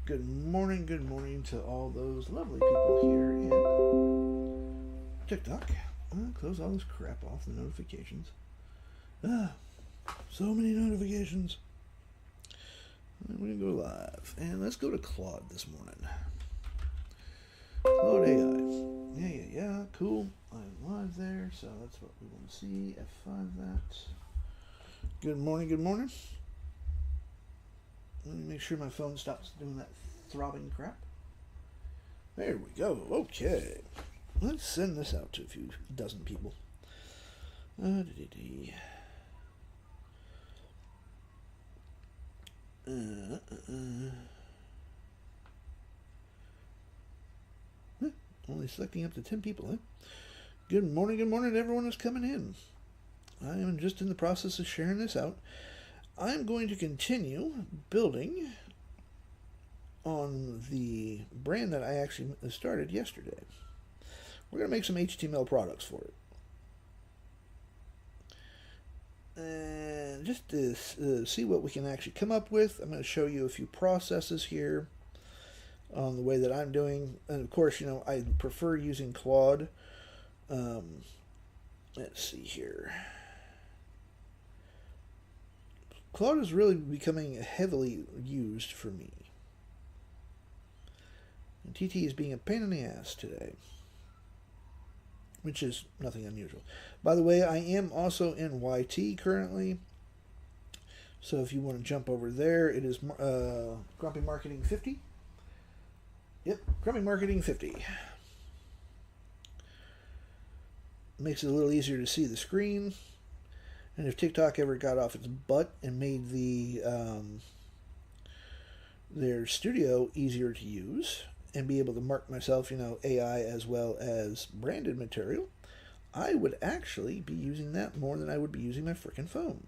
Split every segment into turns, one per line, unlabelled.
Good morning to all those lovely people here in TikTok. I'm gonna close all this crap off, the notifications. Ah, so many notifications. We're gonna go live. And let's go to Claude this morning. Claude AI. Yeah, cool. I'm live there, so that's what we want to see. F5 that. Good morning. Let me make sure my phone stops doing that throbbing crap. There we go. Okay. Let's send this out to a few dozen people. Only selecting up to 10 people, huh? Good morning to everyone who's coming in. I am just in the process of sharing this out. I'm going to continue building on the brand that I actually started yesterday. We're going to make some HTML products for it. And just to see what we can actually come up with, I'm going to show you a few processes here on the way that I'm doing. And of course, I prefer using Claude. Let's see here. Claude is really becoming heavily used for me. And TT is being a pain in the ass today, which is nothing unusual. By the way, I am also in YT currently. So if you want to jump over there, it is Grumpy Marketing 50. Yep, Grumpy Marketing 50. Makes it a little easier to see the screen. And if TikTok ever got off its butt and made their studio easier to use and be able to mark myself, AI as well as branded material, I would actually be using that more than I would be using my frickin' phone.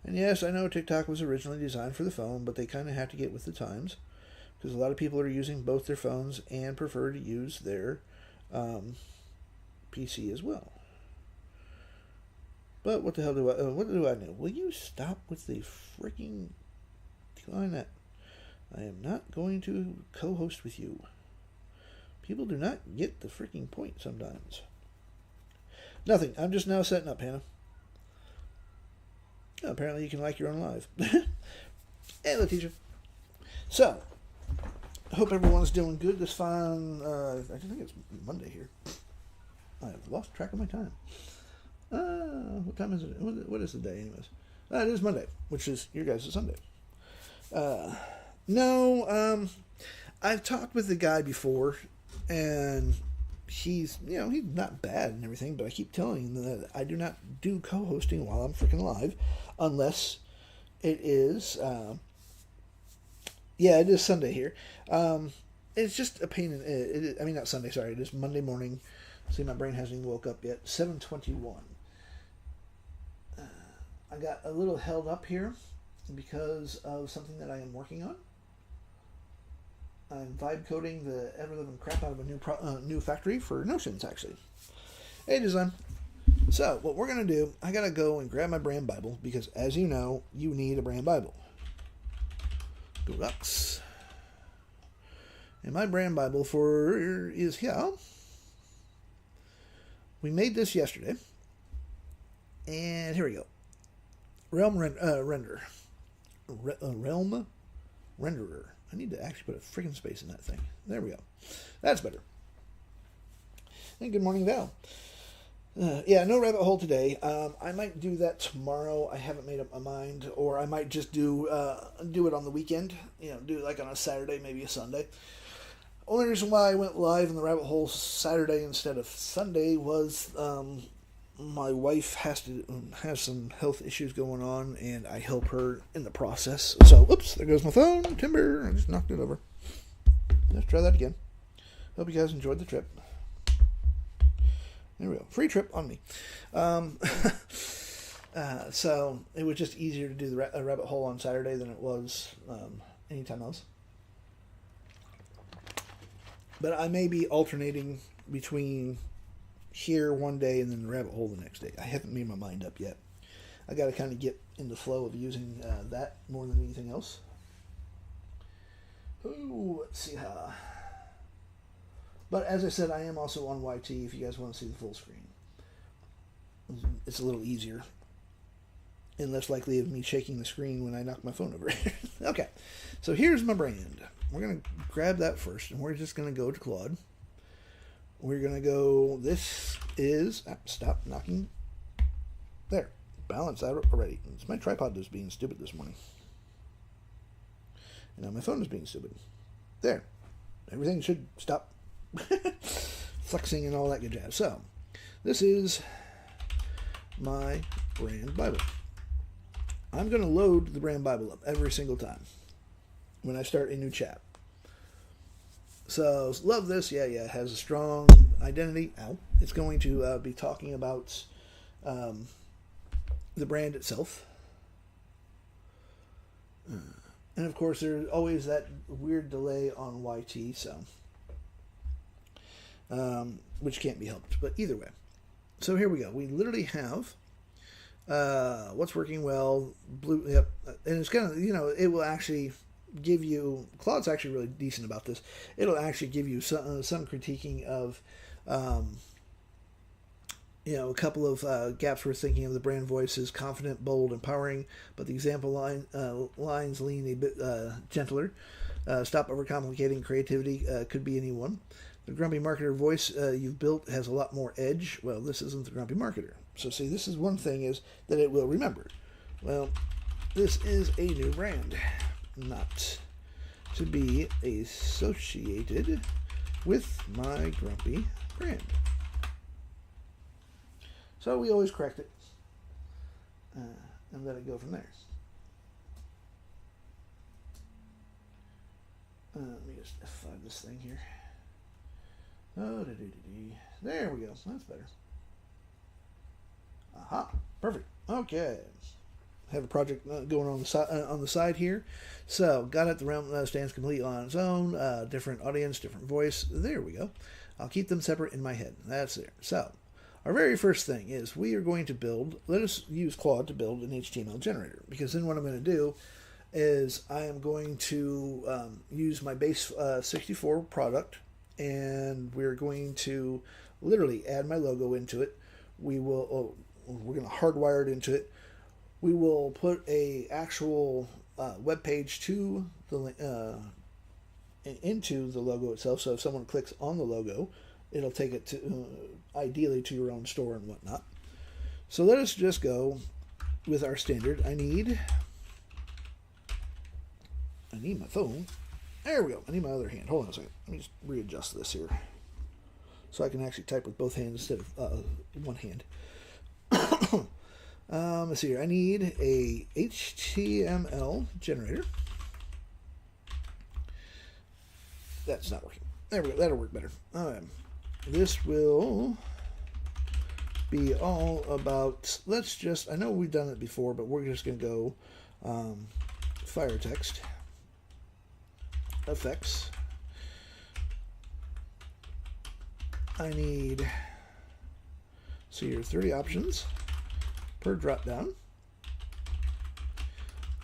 And yes, I know TikTok was originally designed for the phone, but they kind of have to get with the times because a lot of people are using both their phones and prefer to use their PC as well. But what the hell do I know? Will you stop with the freaking decline? I am not going to co-host with you. People do not get the freaking point sometimes. Nothing. I'm just now setting up, Hannah. Oh, apparently you can like your own live. Hey, Letitia. So, I hope everyone's doing good this fine. I think it's Monday here. I've lost track of my time. What time is it? What is the day, anyways? It is Monday, which is your guys' Sunday. No, I've talked with the guy before, and he's not bad and everything, but I keep telling him that I do not do co-hosting while I'm freaking live, unless it is, it is Sunday here. It's just a pain in, not Sunday, sorry, it is Monday morning. See, my brain hasn't even woke up yet. 7:21. I got a little held up here because of something that I am working on. I'm vibe coding the ever-living crap out of a new factory for Notions, actually. Hey, design. So, what we're going to do, I got to go and grab my brand Bible because, as you know, you need a brand Bible. Go Ducks. And my brand Bible is here. We made this yesterday. And here we go. Realm Renderer. Realm Renderer. I need to actually put a freaking space in that thing. There we go. That's better. And good morning, Val. No rabbit hole today. I might do that tomorrow. I haven't made up my mind. Or I might just do it on the weekend. Do it like on a Saturday, maybe a Sunday. Only reason why I went live in the rabbit hole Saturday instead of Sunday was my wife has some health issues going on, and I help her in the process. So, oops, there goes my phone. Timber, I just knocked it over. Let's try that again. Hope you guys enjoyed the trip. There we go. Free trip on me. So, it was just easier to do the rabbit hole on Saturday than it was anytime else. But I may be alternating between here one day and then the rabbit hole the next day. I haven't made my mind up yet. I got to kind of get in the flow of using that more than anything else. Oh, let's see how. But as I said, I am also on YT if you guys want to see the full screen. It's a little easier. And less likely of me shaking the screen when I knock my phone over. Okay, so here's my brand. We're going to grab that first, and we're just going to go to Claude. We're going to go, this is, stop knocking. There, balance out already. It's my tripod that's being stupid this morning. And now my phone is being stupid. There, everything should stop flexing and all that good jazz. So, this is my brand Bible. I'm going to load the brand Bible up every single time when I start a new chat. So, love this. Yeah, it has a strong identity. Ow. It's going to be talking about the brand itself. And of course, there's always that weird delay on YT, so which can't be helped. But either way, so here we go. We literally have what's working well, blue. Yep, and it's kind of, it will actually give you. Claude's actually really decent about this. It'll actually give you some critiquing of. A couple of gaps we're thinking of. The brand voice is confident, bold, empowering, but the example lines lean a bit gentler. Stop overcomplicating creativity. Could be anyone. The grumpy marketer voice you've built has a lot more edge. Well, this isn't the grumpy marketer. So see, this is one thing is that it will remember. Well, this is a new brand, not to be associated with my grumpy brand. So we always correct it and let it go from there. Let me just F5 this thing here. Oh, there we go. That's better. Aha, perfect. Okay, have a project going on the side here. So got it. The realm stands completely on its own. Different audience, different voice. There we go. I'll keep them separate in my head. That's there. So. Our very first thing is we are going to build, let us use Claude to build an HTML generator, because then what I'm going to do is I am going to use my base 64 product, and we're going to literally add my logo into it. We're going to hardwire it into it. We will put a actual web page to the into the logo itself, so if someone clicks on the logo, it'll take it to ideally to your own store and whatnot. So let us just go with our standard. I need my phone. There we go. I need my other hand. Hold on a second. Let me just readjust this here so I can actually type with both hands instead of one hand. Let's see here. I need a HTML generator. That's not working. There we go. That'll work better. This will be all about, I know we've done it before, but we're just going to go fire text, effects. I need, so your 30 options per drop down.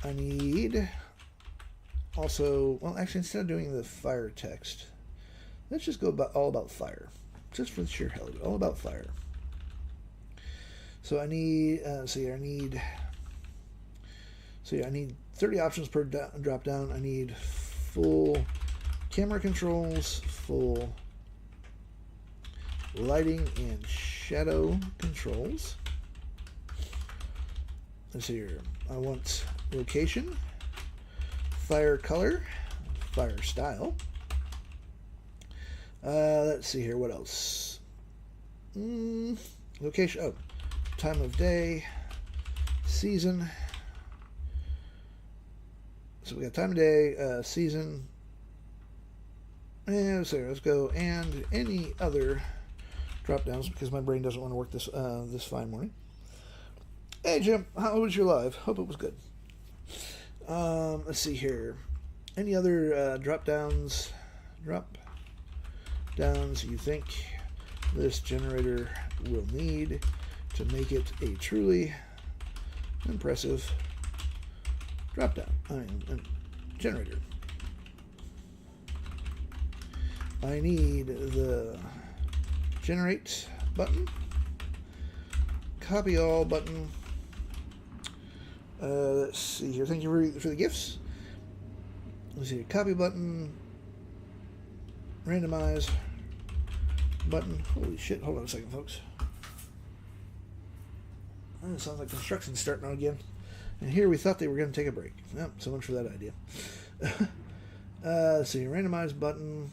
I need also, well, actually, instead of doing the fire text, let's just go all about fire. Just for the sheer hell of it, all about fire. So I need, I need 30 options per drop down. I need full camera controls, full lighting and shadow controls. Let's see here. I want location, fire color, fire style. Let's see here. What else? Location. Oh, time of day, season. So we got time of day, season. And so let's go. And any other drop downs, because my brain doesn't want to work this fine morning. Hey Jim, how was your live? Hope it was good. Let's see here. Any other drop downs you think this generator will need to make it a truly impressive drop down generator? I need the generate button, copy all button. Let's see here. Thank you for the gifts. Let's see. Copy button, randomize button. Holy shit! Hold on a second, folks. Oh, it sounds like construction's starting on again. And here we thought they were going to take a break. Yep, so much for that idea. Let's see. Randomize button.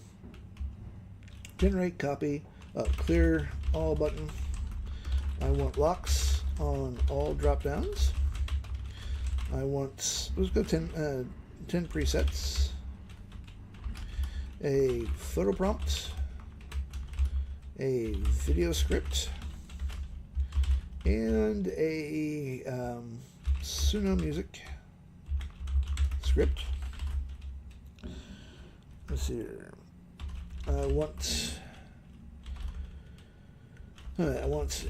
Generate copy. Clear all button. I want locks on all drop downs. I want, let's go 10 presets. A photo prompt. A video script. And a Suno music script. Let's see here. I want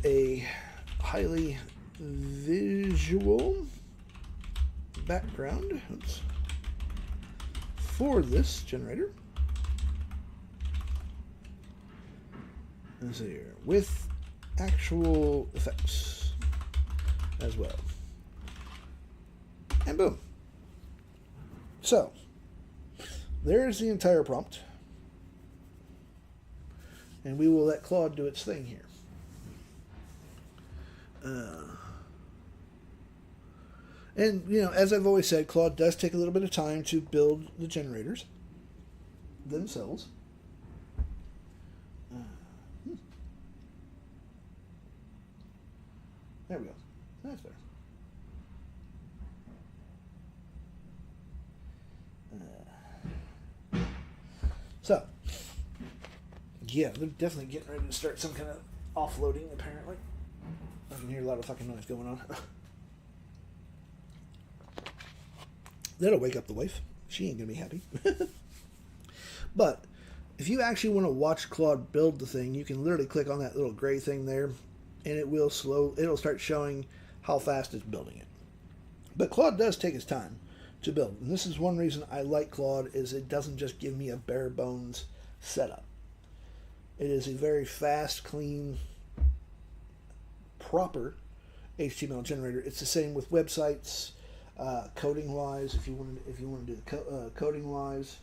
a highly visual background for this generator. Let's see here. With actual effects as well. And boom. So, there's the entire prompt. And we will let Claude do its thing here. And, you know, as I've always said, Claude does take a little bit of time to build the generators themselves. There we go. That's better. So, yeah, they're definitely getting ready to start some kind of offloading, apparently. I can hear a lot of fucking noise going on. That'll wake up the wife. She ain't going to be happy. But, if you actually want to watch Claude build the thing, you can literally click on that little gray thing there, and it'll start showing how fast it's building it. But Claude does take its time to build. And this is one reason I like Claude, is it doesn't just give me a bare bones setup. It is a very fast, clean, proper HTML generator. It's the same with websites, coding wise. If you want to do the coding wise,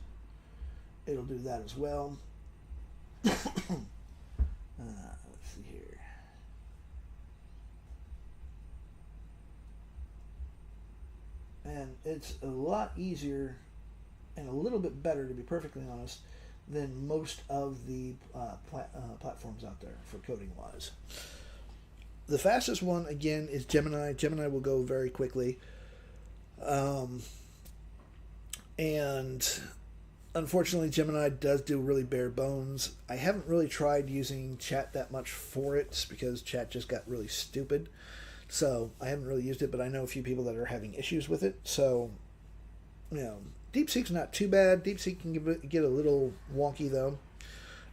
it'll do that as well. Let's see here. And it's a lot easier and a little bit better, to be perfectly honest, than most of the platforms out there for coding wise. The fastest one, again, is Gemini. Gemini will go very quickly. And unfortunately, Gemini does do really bare bones. I haven't really tried using Chat that much for it because Chat just got really stupid. So I haven't really used it, but I know a few people that are having issues with it. So, you know, DeepSeek's not too bad. DeepSeek can get a little wonky, though.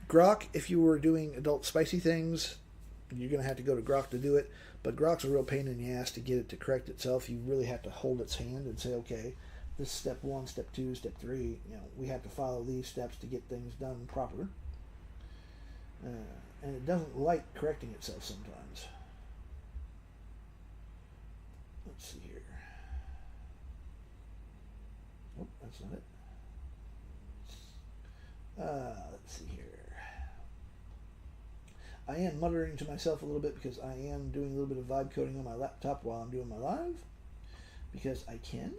Grok, if you were doing adult spicy things, you're going to have to go to Grok to do it. But Grok's a real pain in the ass to get it to correct itself. You really have to hold its hand and say, okay, this is step 1, step 2, step 3. You know, we have to follow these steps to get things done proper. And it doesn't like correcting itself sometimes. Let's see here. Oh, that's not it. Let's see here. I am muttering to myself a little bit because I am doing a little bit of vibe coding on my laptop while I'm doing my live. Because I can.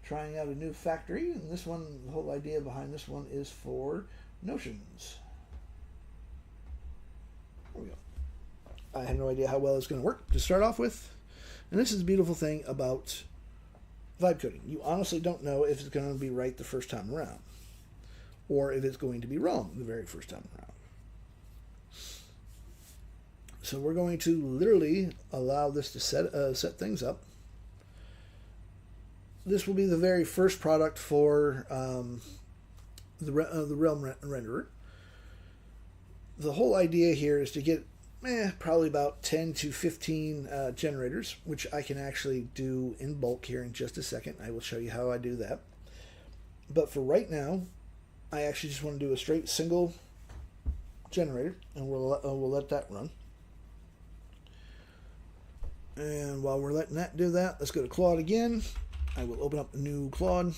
Trying out a new factory, and this one, the whole idea behind this one is for Notions. There we go. I have no idea how well it's going to work to start off with. And this is the beautiful thing about vibe coding. You honestly don't know if it's going to be right the first time around, or if it's going to be wrong the very first time around. So we're going to literally allow this to set things up. This will be the very first product for the Realm renderer. The whole idea here is to get probably about 10 to 15 generators, which I can actually do in bulk here in just a second. I will show you how I do that. But for right now, I actually just want to do a straight single generator, and we'll let that run. And while we're letting that do that, let's go to Claude again. I will open up a new Claude.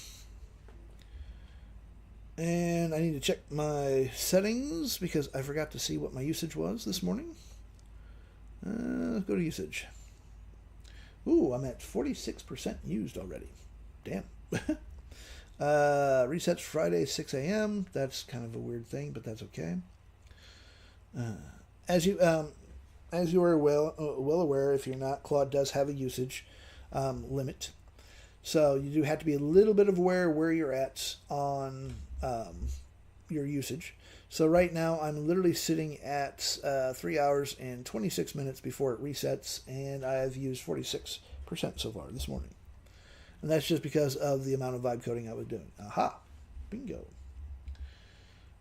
And I need to check my settings because I forgot to see what my usage was this morning. Let's go to usage. Ooh, I'm at 46% used already. Damn. Resets Friday, 6 a.m. That's kind of a weird thing, but that's okay. As you are well aware, if you're not, Claude does have a usage limit. So you do have to be a little bit aware where you're at on your usage. So right now I'm literally sitting at 3 hours and 26 minutes before it resets, and I've used 46% so far this morning. And that's just because of the amount of vibe coding I was doing. Aha! Bingo.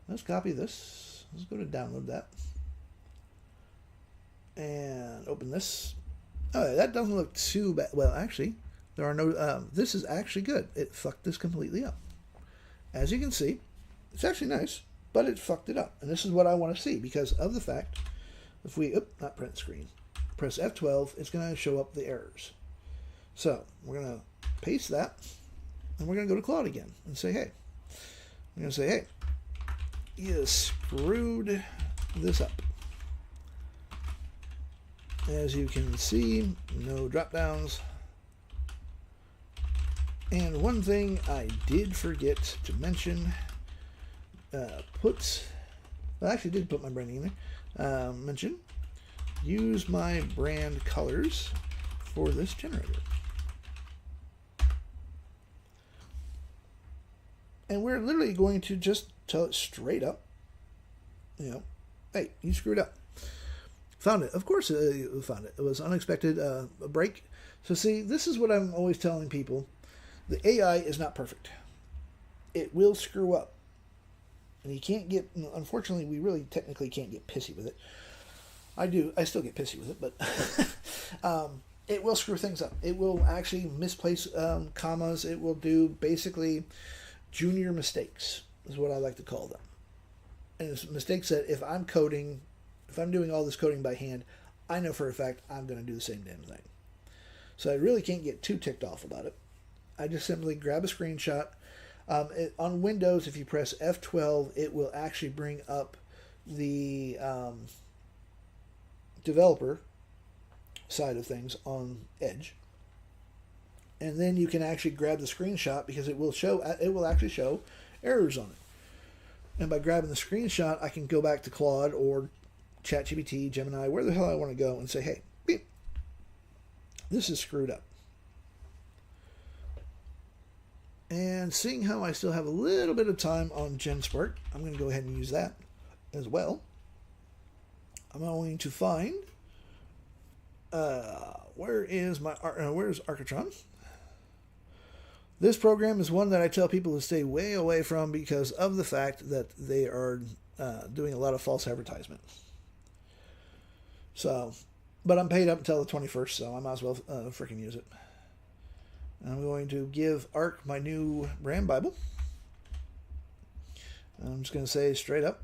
Let's copy this. Let's go to download that. And open this. Oh, that doesn't look too bad. Well, actually, there are no... this is actually good. It fucked this completely up. As you can see, it's actually nice, but it fucked it up. And this is what I want to see because of the fact, if we... not print screen. Press F12, it's going to show up the errors. So, we're going to paste that, and we're going to go to Claude again and say, hey. I'm going to say, hey, you screwed this up. As you can see, no drop downs. And one thing I did forget to mention, I actually did put my branding in there, mention, use my brand colors for this generator. And we're literally going to just tell it straight up, hey, you screwed up. Found it. Of course found it. It was unexpected, a break. So see, this is what I'm always telling people. The AI is not perfect. It will screw up. And you can't get, unfortunately, we really technically can't get pissy with it. I still get pissy with it, but it will screw things up. It will actually misplace commas. It will do basically junior mistakes, is what I like to call them. And it's mistakes that if I'm doing all this coding by hand, I know for a fact I'm going to do the same damn thing. So I really can't get too ticked off about it. I just simply grab a screenshot. On Windows, if you press F12, it will actually bring up the developer side of things on Edge. And then you can actually grab the screenshot because it will actually show errors on it. And by grabbing the screenshot, I can go back to Claude or ChatGPT, Gemini, where the hell I want to go and say, hey, beep, this is screwed up. And seeing how I still have a little bit of time on GenSpark, I'm going to go ahead and use that as well. I'm going to find, where's Architron? This program is one that I tell people to stay way away from because of the fact that they are doing a lot of false advertisement. So, but I'm paid up until the 21st, so I might as well freaking use it. I'm going to give Arc my new brand Bible. I'm just going to say straight up,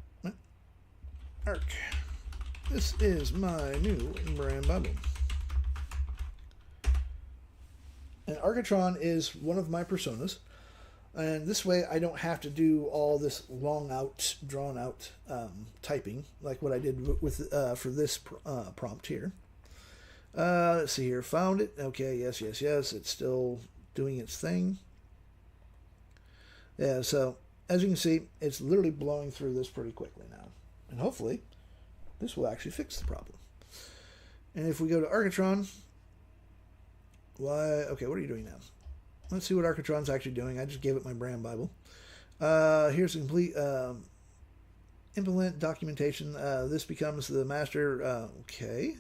Arc, this is my new brand Bible. And Architron is one of my personas. And this way I don't have to do all this drawn out typing like what I did with for this prompt here. Let's see here. Found it. Okay, yes. It's still doing its thing. Yeah, so as you can see, it's literally blowing through this pretty quickly now. And hopefully, this will actually fix the problem. And if we go to Architron, okay, what are you doing now? Let's see what Architron's actually doing. I just gave it my brand Bible. Here's a complete implement documentation. This becomes the master. Okay.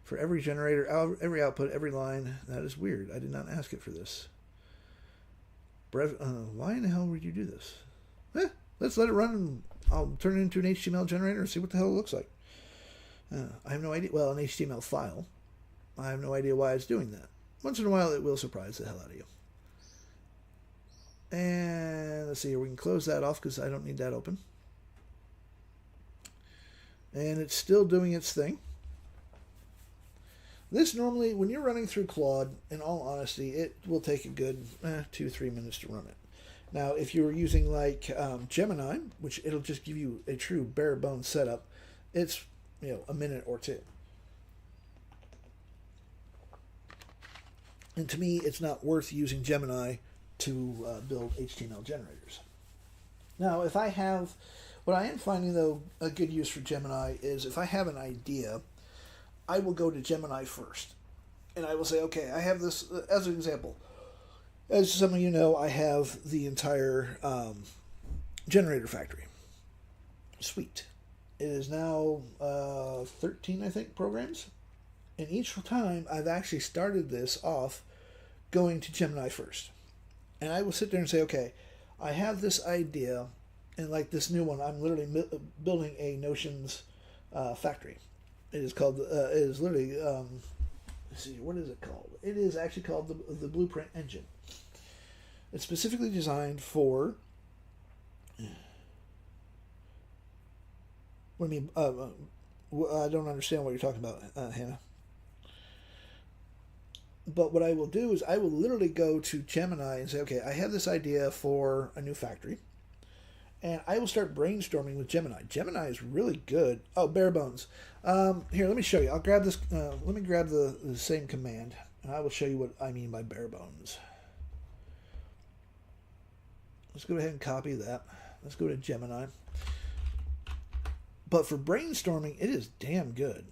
For every generator, every output, every line. That is weird. I did not ask it for this. Why in the hell would you do this? Let's let it run and I'll turn it into an HTML generator and see what the hell it looks like. I have no idea. Well, an HTML file. I have no idea why it's doing that. Once in a while, it will surprise the hell out of you. And let's see here, we can close that off because I don't need that open. And it's still doing its thing. This normally, when you're running through Claude, in all honesty, it will take a good 2-3 minutes to run it. Now, if you're using like Gemini, which it'll just give you a true bare bones setup, it's a minute or two. And to me, it's not worth using Gemini to build HTML generators. Now, if I have, what I am finding though a good use for Gemini is if I have an idea, I will go to Gemini first. And I will say, okay, I have this, as an example. As some of you know, I have the entire generator factory. Sweet. It is now 13, I think, programs. And each time I've actually started this off going to Gemini first. And I will sit there and say, okay, I have this idea, and like this new one, I'm literally building a Notions factory. It is called, it is literally, let's see, what is it called? It is actually called the Blueprint Engine. It's specifically designed for, what do you mean, I don't understand what you're talking about, Hannah. But what I will do is I will literally go to Gemini and say, okay, I have this idea for a new factory. And I will start brainstorming with Gemini. Gemini is really good. Oh, bare bones. Here, let me show you. I'll grab this. Let me grab the same command, and I will show you what I mean by bare bones. Let's go ahead and copy that. Let's go to Gemini. But for brainstorming, it is damn good.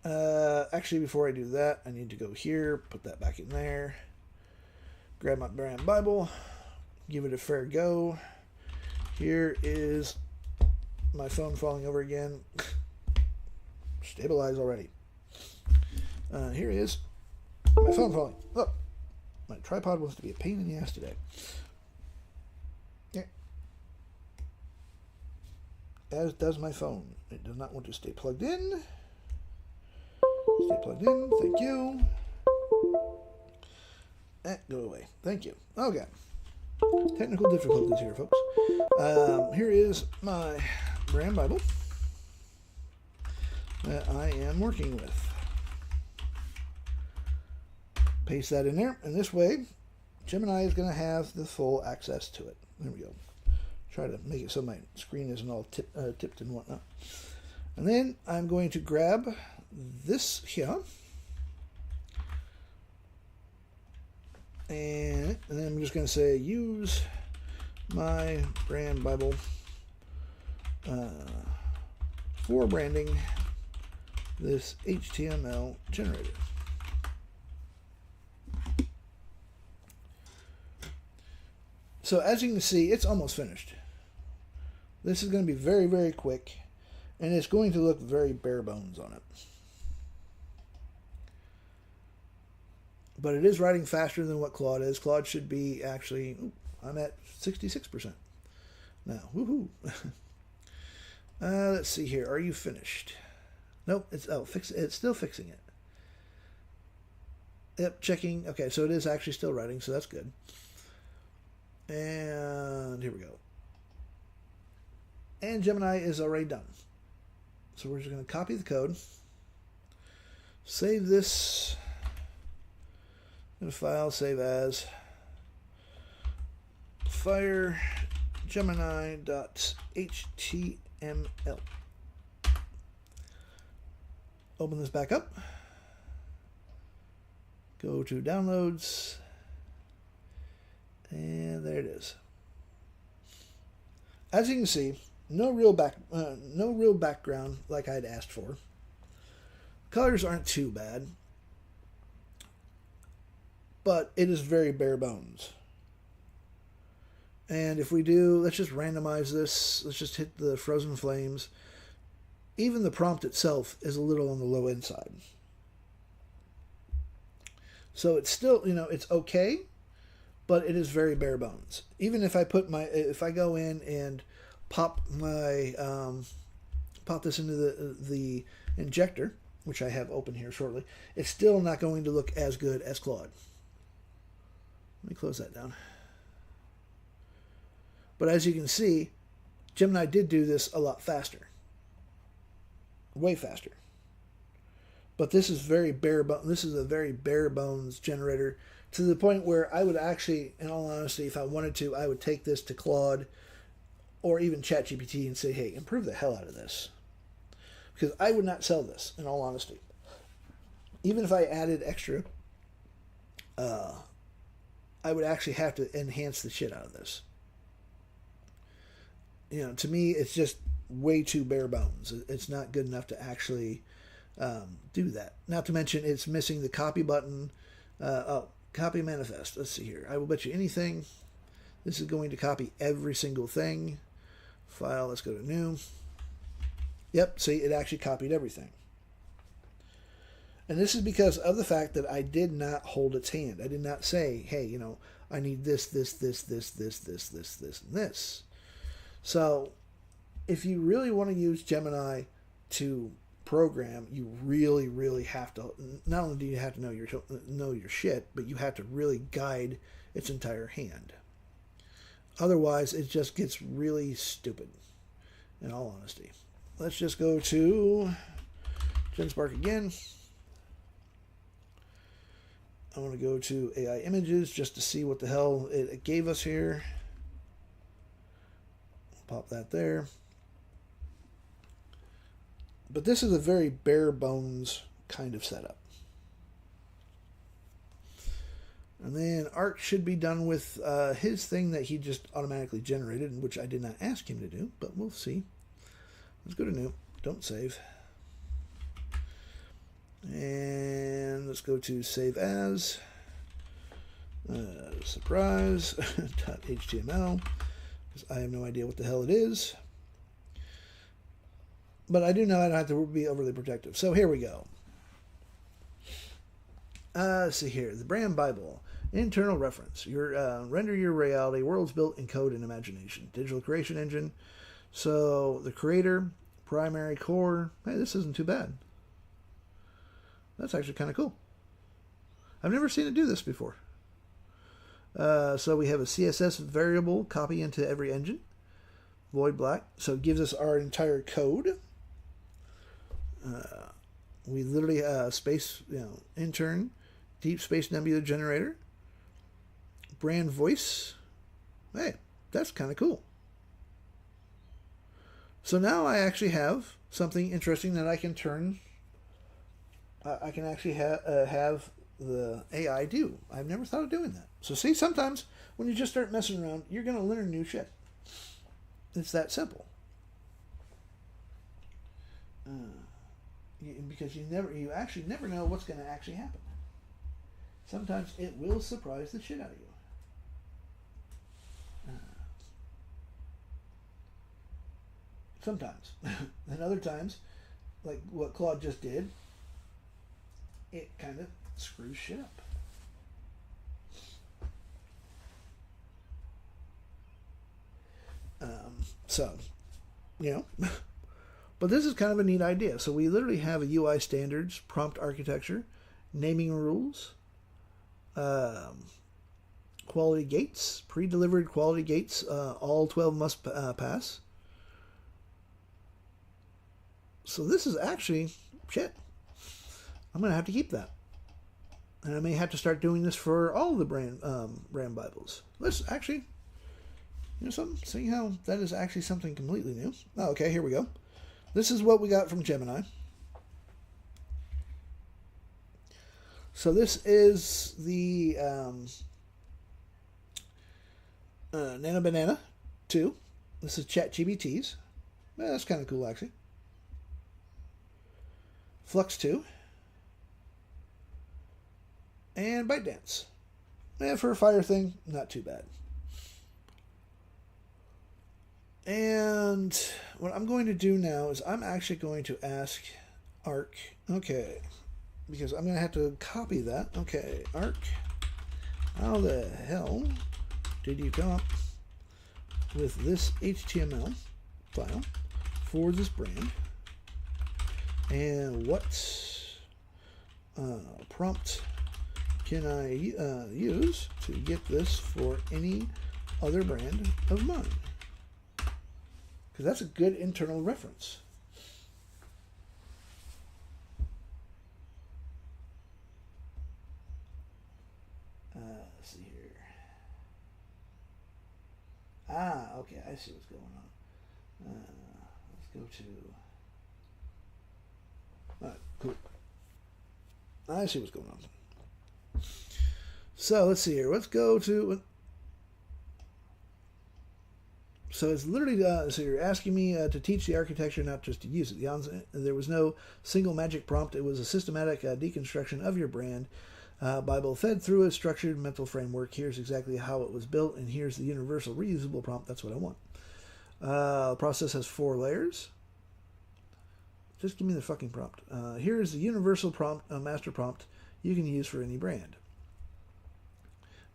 Actually, before I do that, I need to go here, put that back in there, grab my brand Bible, give it a fair go. Here is my phone falling over again. Stabilize already. Here is my phone falling. Look, my tripod wants to be a pain in the ass today. Yeah. As does my phone. It does not want to stay plugged in. Stay plugged in. Thank you. Go away. Thank you. Okay. Technical difficulties here, folks. Here is my brand Bible that I am working with. Paste that in there, and this way, Gemini is going to have the full access to it. There we go. Try to make it so my screen isn't all tipped and whatnot. And then I'm going to grab this here. And then I'm just going to say, use my brand Bible for branding this HTML generator. So as you can see, it's almost finished. This is going to be very, very quick, and it's going to look very bare bones on it. But it is writing faster than what Claude is. Claude should be actually, I'm at 66% now. Woohoo! Let's see here. Are you finished? Nope. It's it's still fixing it. Yep, checking. Okay, so it is actually still writing, so that's good. And here we go. And Gemini is already done. So we're just going to copy the code, save this in a file, save as fire gemini.html. Open this back up. Go to downloads. And there it is. As you can see, no real background like I'd asked for. Colors aren't too bad, but it is very bare bones. And if we do, let's just randomize this. Let's just hit the frozen flames. Even the prompt itself is a little on the low end side. So it's still, it's okay, but it is very bare bones. Even if I if I go in and pop this into the injector, which I have open here shortly, it's still not going to look as good as Claude. Let me close that down. But as you can see, Gemini did do this a lot faster. Way faster. But this is very bare bones. This is a very bare bones generator, to the point where I would actually, in all honesty, if I wanted to, I would take this to Claude or even ChatGPT and say, hey, improve the hell out of this. Because I would not sell this, in all honesty. Even if I added extra, I would actually have to enhance the shit out of this. You know, to me, it's just way too bare bones. It's not good enough to actually do that. Not to mention, it's missing the copy button. Copy manifest. Let's see here. I will bet you anything. This is going to copy every single thing. File. Let's go to new. Yep. See, it actually copied everything. And this is because of the fact that I did not hold its hand. I did not say, hey, you know, I need this, and this. So, if you really want to use Gemini to program, you really, really have to. Not only do you have to know your shit, but you have to really guide its entire hand. Otherwise, it just gets really stupid. In all honesty, let's just go to GenSpark again. I want to go to AI images just to see what the hell it gave us here. Pop that there. But this is a very bare bones kind of setup. And then Art should be done with his thing that he just automatically generated, which I did not ask him to do, but we'll see. Let's go to new. Don't save. And let's go to save as. Surprise. .html. Because I have no idea what the hell it is. But I do know I don't have to be overly protective. So here we go. Let's see here. The Brand Bible. Internal reference. Render your reality. Worlds built in code and imagination. Digital creation engine. So the creator, primary core. Hey, this isn't too bad. That's actually kind of cool. I've never seen it do this before. So we have a CSS variable copy into every engine. Void black. So it gives us our entire code. We literally space, intern, deep space nebula generator, brand voice. Hey, that's kind of cool. So now I actually have something interesting that I can turn. I can actually have the AI do. I've never thought of doing that. So see, sometimes when you just start messing around, you're going to learn new shit. It's that simple. Because you actually never know what's going to actually happen. Sometimes it will surprise the shit out of you. Sometimes. And other times, like what Claude just did, it kind of screws shit up. But this is kind of a neat idea. So we literally have a UI standards, prompt architecture, naming rules, quality gates, pre-delivered quality gates, all 12 must pass. So this is actually shit. I'm going to have to keep that. And I may have to start doing this for all the brand Bibles. Let's actually, something, see how that is actually something completely new. Oh, okay, here we go. This is what we got from Gemini. So this is the Nano Banana 2. This is ChatGPT's. That's kind of cool, actually. Flux 2. And ByteDance. And for a fire thing, not too bad. And what I'm going to do now is I'm actually going to ask Arc. Okay. Because I'm going to have to copy that. Okay. Arc. How the hell did you come up with this HTML file for this brand? And what prompt can I use to get this for any other brand of mine? because that's a good internal reference. Let's see here. Okay, I see what's going on. Let's go to... cool. I see what's going on. So, let's see here. Let's go to... So it's literally, so you're asking me to teach the architecture, not just to use it. There was no single magic prompt. It was a systematic deconstruction of your brand. Bible fed through a structured mental framework. Here's exactly how it was built, and here's the universal reusable prompt. That's what I want. The process has 4 layers. Just give me the fucking prompt. Here's the universal prompt, master prompt you can use for any brand.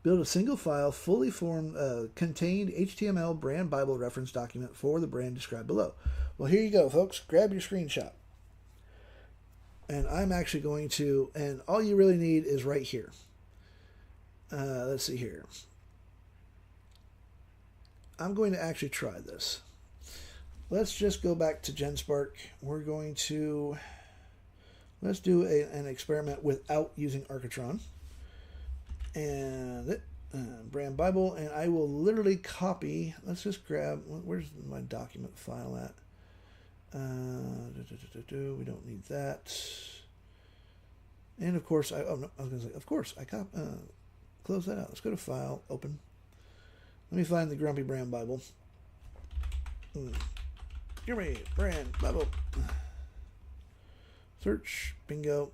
Build a single file, fully formed, contained HTML brand Bible reference document for the brand described below. Well, here you go, folks. Grab your screenshot. And I'm actually going to, and all you really need is right here. Let's see here. I'm going to actually try this. Let's just go back to GenSpark. We're going to, let's do an experiment without using Architron. And brand Bible, and I will literally copy. Let's just grab, where's my document file at? We don't need that. And of course, I was going to say, of course, I close that out. Let's go to File, Open. Let me find the Grumpy Brand Bible. Give me Brand Bible. Search, bingo.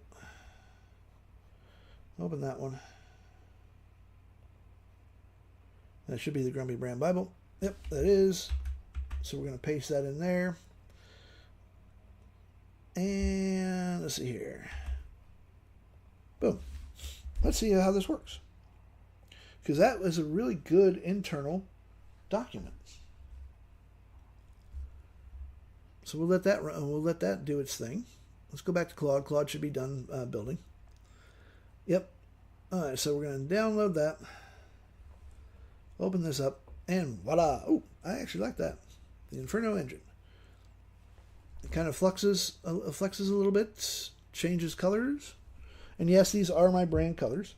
Open that one. That should be the Grumpy Brand Bible. Yep, that is. So we're going to paste that in there. And let's see here. Boom. Let's see how this works. Because that was a really good internal document. So we'll let that run. We'll let that do its thing. Let's go back to Claude. Claude should be done building. Yep. All right, so we're going to download that. Open this up, and voila! Oh, I actually like that. The Inferno engine. It kind of flexes a little bit, changes colors, and yes, these are my brand colors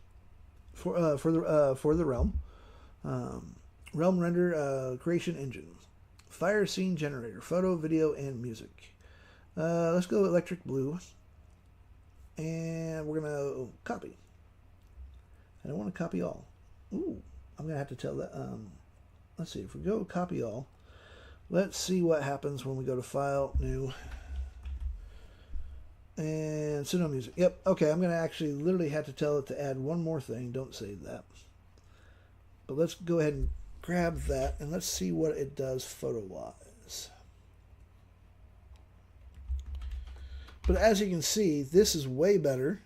for the Realm. Realm Render creation engine, fire scene generator, photo, video, and music. Let's go electric blue, and we're gonna copy. I don't want to copy all. Ooh. I'm going to have to tell that. Let's see. If we go copy all, let's see what happens when we go to File, New, and Suno Music. Yep. Okay. I'm going to actually literally have to tell it to add one more thing. Don't save that. But let's go ahead and grab that, and let's see what it does photo-wise. But as you can see, this is way better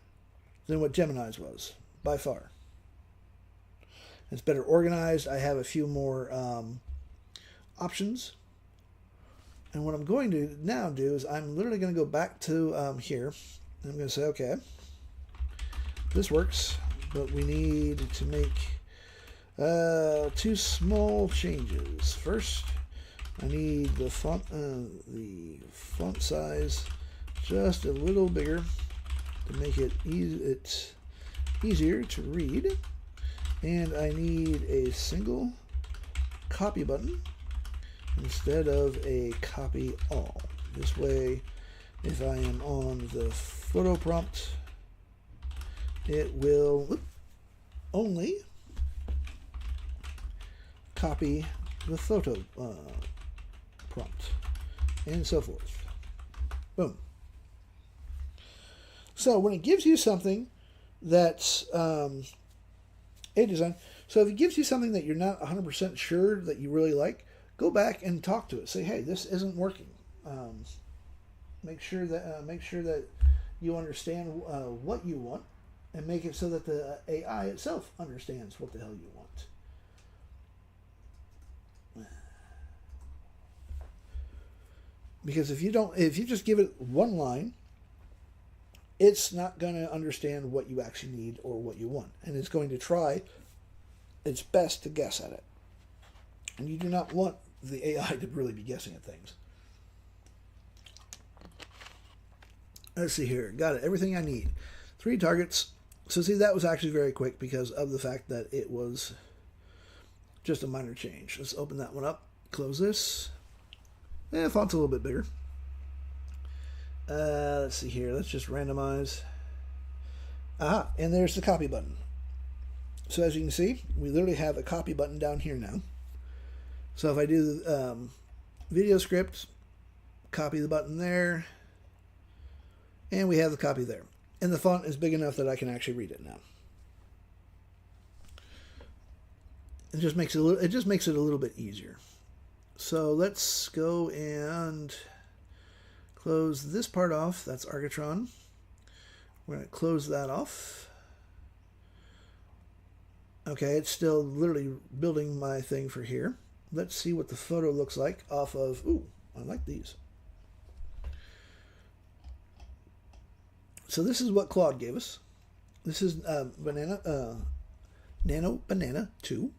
than what Gemini's was, by far. It's better organized. I have a few more options. And what I'm going to now do is I'm literally going to go back to here. And I'm going to say, okay, this works, but we need to make 2 small changes. First, I need the font size just a little bigger to make it easier to read. And I need a single copy button instead of a copy all. This way, if I am on the photo prompt, it will only copy the photo prompt, and so forth. Boom. So when it gives you something that's a design. So if it gives you something that you're not 100% sure that you really like, go back and talk to it. Say, hey, this isn't working. Make sure that you understand what you want, and make it so that the AI itself understands what the hell you want. Because if you just give it one line, it's not going to understand what you actually need or what you want. And it's going to try its best to guess at it. And you do not want the AI to really be guessing at things. Let's see here. Got it. Everything I need. 3 targets. So see, that was actually very quick because of the fact that it was just a minor change. Let's open that one up. Close this. Font's a little bit bigger. Let's see here. Let's just randomize. Aha, and there's the copy button. So as you can see, we literally have a copy button down here now. So if I do video script, copy the button there, and we have the copy there. And the font is big enough that I can actually read it now. It just makes it a little bit easier. So let's go and close this part off. That's Argatron. We're going to close that off. Okay, it's still literally building my thing for here. Let's see what the photo looks like off of... Ooh, I like these. So this is what Claude gave us. This is Nano Banana 2.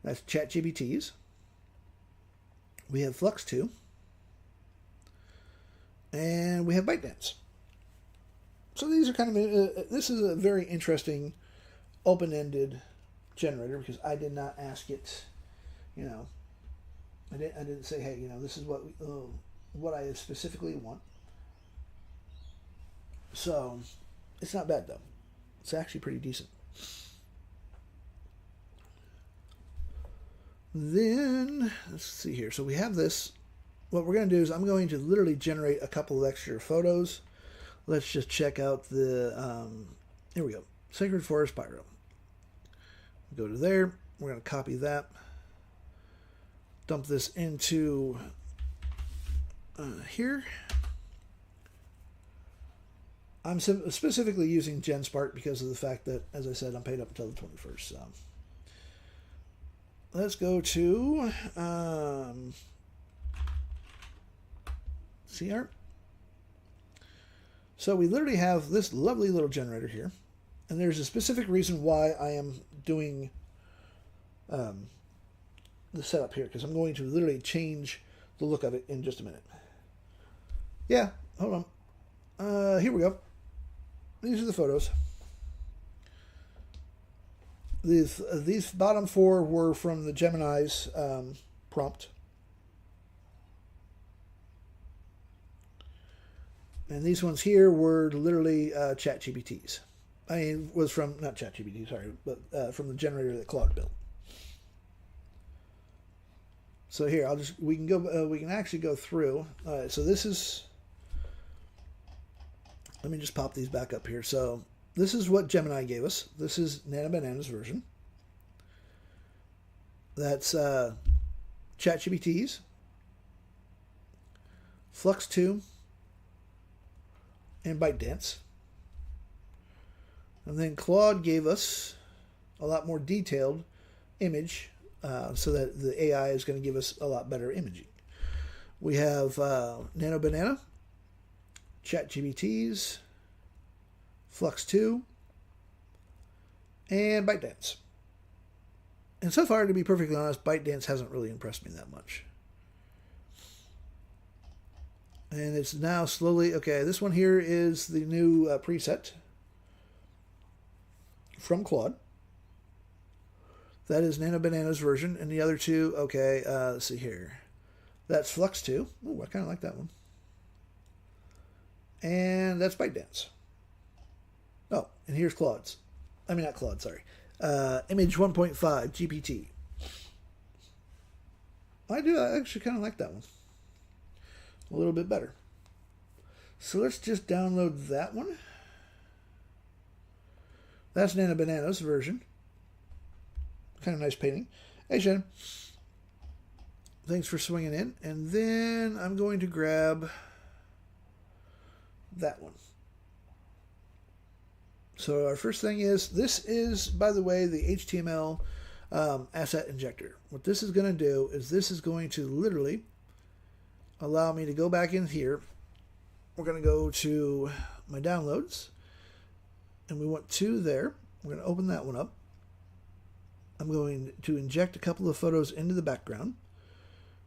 That's ChatGPT's. We have Flux 2. And we have ByteDance. So these are kind of... this is a very interesting open-ended generator because I did not ask it, you know, I didn't say, hey, you know, this is what I specifically want. So it's not bad though. It's actually pretty decent. Then let's see here. So we have this. What we're going to do is I'm going to literally generate a couple of extra photos. Let's just check out the here we go. Sacred Forest Pyro. Go to there. We're going to copy that. Dump this into here. I'm specifically using GenSpark because of the fact that, as I said, I'm paid up until the 21st. So let's go to CR. So we literally have this lovely little generator here. And there's a specific reason why I am doing the setup here, because I'm going to literally change the look of it in just a minute. Yeah, hold on. Here we go. These are the photos. These bottom 4 were from the Gemini's prompt. And these ones here were literally ChatGPT's. I mean, was from, not ChatGPT, sorry, but from the generator that Claude built. So here, we can actually go through. All right, so this is, let me just pop these back up here. So this is what Gemini gave us. This is Nano Banana's version. That's ChatGPT's, Flux 2, and ByteDance. And then Claude gave us a lot more detailed image so that the AI is going to give us a lot better imaging. We have Nano Banana, ChatGPT's, Flux 2, and ByteDance. And so far, to be perfectly honest, ByteDance hasn't really impressed me that much. And it's now slowly... Okay, this one here is the new preset from Claude. That is Nano Banana's version. And the other two, okay, let's see here. That's Flux 2. Ooh, I kind of like that one. And that's ByteDance. Oh, and here's Claude's. I mean, not Claude, sorry. Image 1.5 GPT. I actually kind of like that one. A little bit better. So let's just download that one. That's Nano Banana's version. Kind of nice painting. Hey, Shannon. Thanks for swinging in. And then I'm going to grab that one. So our first thing is, this is, by the way, the HTML asset injector. What this is going to do is this is going to literally allow me to go back in here. We're going to go to my downloads. And we want 2 there. We're going to open that one up. I'm going to inject a couple of photos into the background.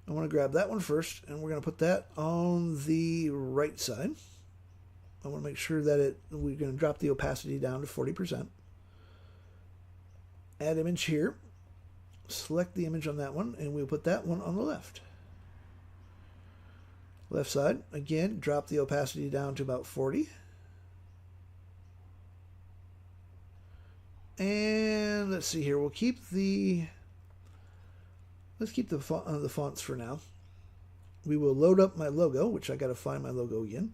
I want to grab that one first, and we're going to put that on the right side. I want to make sure that we're going to drop the opacity down to 40%. Add image here. Select the image on that one, and we'll put that one on the left. Left side, again, drop the opacity down to about 40. And let's see here. Let's keep the fonts for now. We will load up my logo, which I got to find my logo again.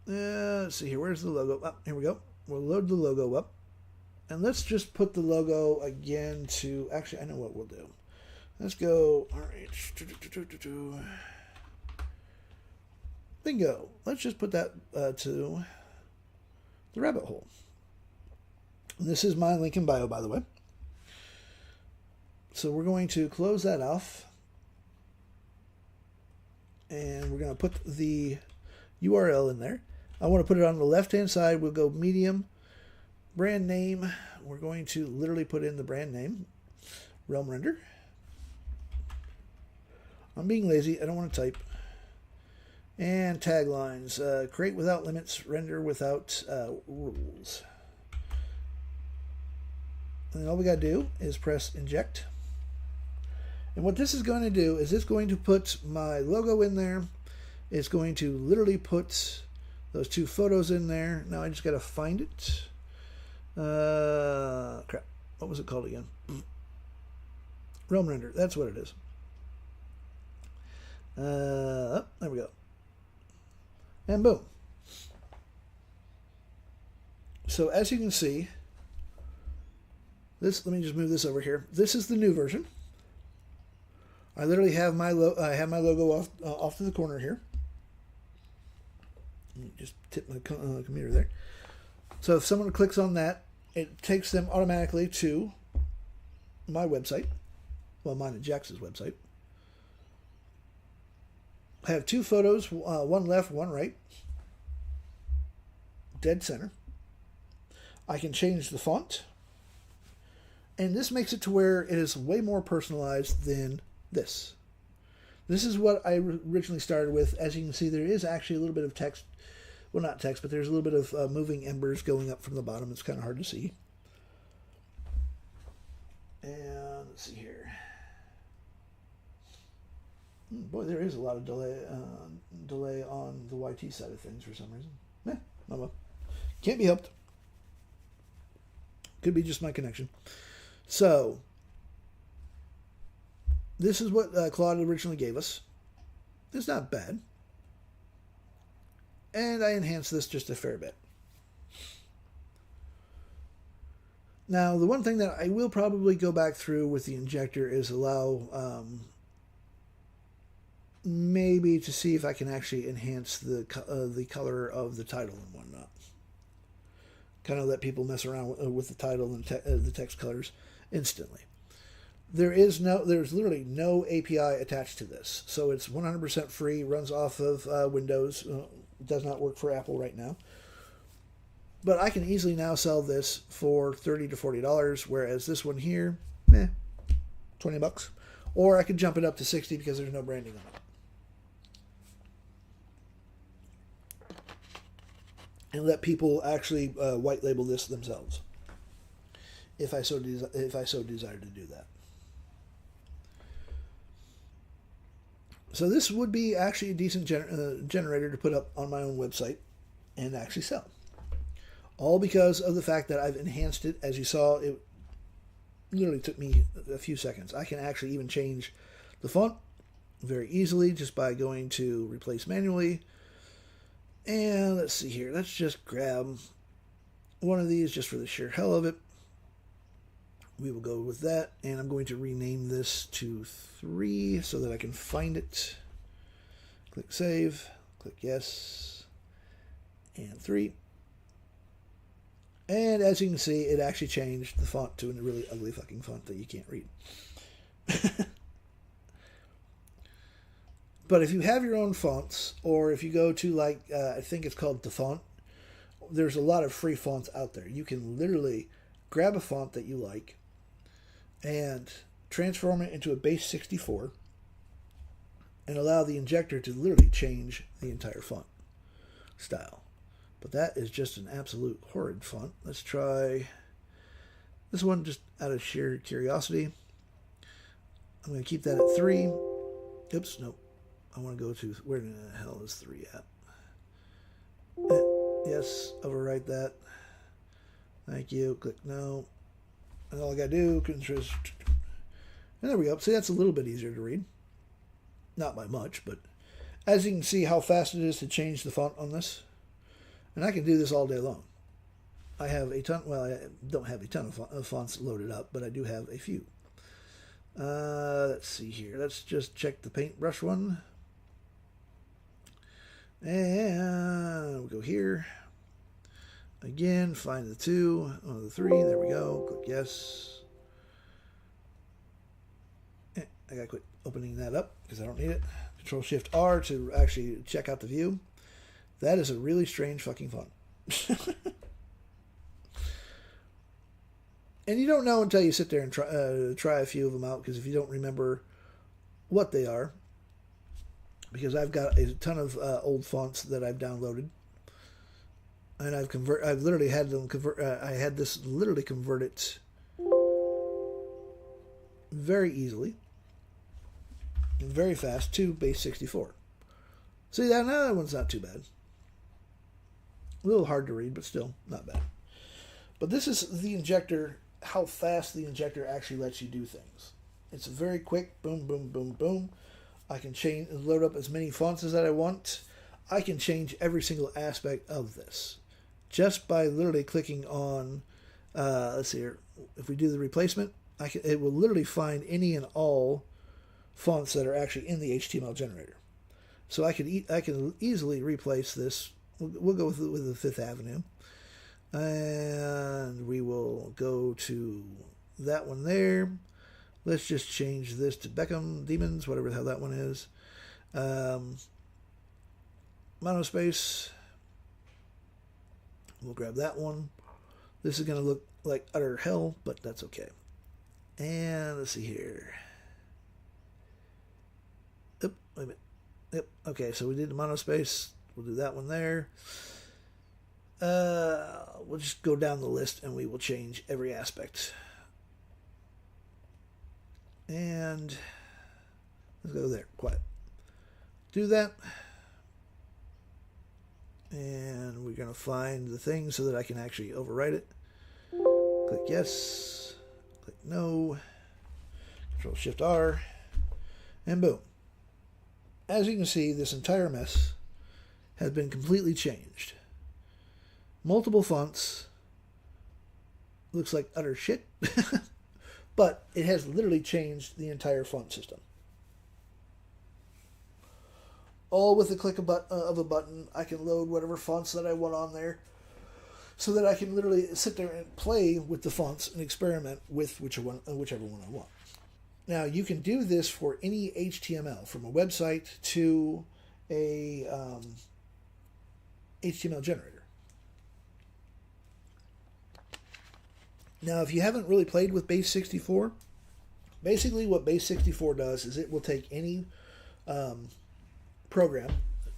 Let's see here. Where's the logo? Oh, here we go. We'll load the logo up. And let's just put the logo again to... Actually, I know what we'll do. Let's go... RH. Bingo. Let's just put that to the rabbit hole. And this is my link in bio, by the way. So we're going to close that off. And we're going to put the URL in there. I want to put it on the left-hand side. We'll go medium, brand name. We're going to literally put in the brand name, Realm Render. I'm being lazy. I don't want to type. And taglines. Create without limits, render without rules. And then all we got to do is press inject. And what this is going to do is it's going to put my logo in there. It's going to literally put those two photos in there. Now I just got to find it. Crap. What was it called again? Realm Render. That's what it is. There we go. And boom. So as you can see, let me just move this over here. This is the new version. I literally have my logo off to the corner here. Let me just tip my computer there. So if someone clicks on that, it takes them automatically to my website. Well, mine and Jax's website. I have two photos, one left, one right. Dead center. I can change the font. And this makes it to where it is way more personalized than this. This is what I originally started with. As you can see, there is actually a little bit of text. Well, not text, but there's a little bit of moving embers going up from the bottom. It's kind of hard to see. And let's see here. Boy, there is a lot of delay on the YT side of things for some reason. Oh well. Can't be helped. Could be just my connection. So, this is what Claude originally gave us. It's not bad. And I enhanced this just a fair bit. Now, the one thing that I will probably go back through with the injector is allow maybe to see if I can actually enhance the color of the title and whatnot. Kind of let people mess around with the title and the text colors instantly. There's literally no API attached to this, so it's 100% free. Runs off of Windows. Does not work for Apple right now. But I can easily now sell this for $30 to $40, whereas this one here, $20. Or I could jump it up to $60 because there's no branding on it. And let people actually white label this themselves, if I so desire to do that. So this would be actually a decent generator to put up on my own website and actually sell. All because of the fact that I've enhanced it. As you saw, it literally took me a few seconds. I can actually even change the font very easily just by going to replace manually. And let's see here. Let's just grab one of these just for the sheer hell of it. We will go with that. And I'm going to rename this to 3 so that I can find it. Click Save. Click Yes. And 3. And as you can see, it actually changed the font to a really ugly fucking font that you can't read. But if you have your own fonts, or if you go to I think it's called DaFont, there's a lot of free fonts out there. You can literally grab a font that you like, and transform it into a base 64 and allow the injector to literally change the entire font style. But that is just an absolute horrid font. Let's try this one just out of sheer curiosity. I'm going to keep that at 3. Oops, nope. I want to go to, where the hell is 3 at? Yes, overwrite that. Thank you. Click no. And all I got to do, and there we go. See, that's a little bit easier to read. Not by much, but as you can see how fast it is to change the font on this. And I can do this all day long. I have a ton, well, I don't have a ton of fonts loaded up, but I do have a few. Let's see here. Let's just check the paintbrush one. And we'll go here. Again, find the 2, or the 3. There we go. Click yes. I gotta quit opening that up because I don't need it. Control-Shift-R to actually check out the view. That is a really strange fucking font. And you don't know until you sit there and try a few of them out, because if you don't remember what they are, because I've got a ton of old fonts that I've downloaded, and I've literally had them convert. I had this literally converted very easily and very fast to base 64. See that now? That one's not too bad. A little hard to read, but still not bad. But this is the injector. How fast the injector actually lets you do things. It's very quick. Boom, boom, boom, boom. I can load up as many fonts as that I want. I can change every single aspect of this just by literally clicking on. Let's see here. If we do the replacement, it will literally find any and all fonts that are actually in the HTML generator. So I can easily replace this. We'll go with the Fifth Avenue. And we will go to that one there. Let's just change this to Beckham Demons, whatever the hell that one is. Monospace. We'll grab that one. This is going to look like utter hell, but that's okay. And let's see here. Wait a minute. Yep. Okay, so we did the monospace. We'll do that one there. We'll just go down the list and we will change every aspect. And let's go there. Quiet. Do that. And we're going to find the thing so that I can actually overwrite it. Click yes. Click no. Control-Shift-R. And boom. As you can see, this entire mess has been completely changed. Multiple fonts. Looks like utter shit. But it has literally changed the entire font system. All with the click of a button, I can load whatever fonts that I want on there, so that I can literally sit there and play with the fonts and experiment with whichever one I want. Now, you can do this for any HTML, from a website to a HTML generator. Now, if you haven't really played with Base 64, basically what Base 64 does is it will take any program.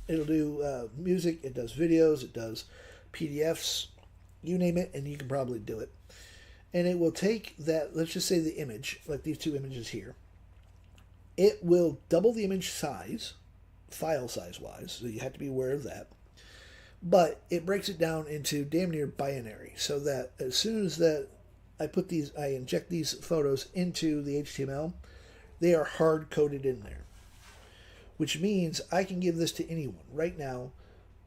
It'll do music, it does videos, it does PDFs, you name it, and you can probably do it. And it will take that, let's just say the image, like these two images here. It will double the image size, file size-wise, so you have to be aware of that. But it breaks it down into damn near binary, so that as soon as that I inject these photos into the HTML, they are hard-coded in there. Which means I can give this to anyone. Right now,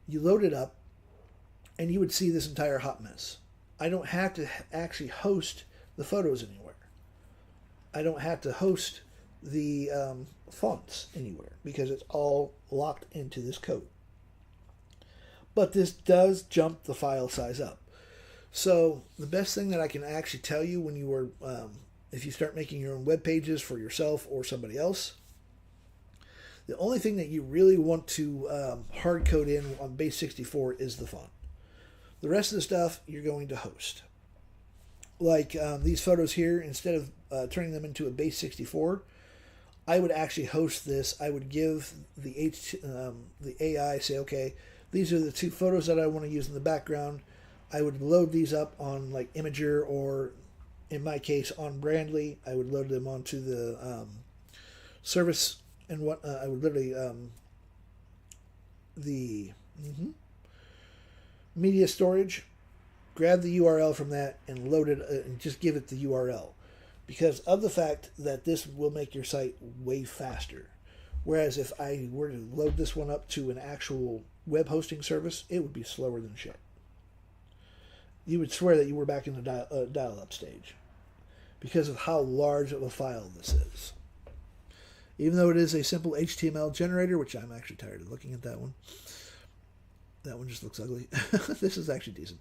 you load it up, and you would see this entire hot mess. I don't have to actually host the photos anywhere. I don't have to host the fonts anywhere, because it's all locked into this code. But this does jump the file size up. So the best thing that I can actually tell you when you are, if you start making your own web pages for yourself or somebody else, the only thing that you really want to hard code in on Base 64 is the font. The rest of the stuff you're going to host. Like these photos here, instead of turning them into a base 64, I would actually host this. I would give the AI, say, okay, these are the 2 photos that I want to use in the background. I would load these up on like Imager, or in my case on Brandly. I would load them onto the service, and what I would literally the media storage, grab the URL from that and load it, and just give it the URL, because of the fact that this will make your site way faster. Whereas if I were to load this one up to an actual web hosting service, it would be slower than shit. You would swear that you were back in the dial-up stage because of how large of a file this is. Even though it is a simple HTML generator, which I'm actually tired of looking at that one. That one just looks ugly. This is actually decent.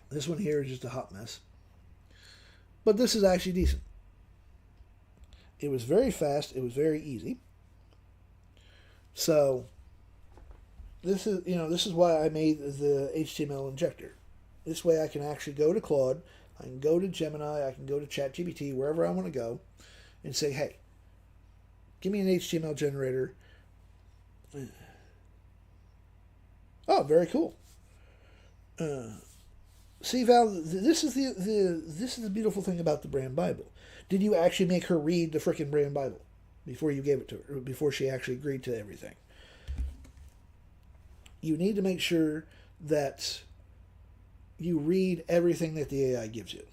This one here is just a hot mess. But this is actually decent. It was very fast. It was very easy. So this is why I made the HTML injector. This way I can actually go to Claude, I can go to Gemini, I can go to ChatGPT, wherever I want to go, and say, hey, give me an HTML generator. Oh, very cool. See, Val, this is the beautiful thing about the Brand Bible. Did you actually make her read the frickin' Brand Bible before you gave it to her, before she actually agreed to everything? You need to make sure that you read everything that the AI gives you,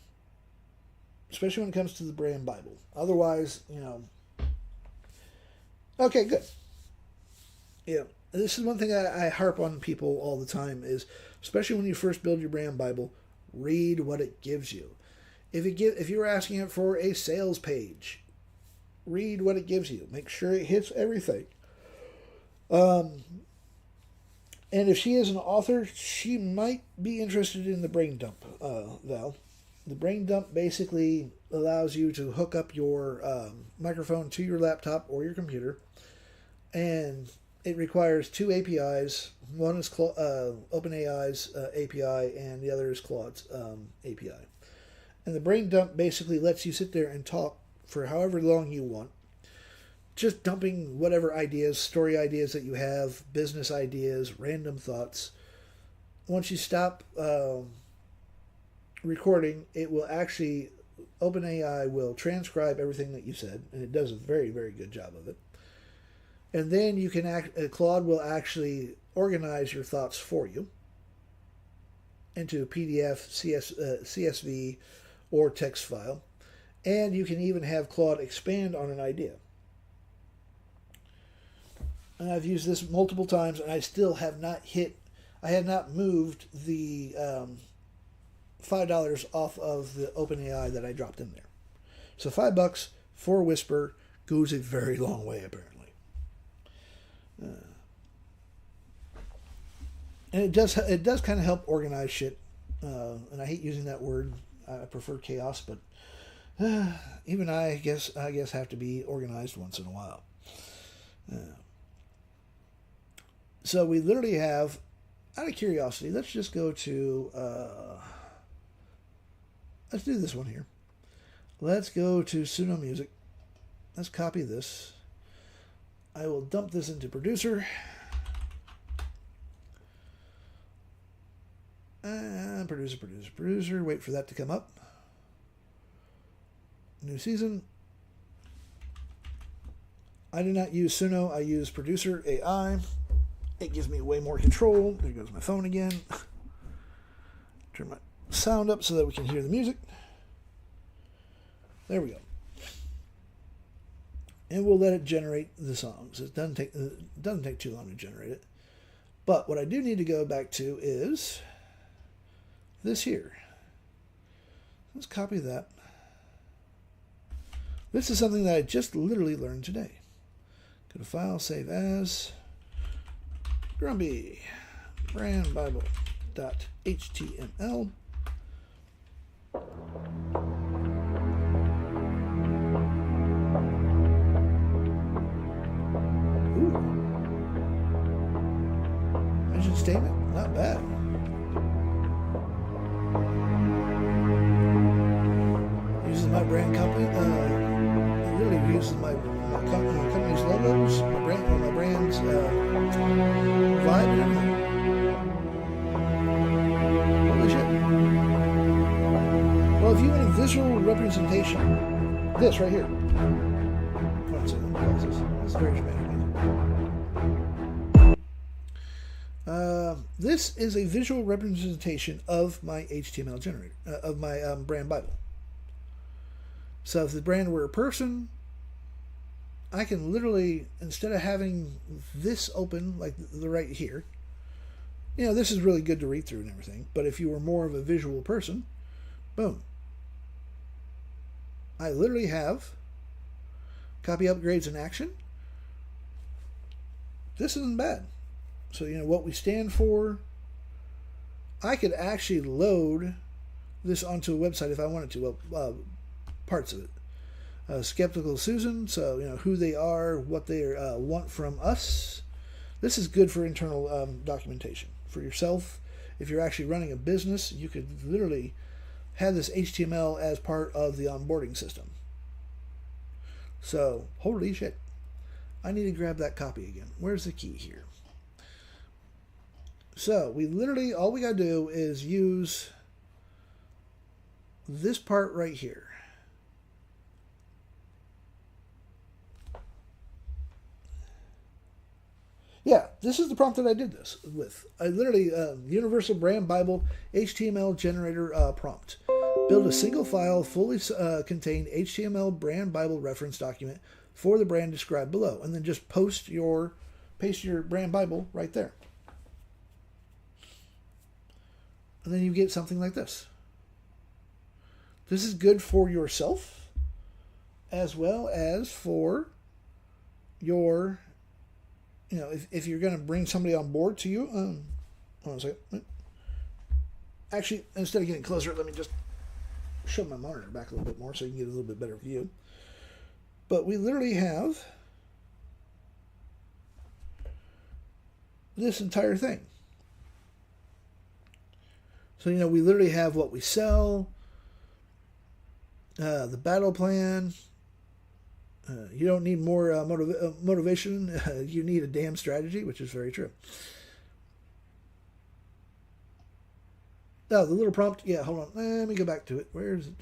especially when it comes to the Brand Bible. Otherwise, okay, good. Yeah, this is one thing I harp on people all the time is, especially when you first build your Brand Bible, read what it gives you. If you're asking it for a sales page, read what it gives you. Make sure it hits everything. And if she is an author, she might be interested in the brain dump, Val. The brain dump basically allows you to hook up your microphone to your laptop or your computer, and it requires 2 APIs. One is OpenAI's API, and the other is Claude's API. And the brain dump basically lets you sit there and talk for however long you want, just dumping whatever ideas, story ideas that you have, business ideas, random thoughts. Once you stop recording, it will actually, OpenAI will transcribe everything that you said, and it does a very, very good job of it. And then you can Claude will actually organize your thoughts for you into a PDF, CSV, or text file. And you can even have Claude expand on an idea. And I've used this multiple times, and I still have not moved the $5 off of the OpenAI that I dropped in there. So $5 for Whisper goes a very long way, apparently. And it does kind of help organize shit. And I hate using that word. I prefer chaos, but even I guess have to be organized once in a while. So we literally have, out of curiosity, let's just go to, let's do this one here. Let's go to Suno Music. Let's copy this. I will dump this into Producer. And Producer. Wait for that to come up. New season. I do not use Suno. I use Producer AI. It gives me way more control. There goes my phone again. Turn my sound up so that we can hear the music. There we go. And we'll let it generate the songs. It doesn't take too long to generate it. But what I do need to go back to is this here. Let's copy that. This is something that I just literally learned today. Go to File, Save As. Grumpy brandbible.html. Ooh. Mission statement, not bad. my brand company. It really uses my company's logos, my brand's vibe and everything. Holy shit. Well, if you want a visual representation, this right here. Hold on a second, let me pause this. This is very dramatic. This is a visual representation of my HTML generator, of my brand Bible. So if the brand were a person, I can literally, instead of having this open, like the right here, you know, this is really good to read through and everything, but if you were more of a visual person, boom. I literally have copy upgrades in action. This isn't bad. So, you know, what we stand for. I could actually load this onto a website if I wanted to, parts of it. Skeptical Susan, so, you know, who they are, what they want from us. This is good for internal documentation. For yourself, if you're actually running a business, you could literally have this HTML as part of the onboarding system. So, holy shit. I need to grab that copy again. Where's the key here? So, we literally, all we got to do is use this part right here. Yeah, this is the prompt that I did this with. I literally, Universal Brand Bible HTML generator prompt. Build a single file, fully contained HTML brand Bible reference document for the brand described below. And then just paste your brand Bible right there. And then you get something like this. This is good for yourself as well as for your, you know, if you're going to bring somebody on board to you. Hold on a second. Actually, instead of getting closer, let me just show my monitor back a little bit more so you can get a little bit better view. But we literally have this entire thing. So, you know, we literally have what we sell, the battle plan. You don't need more motivation. You need a damn strategy, which is very true. Oh, the little prompt. Yeah, hold on. Let me go back to it. Where is it?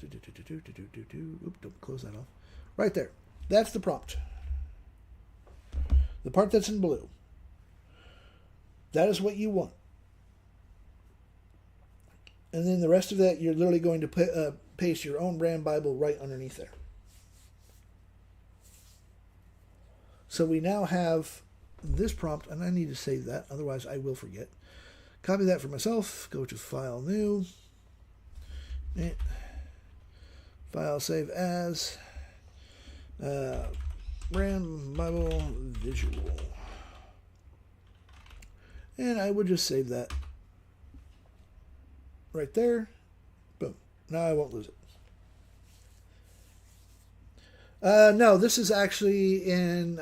Oop, don't close that off. Right there. That's the prompt. The part that's in blue. That is what you want. And then the rest of that, you're literally going to paste your own brand Bible right underneath there. So we now have this prompt, and I need to save that, otherwise I will forget. Copy that for myself, go to File, New, File, Save As, Brand Bible Visual. And I would just save that right there. Boom. Now I won't lose it. No, this is actually in,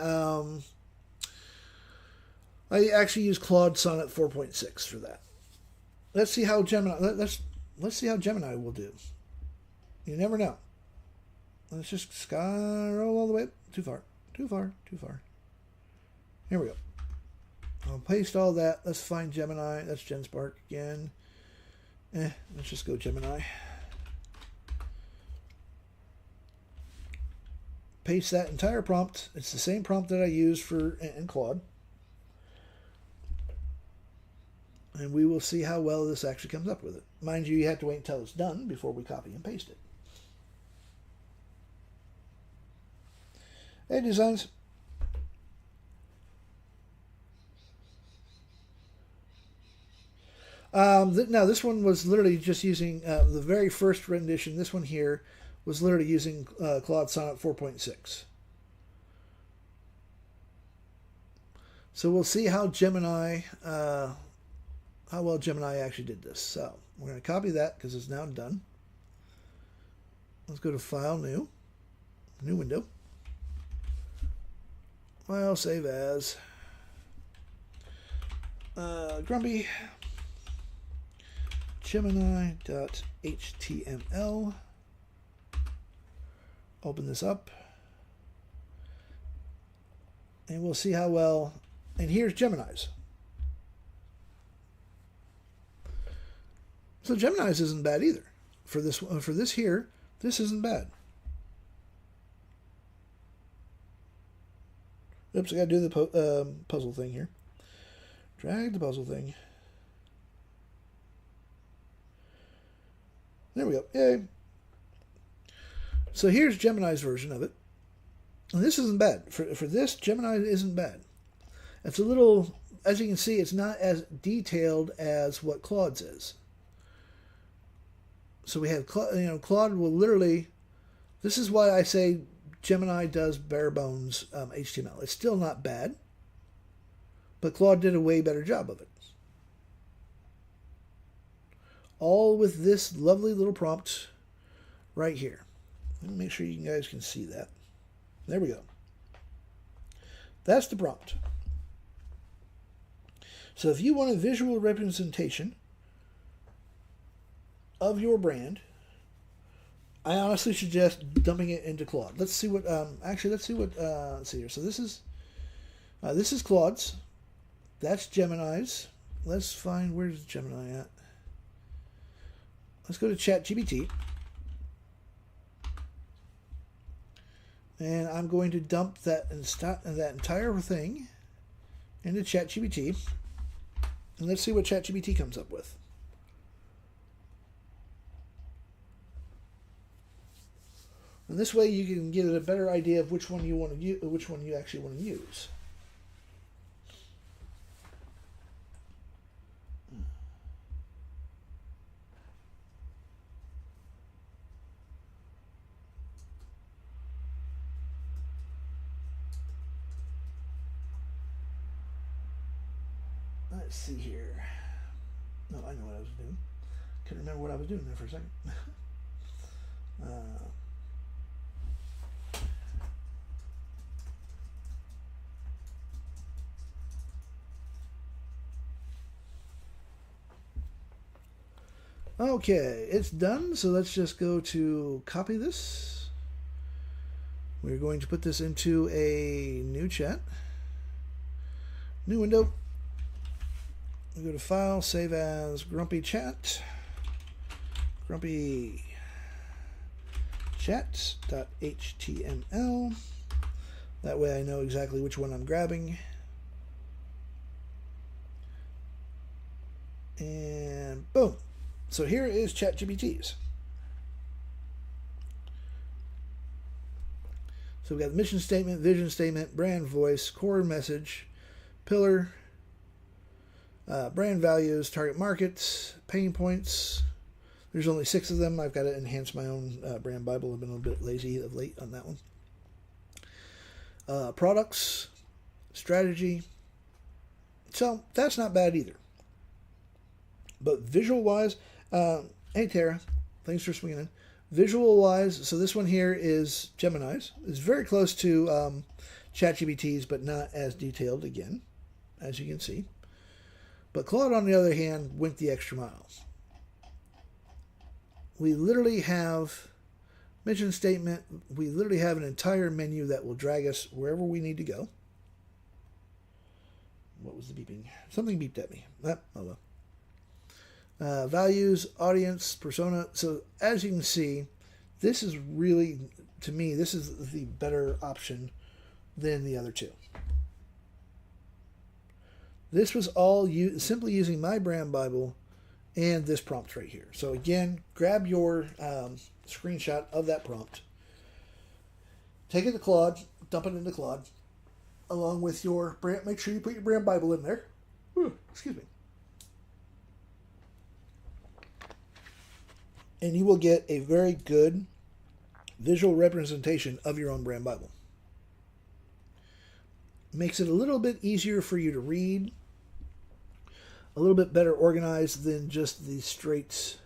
I actually use Claude Sonnet 4.6 for that. Let's see how Gemini, let's see how Gemini will do. You never know. Let's just scroll all the way up. Too far. Here we go. I'll paste all that. Let's find Gemini. That's GenSpark again. Let's just go Gemini. Paste that entire prompt. It's the same prompt that I used for in Claude. And we will see how well this actually comes up with it. Mind you, you have to wait until it's done before we copy and paste it. Hey, designs. Now, this one was literally just using the very first rendition. This one here was literally using Claude Sonnet 4.6. So we'll see how Gemini, how well Gemini actually did this. So we're going to copy that because it's now done. Let's go to File, New window. File, Save As. Grumpy. Gemini.html. Open this up. And we'll see how well. And here's Gemini's. So Gemini's isn't bad either. For this here, this isn't bad. Oops, I got to do the puzzle thing here. Drag the puzzle thing. There we go. Yay. So here's Gemini's version of it. And this isn't bad. For this, Gemini isn't bad. It's a little, as you can see, it's not as detailed as what Claude's is. So we have, Claude will literally, this is why I say Gemini does bare bones HTML. It's still not bad, but Claude did a way better job of it. All with this lovely little prompt right here. Let me make sure you guys can see that. There we go. That's the prompt. So if you want a visual representation of your brand, I honestly suggest dumping it into Claude. Let's see what, let's see here. So this is Claude's. That's Gemini's. Let's find, where's Gemini at? Let's go to ChatGPT. And I'm going to dump that entire thing into ChatGPT. And let's see what ChatGPT comes up with. And this way you can get a better idea of which one you want to use, which one you actually want to use. Let's see here. No, I know what I was doing. Couldn't remember what I was doing there for a second. Okay, it's done. So let's just go to copy this. We're going to put this into a new chat. New window. We go to File, Save As, Grumpy Chat. Grumpy Chat.html. That way I know exactly which one I'm grabbing. And boom. So here is ChatGPT's. So we've got the mission statement, vision statement, brand voice, core message, pillar, brand values, target markets, pain points. There's only 6 of them. I've got to enhance my own brand Bible. I've been a little bit lazy of late on that one. Products, strategy. So that's not bad either. But visual-wise, hey Tara, thanks for swinging in. Visual-wise, so this one here is Gemini's. It's very close to ChatGPT's, but not as detailed again, as you can see. But Claude, on the other hand, went the extra mile. We literally have mission statement. We literally have an entire menu that will drag us wherever we need to go. What was the beeping? Something beeped at me. Oh well. Values, audience, persona. So as you can see, this is really, to me, this is the better option than the other two. This was all simply using my brand Bible and this prompt right here. So again, grab your screenshot of that prompt. Take it to Claude, dump it into Claude, along with your brand. Make sure you put your brand Bible in there. Ooh, excuse me. And you will get a very good visual representation of your own brand Bible. Makes it a little bit easier for you to read, a little bit better organized than just the straight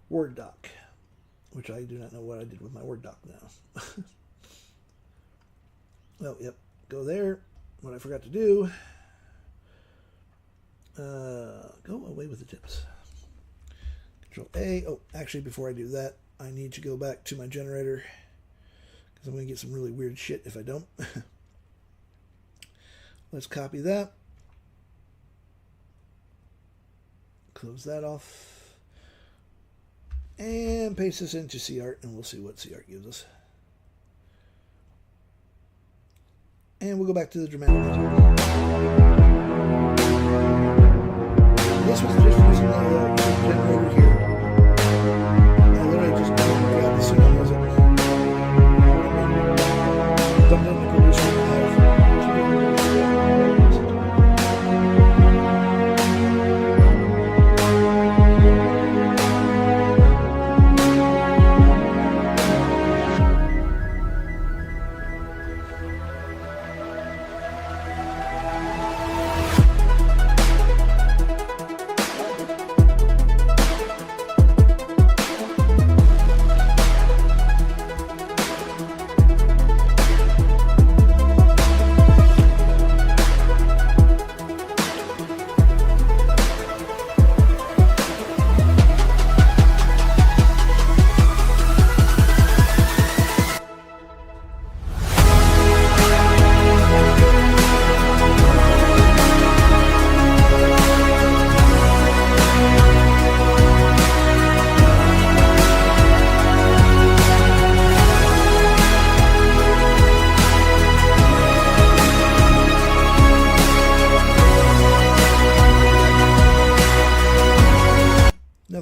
Word doc, which I do not know what I did with my Word doc now. Oh, yep, go there. What I forgot to do, go away with the tips. Control A. Oh, actually, before I do that, I need to go back to my generator because I'm going to get some really weird shit if I don't. Let's copy that. Close that off. And paste this into CArt, and we'll see what CArt gives us. And we'll go back to the dramatic material. This was just using the generator here. I literally just grabbed the pseudo music. Dumped in the producer and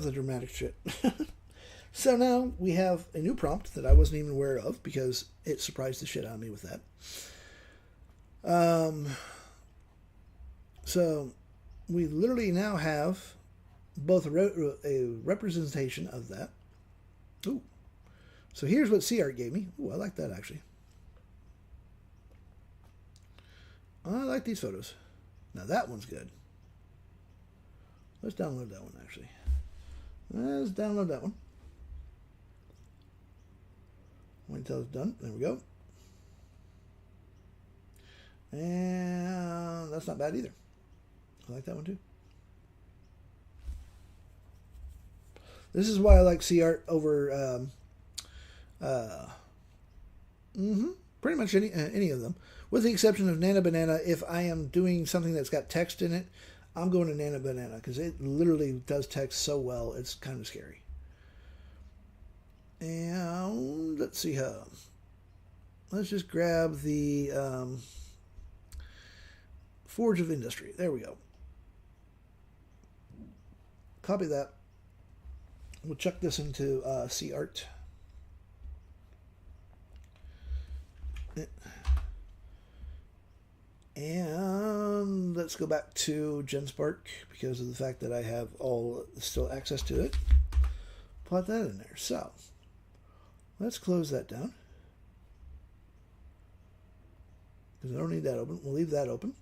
enough of the dramatic shit. So now we have a new prompt that I wasn't even aware of because it surprised the shit out of me with that. So we literally now have both a representation of that. Ooh. So here's what CArt gave me. Ooh, I like that actually. I like these photos. Now that one's good. Let's download that one actually. Let's download that one. Wait until it's done. There we go. And that's not bad either. I like that one too. This is why I like CArt over pretty much any of them, with the exception of Nana Banana. If I am doing something that's got text in it, I'm going to Nana Banana because it literally does text so well. It's kind of scary. And let's see how. Let's just grab the Forge of Industry. There we go. Copy that. We'll chuck this into CArt. And let's go back to GenSpark because of the fact that I have still access to it. Plot that in there. So let's close that down because I don't need that open. We'll leave that open.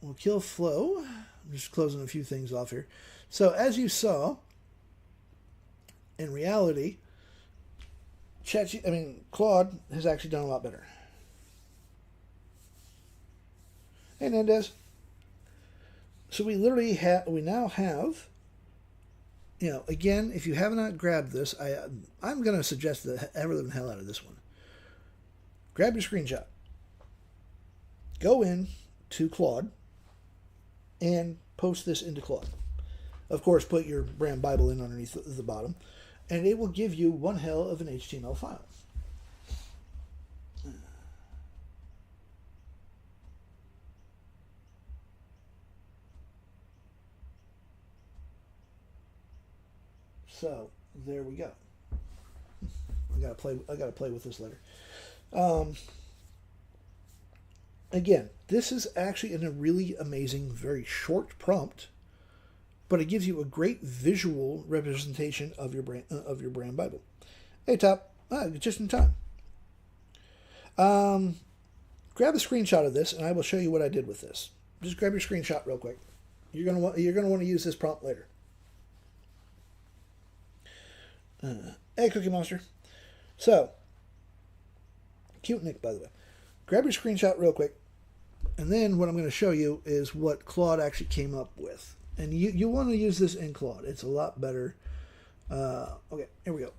We'll kill flow. I'm just closing a few things off here. So as you saw, in reality, Claude has actually done a lot better. Hey, Nandez. So we literally we now have, again, if you have not grabbed this, I'm going to suggest the hell out of this one. Grab your screenshot. Go in to Claude and post this into Claude. Of course, put your brand Bible in underneath the bottom, and it will give you one hell of an HTML file. So there we go. I gotta play with this later. Again, this is actually a really amazing, very short prompt, but it gives you a great visual representation of your brand Bible. Hey, Top, just in time. Grab a screenshot of this, and I will show you what I did with this. Just grab your screenshot real quick. You're gonna want to use this prompt later. Hey, Cookie Monster. So, cute Nick, by the way. Grab your screenshot real quick, and then what I'm going to show you is what Claude actually came up with. And you want to use this in Claude. It's a lot better. Okay, here we go.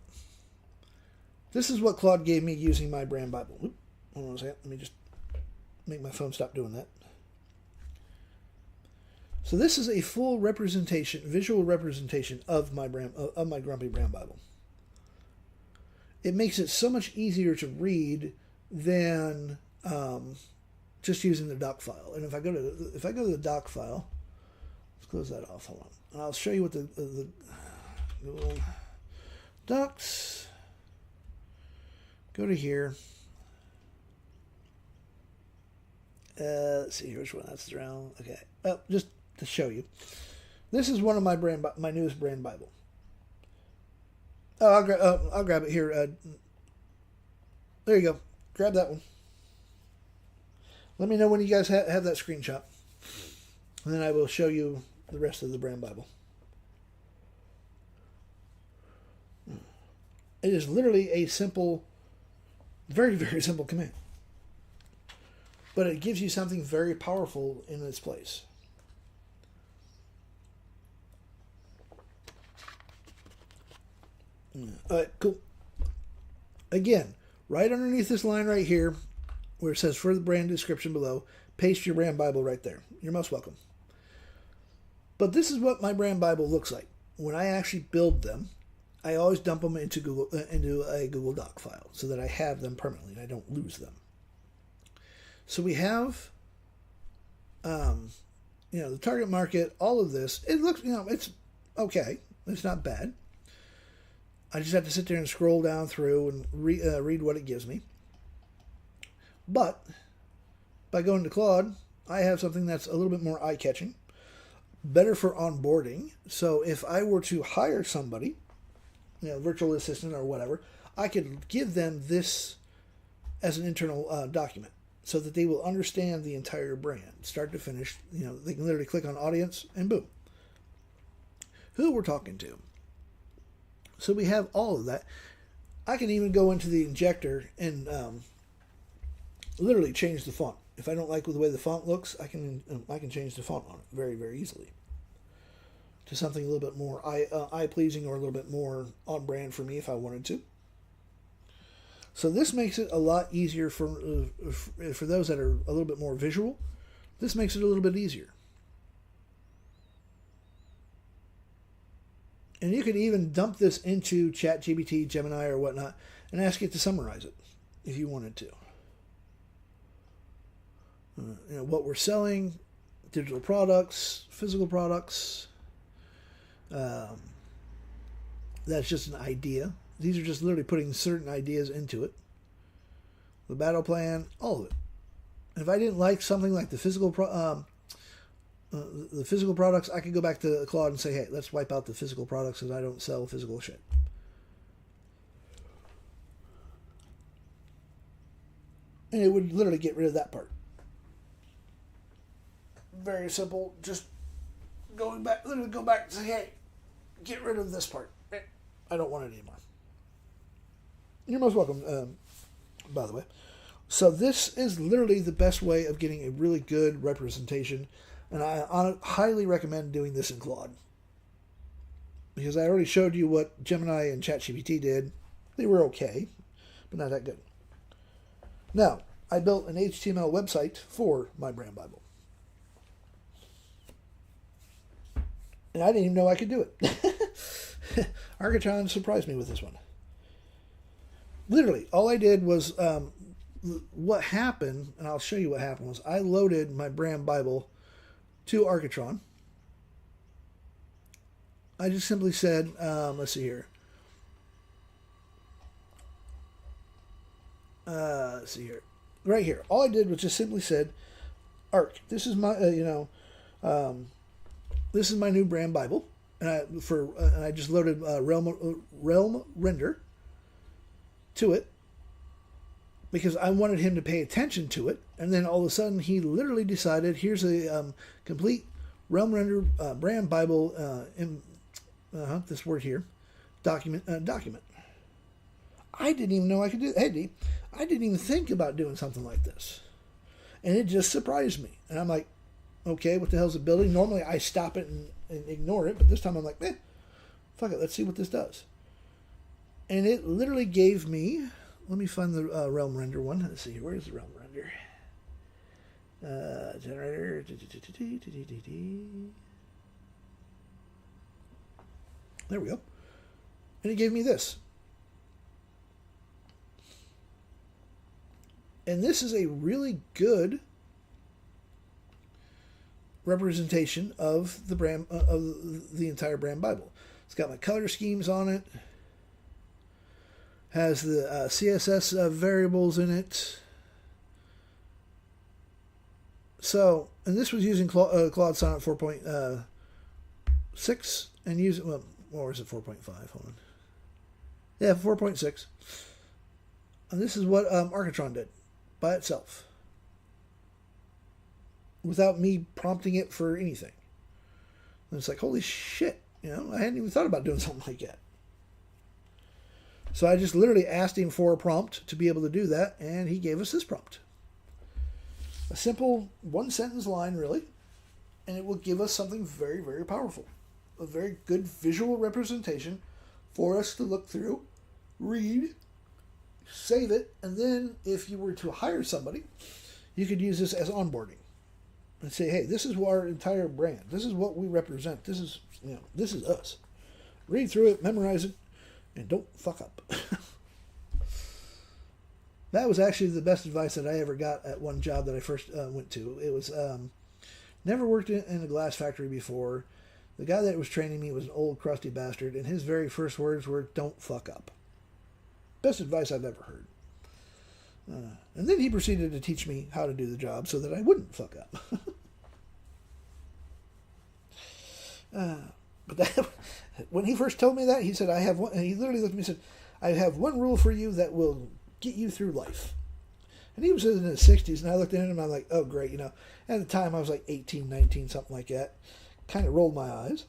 This is what Claude gave me using my brand Bible. Oop, hold on a second. Let me just make my phone stop doing that. So this is a full representation, visual representation of my Grumpy Brand Bible. It makes it so much easier to read than just using the doc file. And if I go to the doc file, let's close that off. Hold on, and I'll show you what the Google Docs. Go to here. Let's see here, which one that's around. Okay, well, just to show you, this is one of my newest brand Bible. Oh, I'll grab it here. There you go. Grab that one. Let me know when you guys have that screenshot, and then I will show you the rest of the brand Bible. It is literally a simple, very, very simple command, but it gives you something very powerful in its place. All right, cool. Again, right underneath this line right here, where it says further brand description below, paste your brand Bible right there. You're most welcome. But this is what my brand Bible looks like. When I actually build them, I always dump them into a Google Doc file so that I have them permanently and I don't lose them. So we have, the target market, all of this. It looks, it's okay. It's not bad. I just have to sit there and scroll down through and read what it gives me. But by going to Claude, I have something that's a little bit more eye-catching, better for onboarding. So if I were to hire somebody, virtual assistant or whatever, I could give them this as an internal document so that they will understand the entire brand, start to finish. They can literally click on audience and boom. Who we're talking to. So we have all of that. I can even go into the injector and literally change the font. If I don't like the way the font looks, I can change the font on it very, very easily to something a little bit more eye-pleasing or a little bit more on brand for me if I wanted to. So this makes it a lot easier for those that are a little bit more visual. This makes it a little bit easier. And you could even dump this into ChatGPT, Gemini, or whatnot, and ask it to summarize it if you wanted to. What we're selling, digital products, physical products. That's just an idea. These are just literally putting certain ideas into it. The battle plan, all of it. And if I didn't like something like the physical products, I could go back to Claude and say, hey, let's wipe out the physical products because I don't sell physical shit. And it would literally get rid of that part. Very simple. Just go back and say, hey, get rid of this part. I don't want it anymore. You're most welcome, by the way. So this is literally the best way of getting a really good representation. And I highly recommend doing this in Claude. Because I already showed you what Gemini and ChatGPT did. They were okay, but not that good. Now, I built an HTML website for my brand Bible. And I didn't even know I could do it. Architron surprised me with this one. Literally, all I did was, what happened, and I'll show you what happened, was I loaded my brand Bible to Architron. I just simply said, let's see here. Let's see here. Right here. All I did was just simply said, Arc, this is my, this is my new brand Bible. And I just loaded Realm Render to it because I wanted him to pay attention to it. And then all of a sudden, he literally decided, here's a complete Realm Render brand Bible, this word here, document. I didn't even know I could do it. Hey, I didn't even think about doing something like this. And it just surprised me. And I'm like, okay, what the hell's it building? Normally, I stop it and ignore it. But this time, I'm like, fuck it, let's see what this does. And it literally gave me, let me find the Realm Render one. Let's see, where's the Realm Render? Generator. There we go. And it gave me this. And this is a really good representation of the brand of the entire brand Bible. It's got my color schemes on it. Has the CSS variables in it. So, and this was using Claude Sonnet 4.6 and using, well, or is it 4.5? Hold on. Yeah, 4.6. And this is what Architron did by itself, without me prompting it for anything. And it's like, holy shit, I hadn't even thought about doing something like that. So I just literally asked him for a prompt to be able to do that, and he gave us this prompt. A simple one-sentence line, really, and it will give us something very, very powerful. A very good visual representation for us to look through, read, save it, and then if you were to hire somebody, you could use this as onboarding. And say, hey, this is our entire brand. This is what we represent. This is, this is us. Read through it, memorize it, and don't fuck up. That was actually the best advice that I ever got at one job that I first went to. It was, never worked in a glass factory before. The guy that was training me was an old crusty bastard, and his very first words were, don't fuck up. Best advice I've ever heard. And then he proceeded to teach me how to do the job so that I wouldn't fuck up. But that, when he first told me that, he said, he literally looked at me and said, I have one rule for you that will get you through life. And he was in his 60s, and I looked at him and I'm like, oh, great. At the time I was like 18, 19, something like that. Kind of rolled my eyes.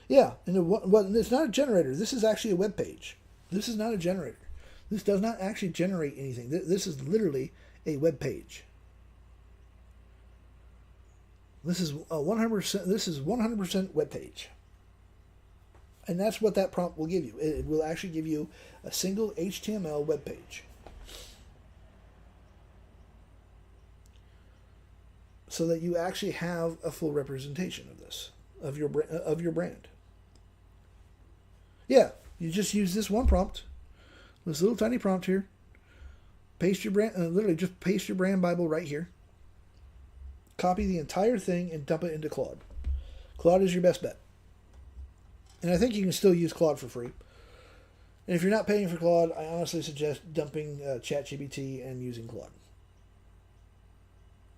Yeah, and it's not a generator. This is actually a web page. This is not a generator. This does not actually generate anything. This is literally a web page. This is 100%. This is 100% web page. And that's what that prompt will give you. It will actually give you a single HTML web page. So that you actually have a full representation of this, of your brand. Yeah, you just use this one prompt, this little tiny prompt here. Paste your brand, literally just paste your brand Bible right here. Copy the entire thing and dump it into Claude. Claude is your best bet. And I think you can still use Claude for free. And if you're not paying for Claude, I honestly suggest dumping ChatGPT and using Claude.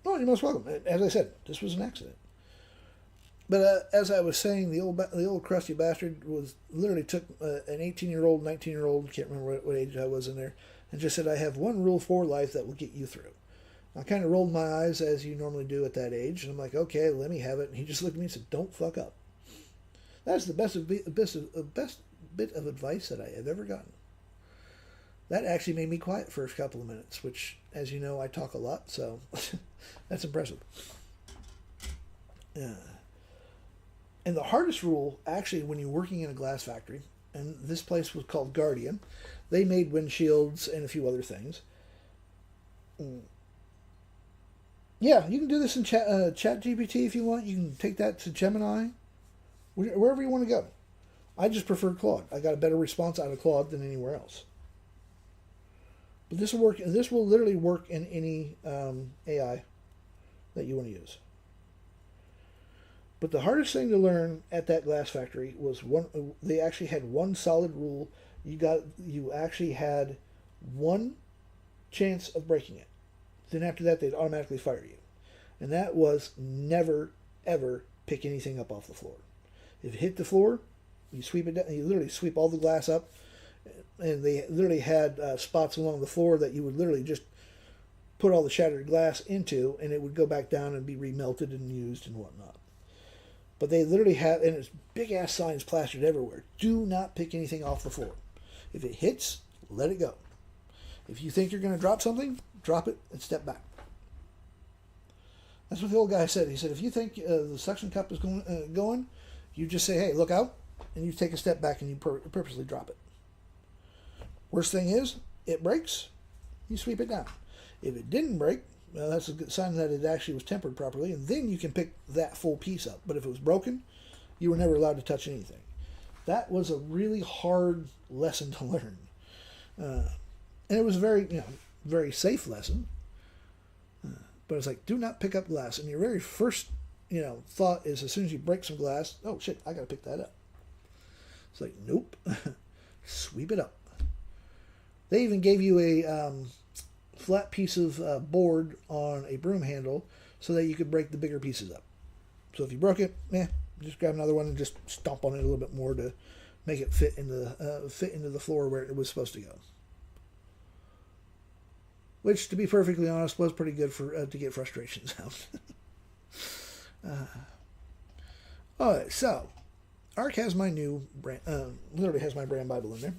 Oh, you're most welcome. As I said, this was an accident. But as I was saying, the old crusty bastard literally took an 18-year-old, 19-year-old, can't remember what age I was in there, and just said, I have one rule for life that will get you through. I kind of rolled my eyes as you normally do at that age, and I'm like, okay, let me have it. And he just looked at me and said, don't fuck up. That's the best bit of advice that I have ever gotten. That actually made me quiet for a couple of minutes, which, as you know, I talk a lot, so that's impressive. Yeah. And the hardest rule, actually, when you're working in a glass factory, and this place was called Guardian, they made windshields and a few other things. Yeah, you can do this in ChatGPT if you want. You can take that to Gemini, wherever you want to go. I just prefer Claude. I got a better response out of Claude than anywhere else. But this will work. This will literally work in any AI that you want to use. But the hardest thing to learn at that glass factory was they actually had one solid rule. You actually had one chance of breaking it. Then after that, they'd automatically fire you. And that was never, ever pick anything up off the floor. If it hit the floor, you sweep it down. You literally sweep all the glass up. And they literally had spots along the floor that you would literally just put all the shattered glass into, and it would go back down and be remelted and used and whatnot. But they literally had, and it's big-ass signs plastered everywhere. Do not pick anything off the floor. If it hits, let it go. If you think you're going to drop something, drop it and step back. That's what the old guy said. He said, if you think the suction cup is going, you just say, hey, look out, and you take a step back and you purposely drop it. Worst thing is, it breaks, you sweep it down. If it didn't break, well, that's a good sign that it actually was tempered properly, and then you can pick that full piece up. But if it was broken, you were never allowed to touch anything. That was a really hard lesson to learn. And it was a very safe lesson. But it's like, do not pick up glass. And your very first, thought is, as soon as you break some glass, oh shit, I got to pick that up. It's like, nope. Sweep it up. They even gave you a flat piece of board on a broom handle so that you could break the bigger pieces up. So if you broke it, just grab another one and just stomp on it a little bit more to make it fit into the floor where it was supposed to go. Which, to be perfectly honest, was pretty good for to get frustrations out. All right, so Ark has my new brand, literally has my brand Bible in there.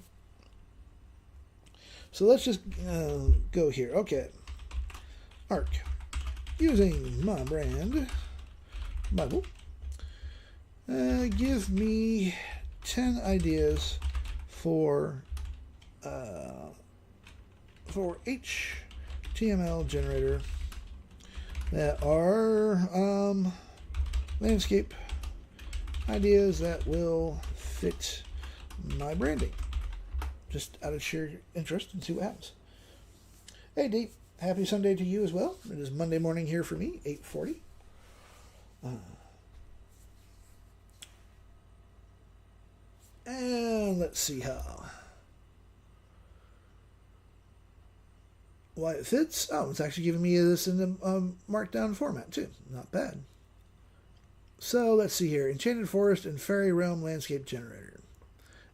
So let's just go here. Okay, Ark, using my brand Bible. Give me 10 ideas for HTML generator that are landscape ideas that will fit my branding. Just out of sheer interest and see what happens. Hey, Dee, happy Sunday to you as well. It is Monday morning here for me, 8:40. And let's see why it fits. Oh, it's actually giving me this in the markdown format too. Not bad. So let's see here. Enchanted Forest and Fairy Realm Landscape Generator.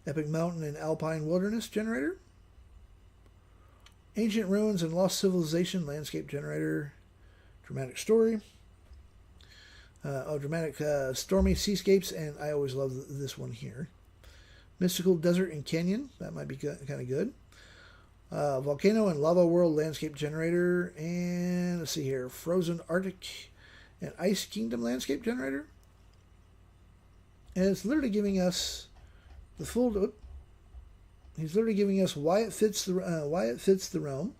Epic Mountain and Alpine Wilderness Generator. Ancient Ruins and Lost Civilization Landscape Generator. Dramatic Story. Dramatic Stormy Seascapes, and I always love this one here. Mystical Desert and Canyon. That might be kind of good. Volcano and Lava World Landscape Generator. And let's see here. Frozen Arctic and Ice Kingdom Landscape Generator. And it's literally giving us the full. He's literally giving us why it fits the realm.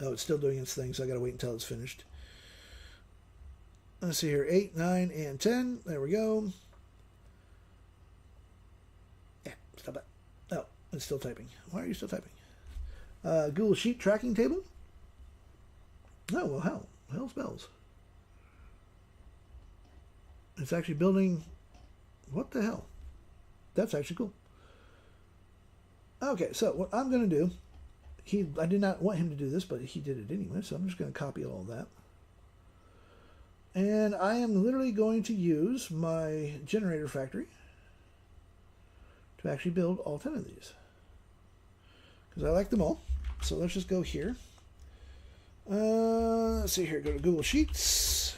Oh, it's still doing its thing, so I got to wait until it's finished. Let's see here. 8, 9, and 10. There we go. Yeah, stop it. Oh, it's still typing. Why are you still typing? Google Sheet Tracking Table. Oh, well, hell's bells. It's actually building. What the hell? That's actually cool. Okay, so what I'm going to do, I did not want him to do this, but he did it anyway, so I'm just going to copy all that. And I am literally going to use my generator factory to actually build all 10 of these. Because I like them all. So let's just go here. Let's see here. Go to Google Sheets.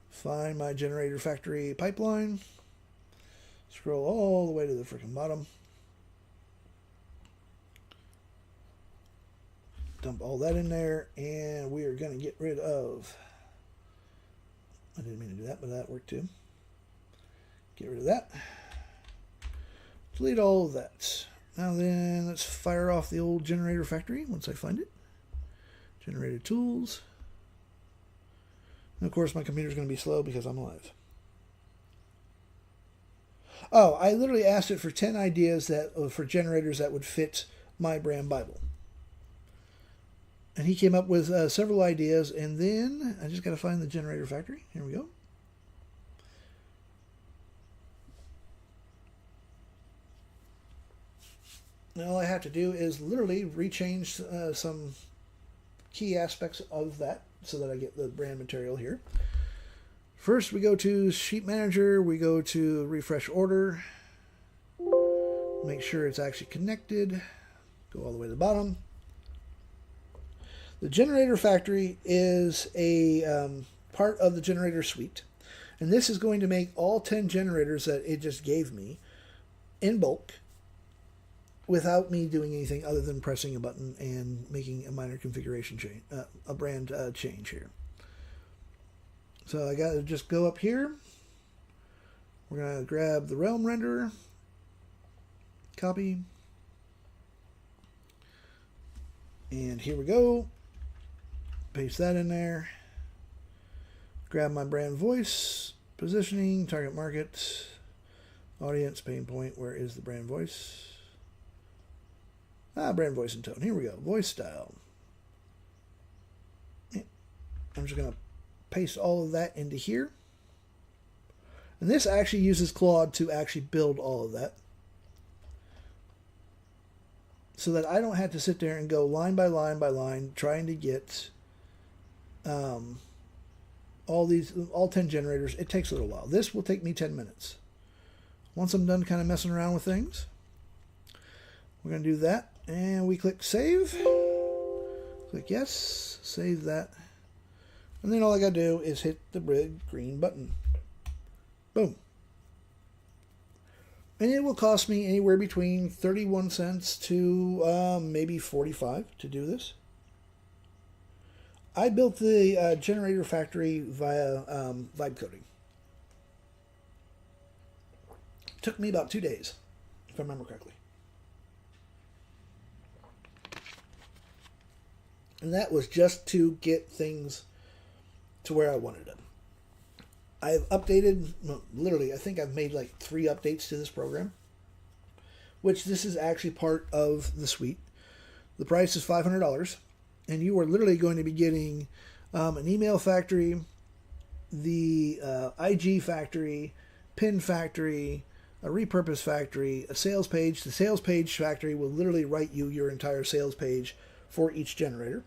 Find my generator factory pipeline. Scroll all the way to the freaking bottom. Dump all that in there, and we are going to get rid of. I didn't mean to do that, but that worked too. Get rid of that. Delete all of that. Now then, let's fire off the old generator factory once I find it. Generator tools. And of course, my computer's going to be slow because I'm live. Oh, I literally asked it for 10 ideas for generators that would fit my brand Bible. And he came up with several ideas, and then I just got to find the generator factory. Here we go. And all I have to do is literally rechange some key aspects of that so that I get the brand material here. First, we go to Sheet Manager. We go to Refresh Order. Make sure it's actually connected. Go all the way to the bottom. The generator factory is a part of the generator suite. And this is going to make all 10 generators that it just gave me in bulk without me doing anything other than pressing a button and making a minor configuration change, a brand change here. So I got to just go up here. We're going to grab the Realm renderer. Copy. And here we go. Paste that in there. Grab my brand voice. Positioning, target market, audience, pain point. Where is the brand voice? Brand voice and tone. Here we go. Voice style. I'm just going to paste all of that into here. And this actually uses Claude to actually build all of that. So that I don't have to sit there and go line by line by line trying to get all 10 generators. It takes a little while. This will take me 10 minutes. Once I'm done kind of messing around with things, we're going to do that. And we click save. Click yes. Save that. And then all I got to do is hit the big green button. Boom. And it will cost me anywhere between 31 cents to maybe 45 to do this. I built the generator factory via vibe coding. It took me about 2 days, if I remember correctly. And that was just to get things to where I wanted them. I've updated, literally, I think I've made like 3 updates to this program, which this is actually part of the suite. The price is $500, and you are literally going to be getting an email factory, the IG factory, pin factory, a repurpose factory, a sales page. The sales page factory will literally write you your entire sales page for each generator.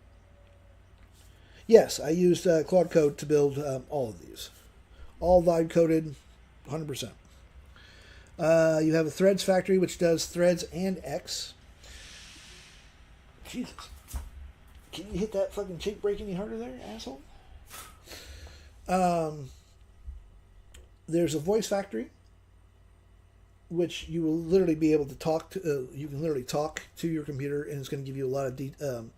Yes, I used Claude Code to build all of these. All vibe coded, 100%. You have a threads factory, which does threads and X. Jesus. Can you hit that fucking cheek break any harder there, asshole? There's a voice factory, which you will literally be able to talk to. You can literally talk to your computer, and it's going to give you a lot of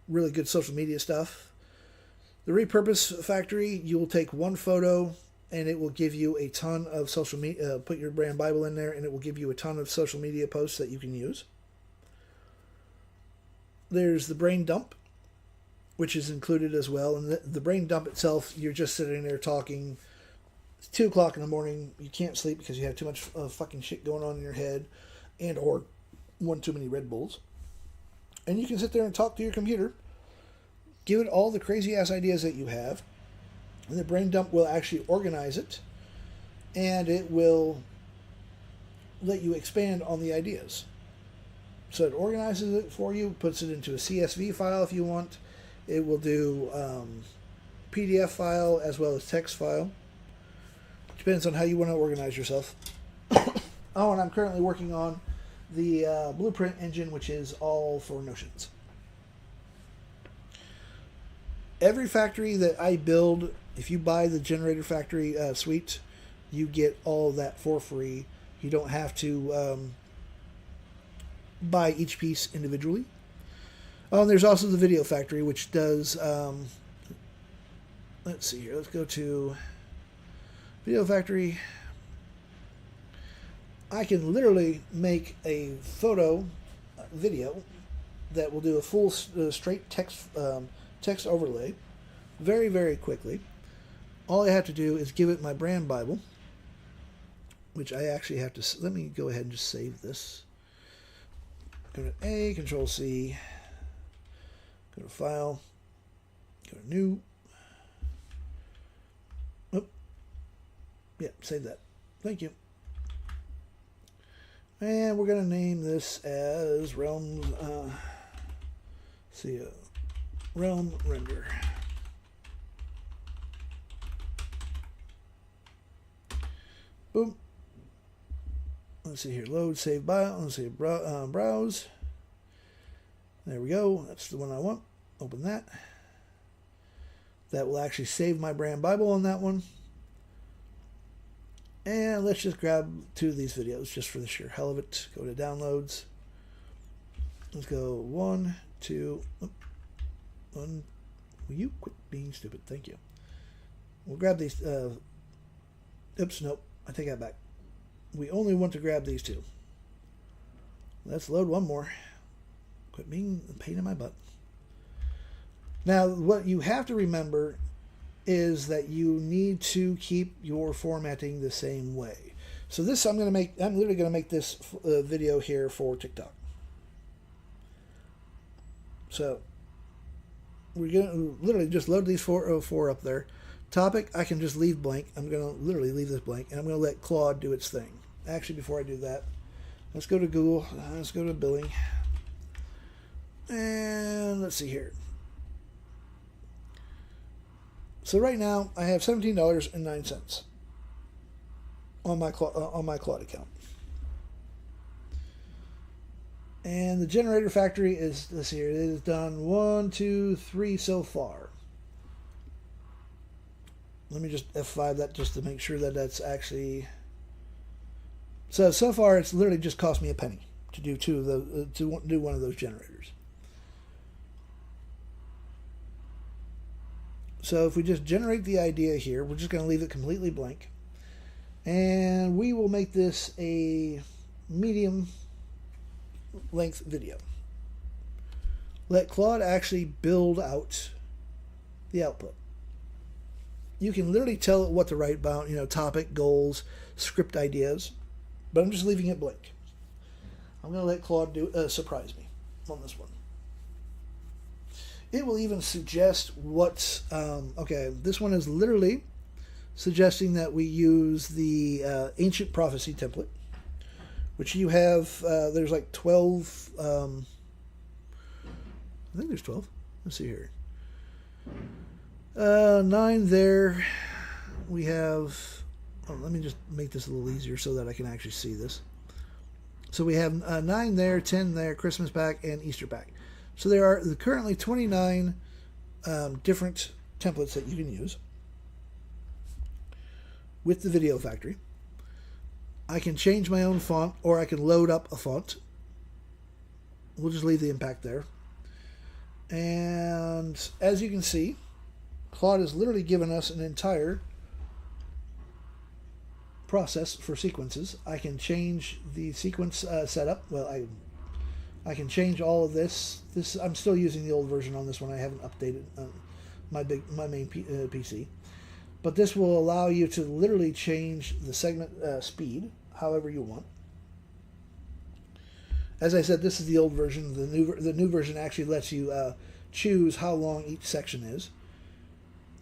really good social media stuff. The repurpose factory, you will take one photo, and it will give you a ton of social media. Put your brand Bible in there, and it will give you a ton of social media posts that you can use. There's the brain dump, which is included as well. And the brain dump itself, you're just sitting there talking. It's 2 o'clock in the morning. You can't sleep because you have too much fucking shit going on in your head, and or one too many Red Bulls. And you can sit there and talk to your computer, give it all the crazy ass ideas that you have, and the brain dump will actually organize it, and it will let you expand on the ideas. So it organizes it for you, puts it into a CSV file if you want. It will do PDF file as well as text file. Depends on how you want to organize yourself. Oh, and I'm currently working on the Blueprint engine, which is all for Notions. Every factory that I build, if you buy the Generator Factory suite, you get all of that for free. You don't have to buy each piece individually. Oh, and there's also the Video Factory, which does... let's see here. Let's go to Video Factory. I can literally make a photo video that will do a full straight text text overlay very, very quickly. All I have to do is give it my brand Bible, which I actually have to... Let me go ahead and just save this. Go to A, Control C, go to File, go to New. Oh, yeah, save that. Thank you. And we're going to name this as Realm, Realm Render. Boom. Let's see here. Load, save bio. Let's see. Browse. There we go. That's the one I want. Open that. That will actually save my brand Bible on that one. And let's just grab 2 of these videos just for the sheer hell of it. Go to downloads. Let's go 1, 2. 1. Will you quit being stupid? Thank you. We'll grab these. Oops, nope. I take that back. We only want to grab these two. Let's load one more. Quit being a pain in my butt. Now, what you have to remember is that you need to keep your formatting the same way. So this I'm literally going to make this video here for TikTok. So we're going to literally just load these four up there. Topic, I can just leave blank. I'm going to literally leave this blank, and I'm going to let Claude do its thing. Actually, before I do that, let's go to Google. Let's go to billing. And let's see here. So right now, I have $17.09 on my Claude account. And the generator factory is, let's see here, it is done 1, 2, 3 so far. Let me just F5 that just to make sure that that's actually... So far, it's literally just cost me a penny to do to do one of those generators. So if we just generate the idea here, we're just going to leave it completely blank. And we will make this a medium length video. Let Claude actually build out the output. You can literally tell it what to write about, topic, goals, script ideas, but I'm just leaving it blank. I'm going to let Claude surprise me on this one. It will even suggest what, okay, this one is literally suggesting that we use the Ancient Prophecy template, which you have, there's like 12, I think there's 12. Let's see here. 9 there. We have, let me just make this a little easier so that I can actually see this. So we have 9 there, 10 there, Christmas pack, and Easter pack. So there are currently 29 different templates that you can use with the Video Factory. I can change my own font, or I can load up a font. We'll just leave the impact there. And as you can see, Claude has literally given us an entire process for sequences. I can change the sequence setup. Well, I can change all of this. I'm still using the old version on this one. I haven't updated my main PC. But this will allow you to literally change the segment speed however you want. As I said, this is the old version. The new version actually lets you choose how long each section is.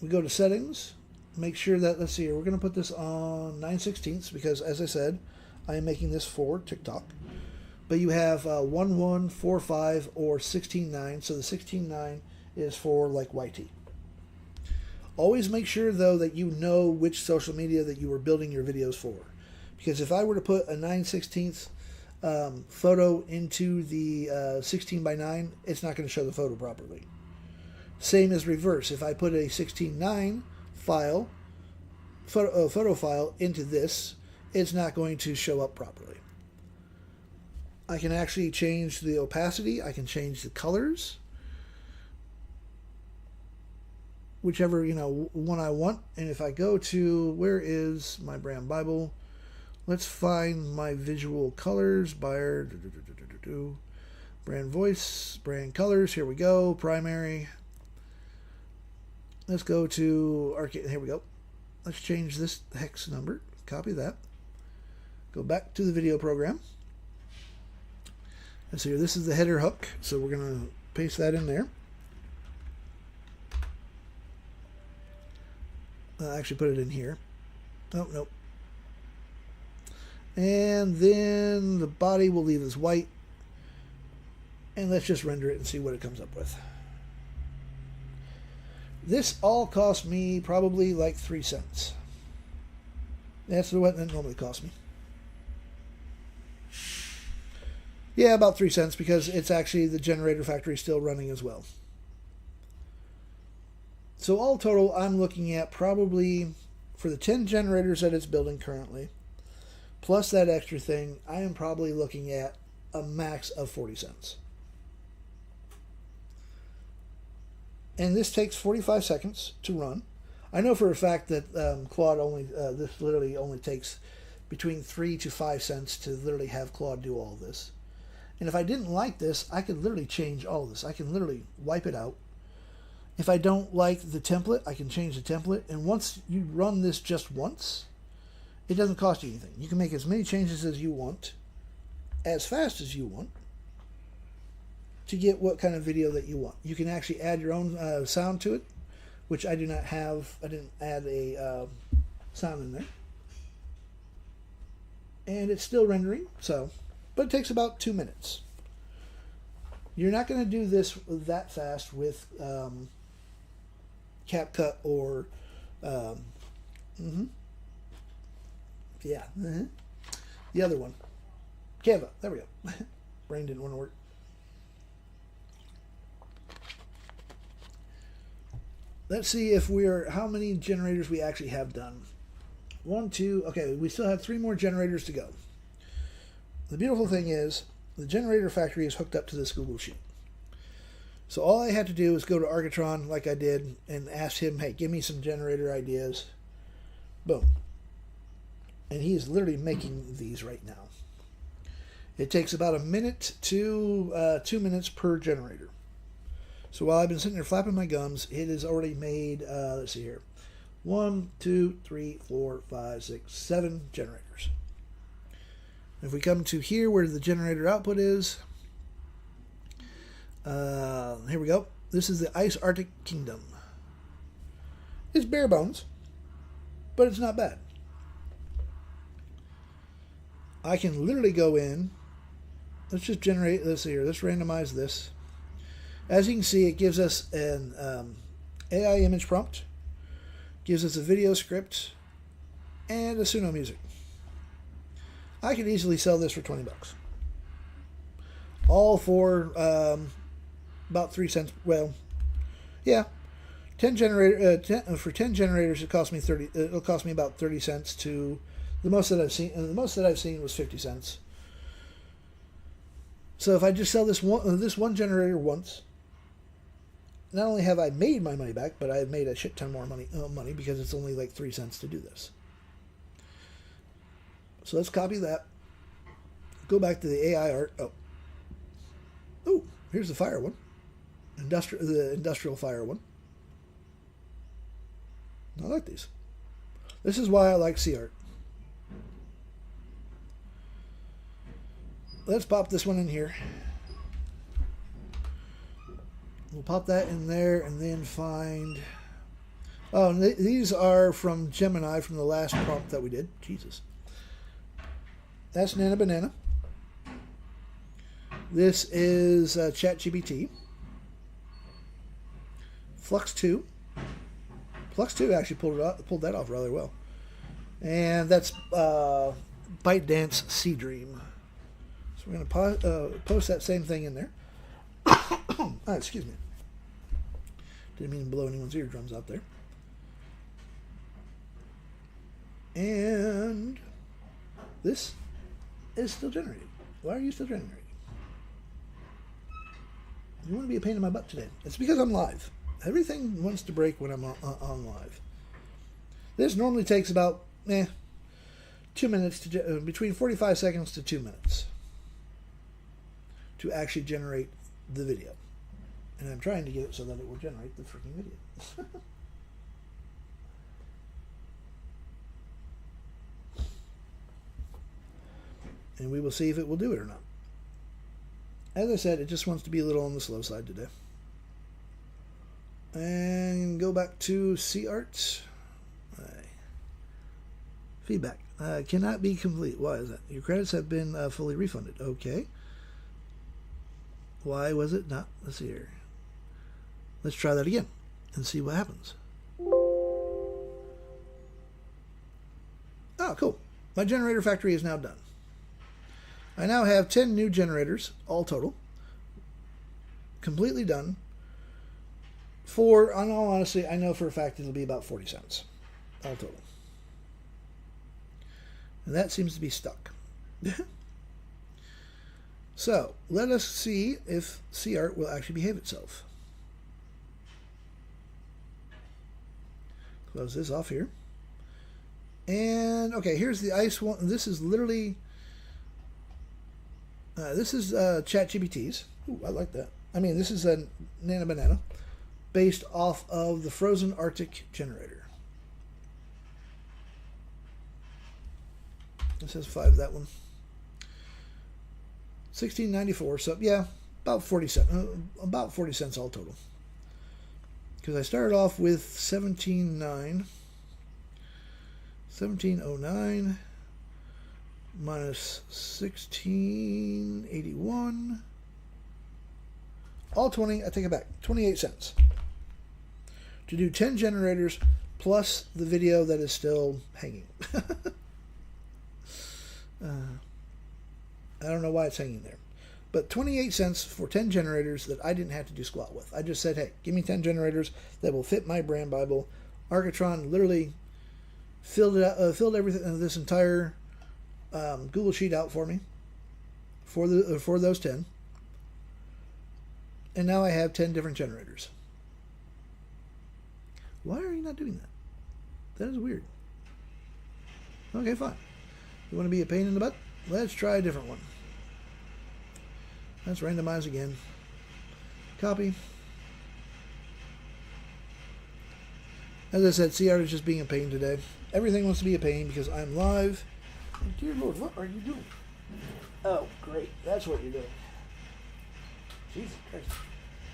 We go to settings. Make sure that, let's see here, we're going to put this on 9/16 because, as I said, I am making this for TikTok. But you have 1145 or 16:9. So the 16:9 is for like YT. Always make sure, though, that you know which social media that you are building your videos for. Because if I were to put a 9/16 photo into the 16:9, it's not going to show the photo properly. Same as reverse. If I put a 16:9 file, photo file into this, it's not going to show up properly. I can actually change the opacity. I can change the colors. Whichever, one I want. And if I go to, where is my brand Bible? Let's find my visual colors. Buyer, brand voice, brand colors. Here we go. Primary. Let's go to Arcade. Here we go. Let's change this hex number. Copy that. Go back to the video program. And so here, this is the header hook. So we're going to paste that in there. Actually put it in here. Oh, nope. And then the body we'll leave as white. And let's just render it and see what it comes up with. This all cost me probably like 3 cents. That's what it normally costs me. Yeah, about 3 cents because it's actually the generator factory still running as well. So all total, I'm looking at probably, for the 10 generators that it's building currently, plus that extra thing, I am probably looking at a max of 40 cents. And this takes 45 seconds to run. I know for a fact that Claude only, this literally only takes between 3 to 5 cents to literally have Claude do all this. And if I didn't like this, I could literally change all this. I can literally wipe it out. If I don't like the template, I can change the template. And once you run this just once, it doesn't cost you anything. You can make as many changes as you want, as fast as you want, to get what kind of video that you want. You can actually add your own sound to it, which I do not have. I didn't add a sound in there. And it's still rendering, so, but it takes about 2 minutes. You're not going to do this that fast with CapCut or the other one, Canva. There we go. Brain didn't want to work. Let's see if how many generators we actually have done. 1, 2, okay, we still have 3 more generators to go. The beautiful thing is, the generator factory is hooked up to this Google Sheet. So all I had to do is go to Architron like I did and ask him, hey, give me some generator ideas. Boom. And he is literally making these right now. It takes about a minute to 2 minutes per generator. So while I've been sitting there flapping my gums, it has already made, let's see here, 1, 2, 3, 4, 5, 6, 7 generators. If we come to here where the generator output is, here we go. This is the Ice Arctic Kingdom. It's bare bones, but it's not bad. I can literally go in. Let's just generate this here. Let's randomize this. As you can see, it gives us an AI image prompt, gives us a video script, and a Suno music. I could easily sell this for $20. All for about 3 cents. Well, yeah, 10 for 10 generators. It cost me 30. It'll cost me about 30 cents. To the most that I've seen. The most that I've seen was 50 cents. So if I just sell this one generator once, not only have I made my money back, but I've made a shit ton more money because it's only like 3 cents to do this. So let's copy that. Go back to the AI art. Oh, here's the fire one. The industrial fire one. I like these. This is why I like CArt. Let's pop this one in here. We'll pop that in there and then find... Oh, and these are from Gemini from the last prompt that we did. Jesus. That's Nana Banana. This is ChatGPT. Flux 2. Flux 2 actually pulled that off rather well. And that's ByteDance Seedream. So we're going to post that same thing in there. Excuse me. Didn't mean to blow anyone's eardrums out there. And this is still generating. Why are you still generating? You want to be a pain in my butt today. It's because I'm live. Everything wants to break when I'm on live. This normally takes about 2 minutes to between 45 seconds to 2 minutes to actually generate the video. And I'm trying to get it so that it will generate the freaking video. And we will see if it will do it or not. As I said, it just wants to be a little on the slow side today. And go back to CArt. Feedback. Cannot be complete. Why is that? Your credits have been fully refunded. Okay. Why was it not? Let's see here. Let's try that again and see what happens. Oh, cool. My generator factory is now done. I now have 10 new generators, all total. Completely done. In all honesty, I know for a fact it'll be about 40 cents. All total. And that seems to be stuck. So, let us see if CArt will actually behave itself. Close this off here. And, okay, here's the ice one. This is literally... this is ChatGPT's. Ooh, I like that. I mean, this is a Nana Banana based off of the Frozen Arctic generator. It says 5, that one. 16.94. So yeah, about 40 cents. About 40 cents all total. Because I started off with 17.09 minus 16.81. All 20. I take it back. 28 cents to do 10 generators plus the video that is still hanging. I don't know why it's hanging there. But 28 cents for 10 generators that I didn't have to do squat with. I just said, hey, give me 10 generators that will fit my brand Bible. Architron literally filled everything, this entire Google Sheet out for me for those 10. And now I have 10 different generators. Why are you not doing that? That is weird. Okay, fine. You want to be a pain in the butt? Let's try a different one. Let's randomize again. Copy. As I said, CR is just being a pain today. Everything wants to be a pain because I'm live. Oh, dear Lord, what are you doing? Oh, great. That's what you're doing. Jesus Christ.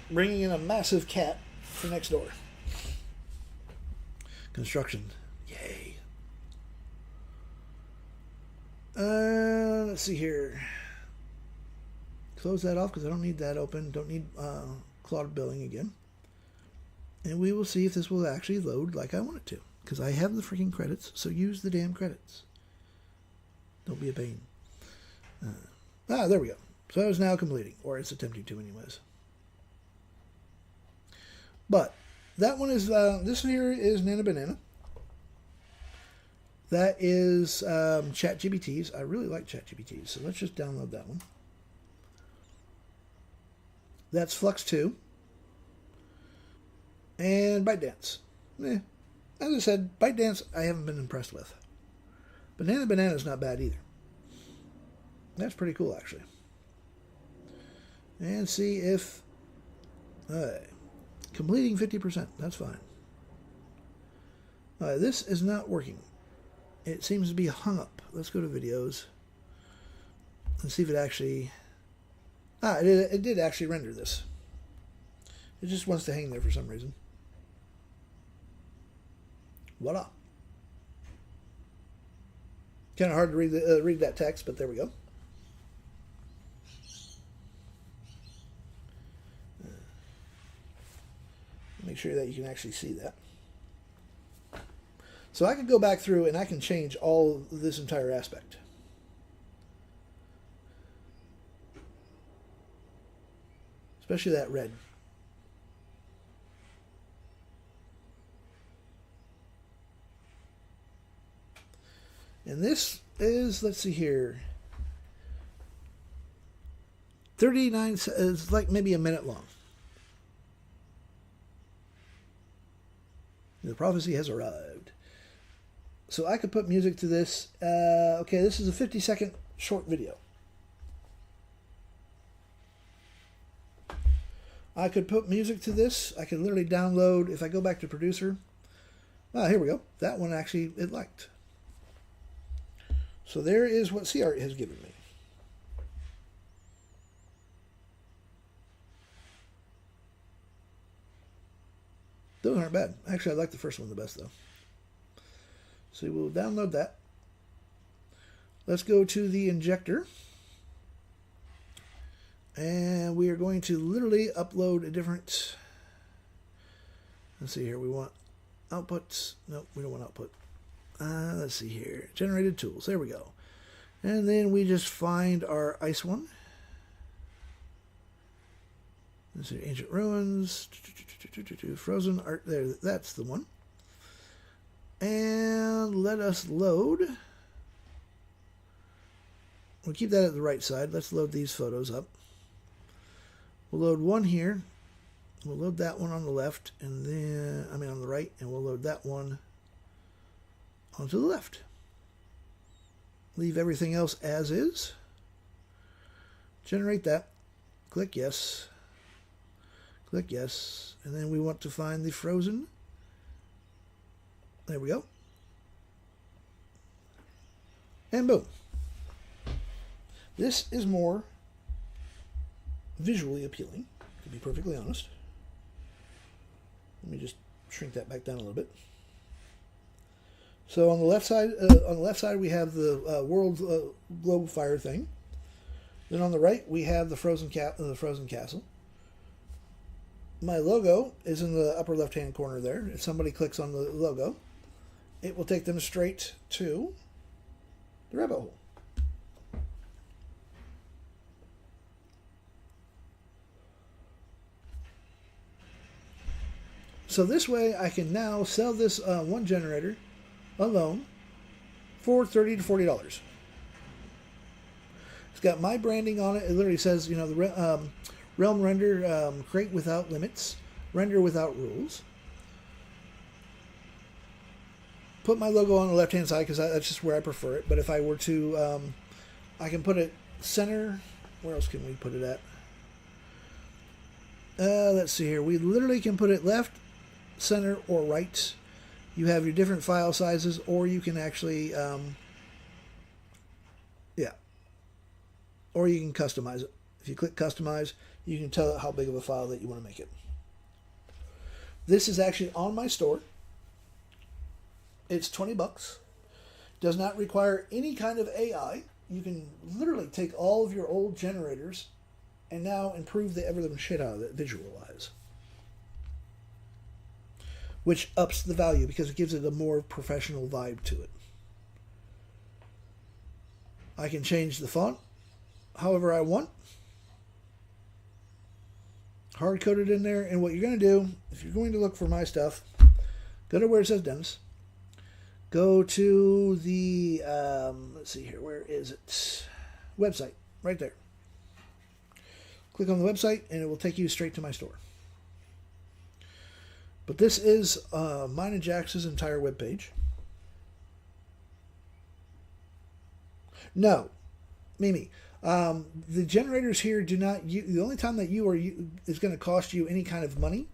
Bringing in a massive cat for next door. Construction. Yay. Let's see here. Close that off because I don't need that open. Don't need cloud billing again. And we will see if this will actually load like I want it to. Because I have the freaking credits, so use the damn credits. Don't be a pain. There we go. So it's now completing. Or it's attempting to anyways. But that one is, this here is Nana Banana. That is ChatGPT's. I really like ChatGPT's, so let's just download that one. That's Flux 2. And ByteDance. As I said, ByteDance I haven't been impressed with. But Nana Banana is not bad either. That's pretty cool, actually. And see if... completing 50%. That's fine. This is not working. It seems to be hung up. Let's go to videos. And see if it actually... it did actually render this. It just wants to hang there for some reason. Voila. Kind of hard to read that text, but there we go. Make sure that you can actually see that. So I can go back through and I can change all this entire aspect. Especially that red. And this is, let's see here, 39, it's like maybe a minute long. The prophecy has arrived. So I could put music to this. Okay, this is a 50-second short video. I could put music to this. I could literally download, if I go back to producer. Here we go. That one actually, it liked. So there is what CR has given me. Those aren't bad. Actually, I like the first one the best, though. So we'll download that. Let's go to the injector. And we are going to literally upload a different... Let's see here. We want outputs. Nope, we don't want output. Let's see here. Generated tools. There we go. And then we just find our ice one. Let's see. Ancient ruins. Frozen art. There. That's the one. And let us load. We'll keep that at the right side. Let's load these photos up. We'll load one here. We'll load that one on the left, and then, on the right, and we'll load that one onto the left. Leave everything else as is. Generate that. Click yes. Click yes. And then we want to find the frozen. There we go. And boom. This is more visually appealing, to be perfectly honest. Let me just shrink that back down a little bit. So on the left side, we have the world globe fire thing. Then on the right, we have the frozen castle. My logo is in the upper left-hand corner there. If somebody clicks on the logo, it will take them straight to the rabbit hole. So this way, I can now sell this one generator alone for $30 to $40. It's got my branding on it. It literally says, you know, the Realm Render, create without limits, render without rules. Put my logo on the left-hand side because that's just where I prefer it. But if I were to, I can put it center. Where else can we put it at? Let's see here. We literally can put it left, center, or right. You have your different file sizes, or you can actually, or you can customize it. If you click customize, you can tell it how big of a file that you want to make it. This is actually on my store. It's $20. Does not require any kind of AI. You can literally take all of your old generators and now improve the ever-living shit out of it, visualize. Which ups the value because it gives it a more professional vibe to it. I can change the font however I want. Hard-coded in there. And what you're going to do, if you're going to look for my stuff, go to where it says Dennis. Go to the, let's see here, where is it? Website, right there. Click on the website and it will take you straight to my store. But this is mine and Jax's entire webpage. No, Mimi. The generators here do not. The only time that is going to cost you any kind of money,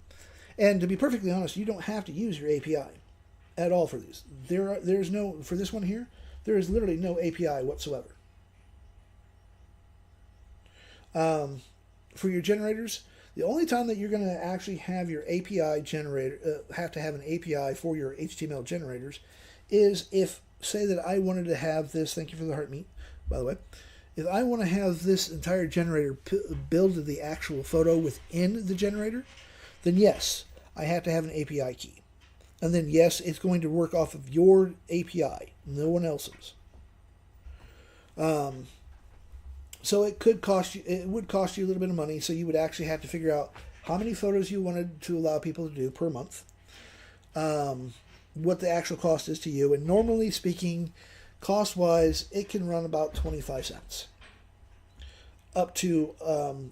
and to be perfectly honest, you don't have to use your API at all for these. There's no for this one here. There is literally no API whatsoever. For your generators, the only time that you're going to actually have your API generator have to have an API for your HTML generators is if, say that I wanted to have this. Thank you for the heart meat, by the way. If I want to have this entire generator build the actual photo within the generator, then yes, I have to have an API key. And then yes, it's going to work off of your API, no one else's. So it would cost you a little bit of money, so you would actually have to figure out how many photos you wanted to allow people to do per month, what the actual cost is to you, and normally speaking, cost-wise, it can run about 25 cents up to $1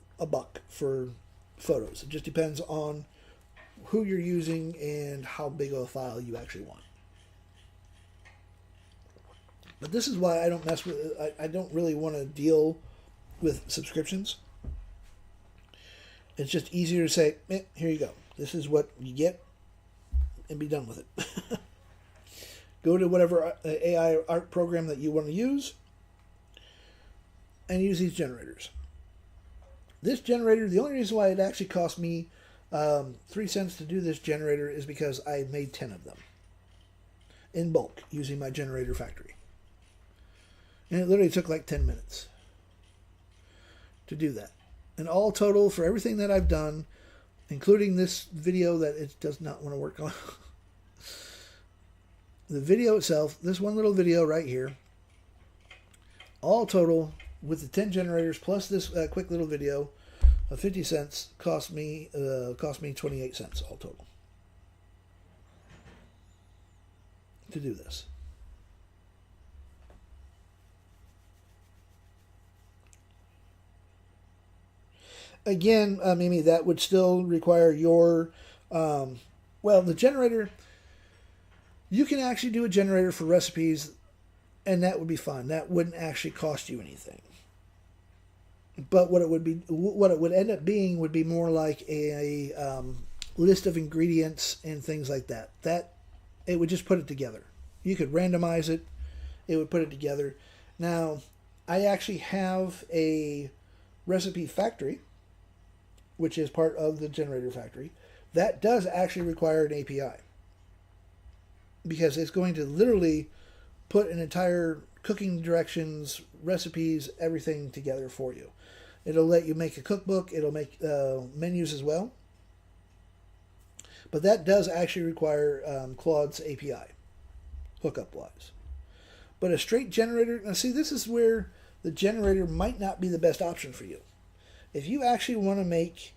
for photos. It just depends on who you're using and how big of a file you actually want. But this is why I don't mess with it. I don't really want to deal with subscriptions. It's just easier to say, here you go. This is what you get and be done with it. Go to whatever AI art program that you want to use and use these generators. This generator, the only reason why it actually cost me 3 cents to do this generator is because I made 10 of them in bulk using my generator factory. And it literally took like 10 minutes to do that. And all total for everything that I've done, including this video that it does not want to work on. The video itself, this one little video right here, all total with the 10 generators plus this quick little video of 50 cents cost me 28 cents all total to do this. Again, Mimi, that would still require your, well, the generator, You can actually do a generator for recipes, and that would be fine. That wouldn't actually cost you anything. But what it would end up being would be more like a list of ingredients and things like that. That it would just put it together. You could randomize it. It would put it together. Now, I actually have a recipe factory, which is part of the generator factory. That does actually require an API, because it's going to literally put an entire cooking directions, recipes, everything together for you. It'll let you make a cookbook. It'll make menus as well. But that does actually require Claude's API, hookup-wise. But a straight generator, now see, this is where the generator might not be the best option for you. If you actually want to make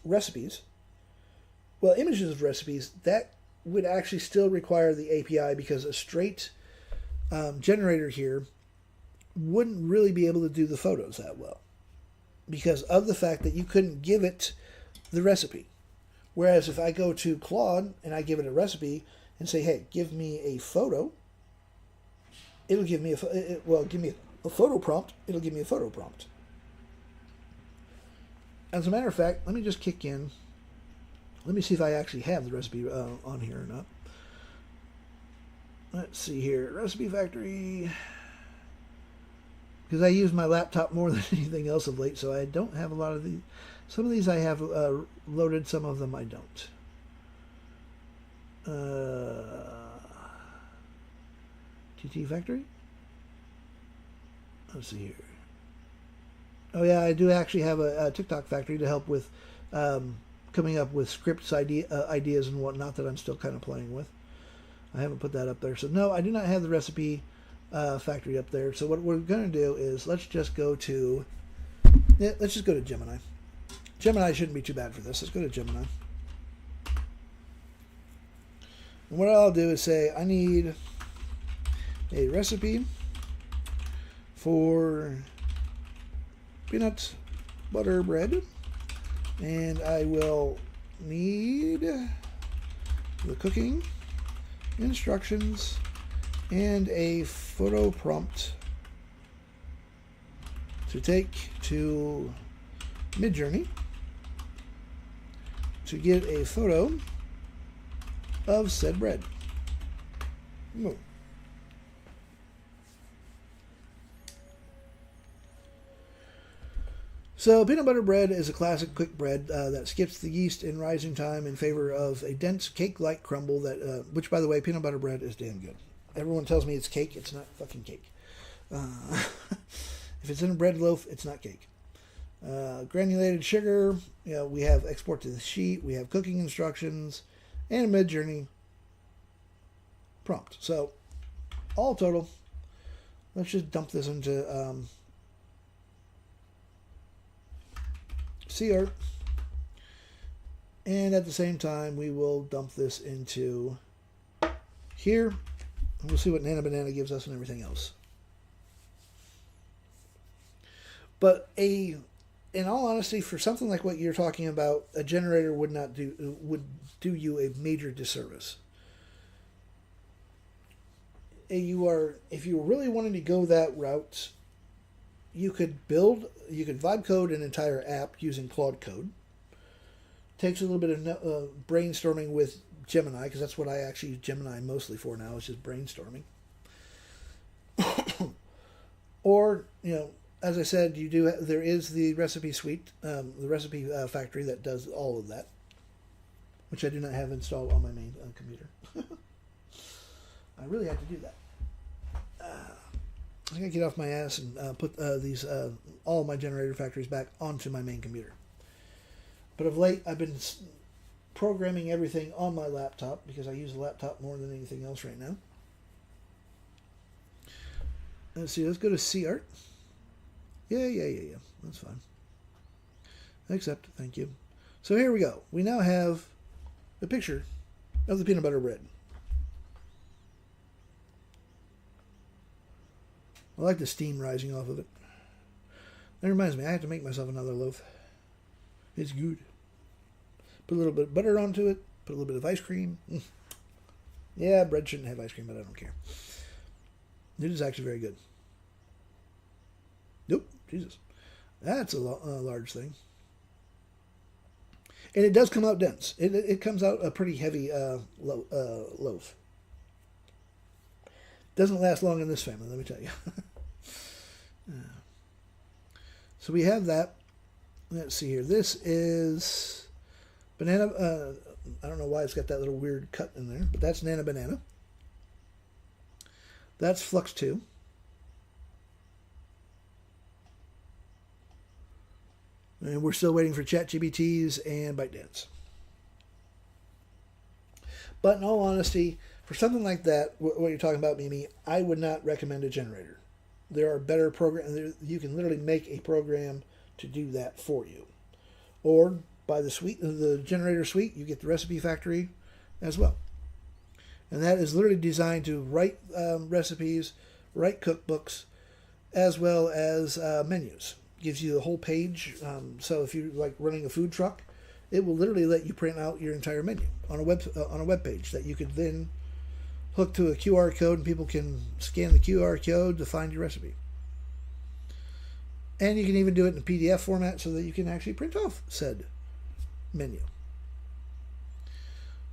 recipes, well, images of recipes, that would actually still require the API, because a straight generator here wouldn't really be able to do the photos that well, because of the fact that you couldn't give it the recipe. Whereas if I go to Claude and I give it a recipe and say, hey, give me a photo, it'll give me give me a photo prompt. It'll give me a photo prompt. As a matter of fact, let me just kick in. Let me see if I actually have the recipe on here or not. Let's see here. Recipe Factory. Because I use my laptop more than anything else of late, so I don't have a lot of these. Some of these I have loaded, some of them I don't. TT Factory? Let's see here. Oh yeah, I do actually have a TikTok Factory to help with coming up with scripts, ideas and whatnot that I'm still kind of playing with. I haven't put that up there. So no, I do not have the recipe factory up there. So what we're going to do is let's just go to Gemini. Gemini shouldn't be too bad for this. Let's go to Gemini. And what I'll do is say I need a recipe for peanut butter bread, and I will need the cooking instructions and a photo prompt to take to Midjourney to get a photo of said bread. Boom. So peanut butter bread is a classic quick bread that skips the yeast and rising time in favor of a dense cake-like crumble that, which by the way, peanut butter bread is damn good. Everyone tells me it's cake. It's not fucking cake. If it's in a bread loaf, it's not cake. Granulated sugar. We have export to the sheet. We have cooking instructions and a Midjourney prompt. So all total, let's just dump this into CArt, and at the same time we will dump this into here, and we'll see what Nana Banana gives us and everything else. But in all honesty, for something like what you're talking about, a generator would do you a major disservice. If you were really wanting to go that route, you could vibe code an entire app using Claude Code. Takes a little bit of brainstorming with Gemini, because that's what I actually use Gemini mostly for now, is just brainstorming. Or, as I said, there is the recipe suite, the recipe factory that does all of that, which I do not have installed on my main computer. I really have to do that. I'm going to get off my ass and put all of my generator factories back onto my main computer. But of late, I've been programming everything on my laptop, because I use the laptop more than anything else right now. Let's see, let's go to CArt. Yeah. That's fine. Accept, thank you. So here we go. We now have a picture of the peanut butter bread. I like the steam rising off of it. That reminds me, I have to make myself another loaf. It's good. Put a little bit of butter onto it. Put a little bit of ice cream. Yeah, bread shouldn't have ice cream, but I don't care. It is actually very good. Nope, Jesus. That's a large thing. And it does come out dense. It comes out a pretty heavy loaf. Doesn't last long in this family, let me tell you. So we have that. Let's see here. This is banana. I don't know why it's got that little weird cut in there, but that's Nana Banana. That's Flux 2. And we're still waiting for ChatGPTs and ByteDance. But in all honesty, for something like that, what you're talking about, Mimi, I would not recommend a generator. There are better programs. You can literally make a program to do that for you. Or by the generator suite, you get the recipe factory as well. And that is literally designed to write recipes, write cookbooks, as well as menus. Gives you the whole page. So if you're like running a food truck, it will literally let you print out your entire menu on a web page that you could then hook to a QR code, and people can scan the QR code to find your recipe. And you can even do it in a PDF format so that you can actually print off said menu.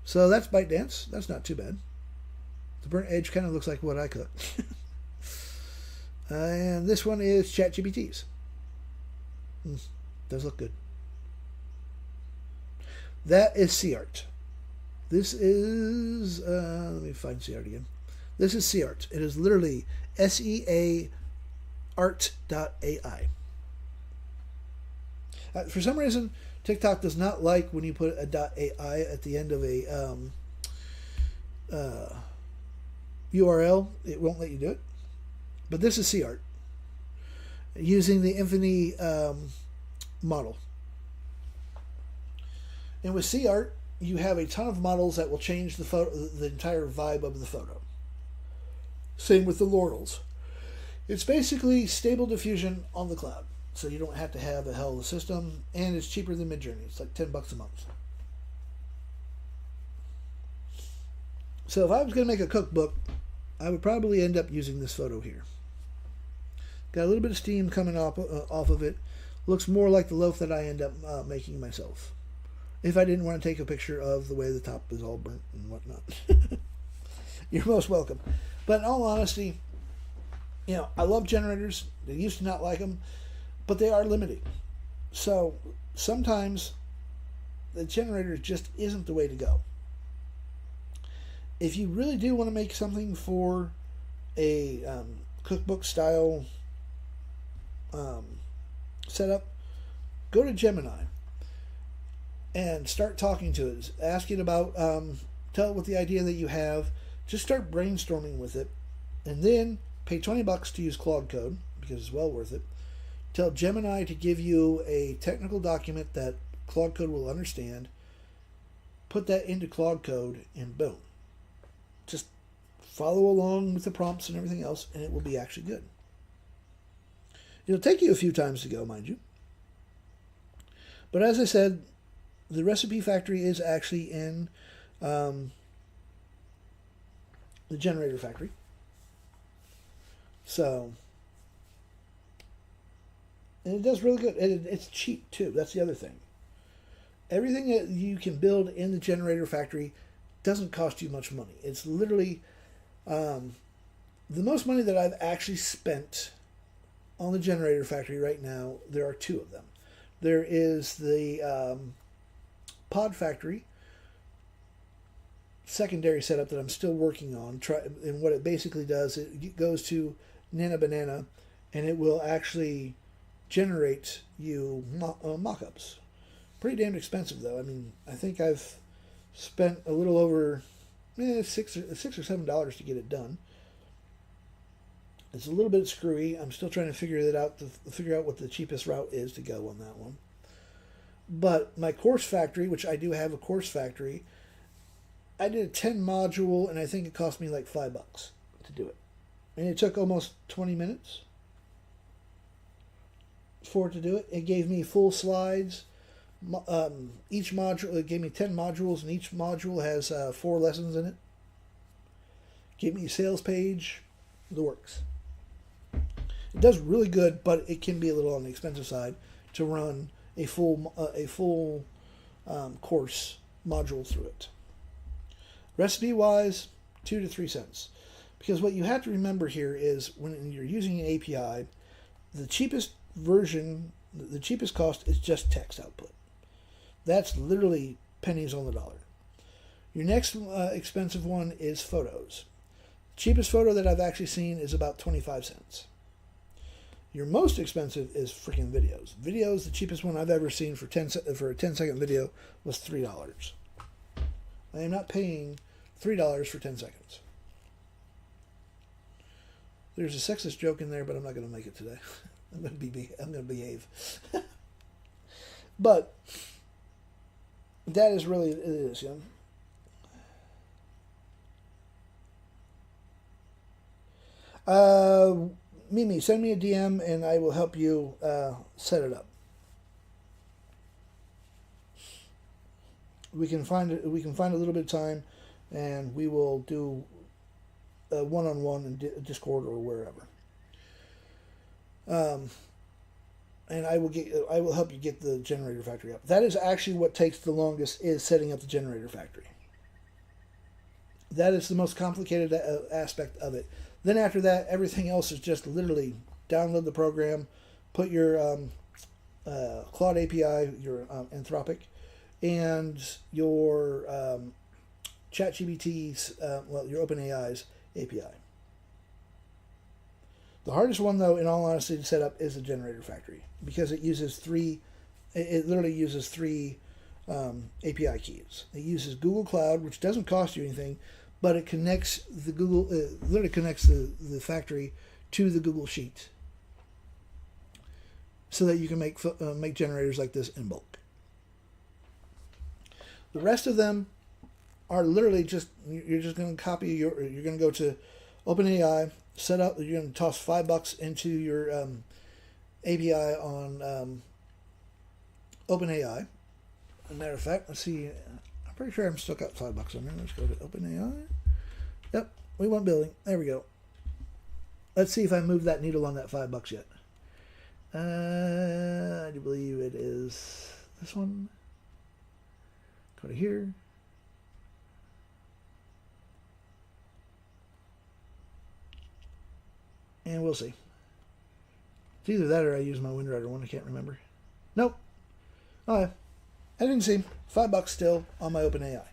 So that's ByteDance. That's not too bad. The burnt edge kind of looks like what I cook. And this one is ChatGPT's. Does look good. That is SeaArt. This is, let me find SeaArt again. This is SeaArt. It is literally SEA art.ai. For some reason, TikTok does not like when you put a .ai at the end of a URL. It won't let you do it. But this is SeaArt. Using the Infinity model. And with SeaArt, you have a ton of models that will change the entire vibe of the photo. Same with the Laurels. It's basically Stable Diffusion on the cloud. So you don't have to have a hell of a system, and it's cheaper than Midjourney. It's like $10 a month. So if I was going to make a cookbook, I would probably end up using this photo here. Got a little bit of steam coming off of it. Looks more like the loaf that I end up making myself. If I didn't want to take a picture of the way the top is all burnt and whatnot. You're most welcome. But in all honesty, I love generators. I used to not like them, but they are limiting. So sometimes the generator just isn't the way to go. If you really do want to make something for a cookbook style setup, go to Gemini and start talking to it. Ask it about, tell it what the idea that you have. Just start brainstorming with it, and then pay $20 to use Claude Code, because it's well worth it. Tell Gemini to give you a technical document that Claude Code will understand. Put that into Claude Code, and boom. Just follow along with the prompts and everything else, and it will be actually good. It'll take you a few times to go, mind you. But as I said, the recipe factory is actually in the generator factory. So, and it does really good. It's cheap too. That's the other thing. Everything that you can build in the generator factory doesn't cost you much money. It's literally the most money that I've actually spent on the generator factory right now. There are two of them. There is the Pod Factory secondary setup that I'm still working on. And what it basically does, it goes to Nana Banana, and it will actually generate you mock-ups. Pretty damn expensive, though. I mean, I think I've spent a little over $6 or $7 to get it done. It's a little bit screwy. I'm still trying to figure that out, to figure out what the cheapest route is to go on that one. But my course factory, which I do have a course factory, I did a 10 module, and I think it cost me like $5 to do it. And it took almost 20 minutes for it to do it. It gave me full slides. Each module, it gave me 10 modules, and each module has 4 lessons in it. Gave me a sales page, the works. It does really good, but it can be a little on the expensive side to run a full course module through it. Recipe wise, 2 to 3 cents. Because what you have to remember here is when you're using an API, the cheapest version, the cheapest cost is just text output. That's literally pennies on the dollar. Your next expensive one is photos. Cheapest photo that I've actually seen is about 25 cents. Your most expensive is freaking videos. Videos, the cheapest one I've ever seen for a 10-second video was $3. I am not paying $3 for 10 seconds. There's a sexist joke in there, but I'm not going to make it today. I'm going to behave. But that is really it is, yeah. Mimi, send me a DM and I will help you set it up. We can find a little bit of time, and we will do a one-on-one in Discord or wherever. And I will help you get the generator factory up. That is actually what takes the longest, is setting up the generator factory. That is the most complicated aspect of it. Then after that, everything else is just literally download the program, put your Claude API, your Anthropic, and your ChatGPT's, your OpenAI's API. The hardest one, though, in all honesty, to set up is the generator factory, because it uses it literally uses three API keys. It uses Google Cloud, which doesn't cost you anything, but it connects the Google, literally connects the factory to the Google Sheet, so that you can make generators like this in bulk. The rest of them are literally just, you're just going to copy you're going to go to OpenAI, set up, you're going to toss $5 into your API on OpenAI. As a matter of fact, let's see, I'm pretty sure I'm still got $5 on there. Let's go to OpenAI. Yep, we want building. There we go. Let's see if I move that needle on that $5 yet. I do believe it is this one. Go to here. And we'll see. It's either that or I use my WindRider one. I can't remember. Nope. Oh, I didn't see. $5 still on my OpenAI.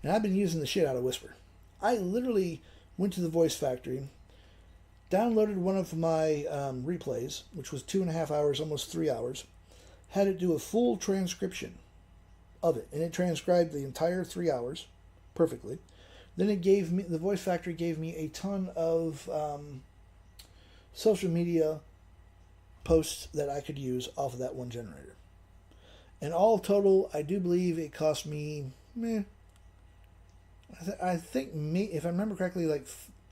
And I've been using the shit out of Whisper. I literally went to the Voice Factory, downloaded one of my replays, which was 2.5 hours, almost 3 hours, had it do a full transcription of it. And it transcribed the entire 3 hours perfectly. Then it gave me, the Voice Factory gave me a ton of social media posts that I could use off of that one generator. And all total, I do believe it cost me, I think, if I remember correctly, like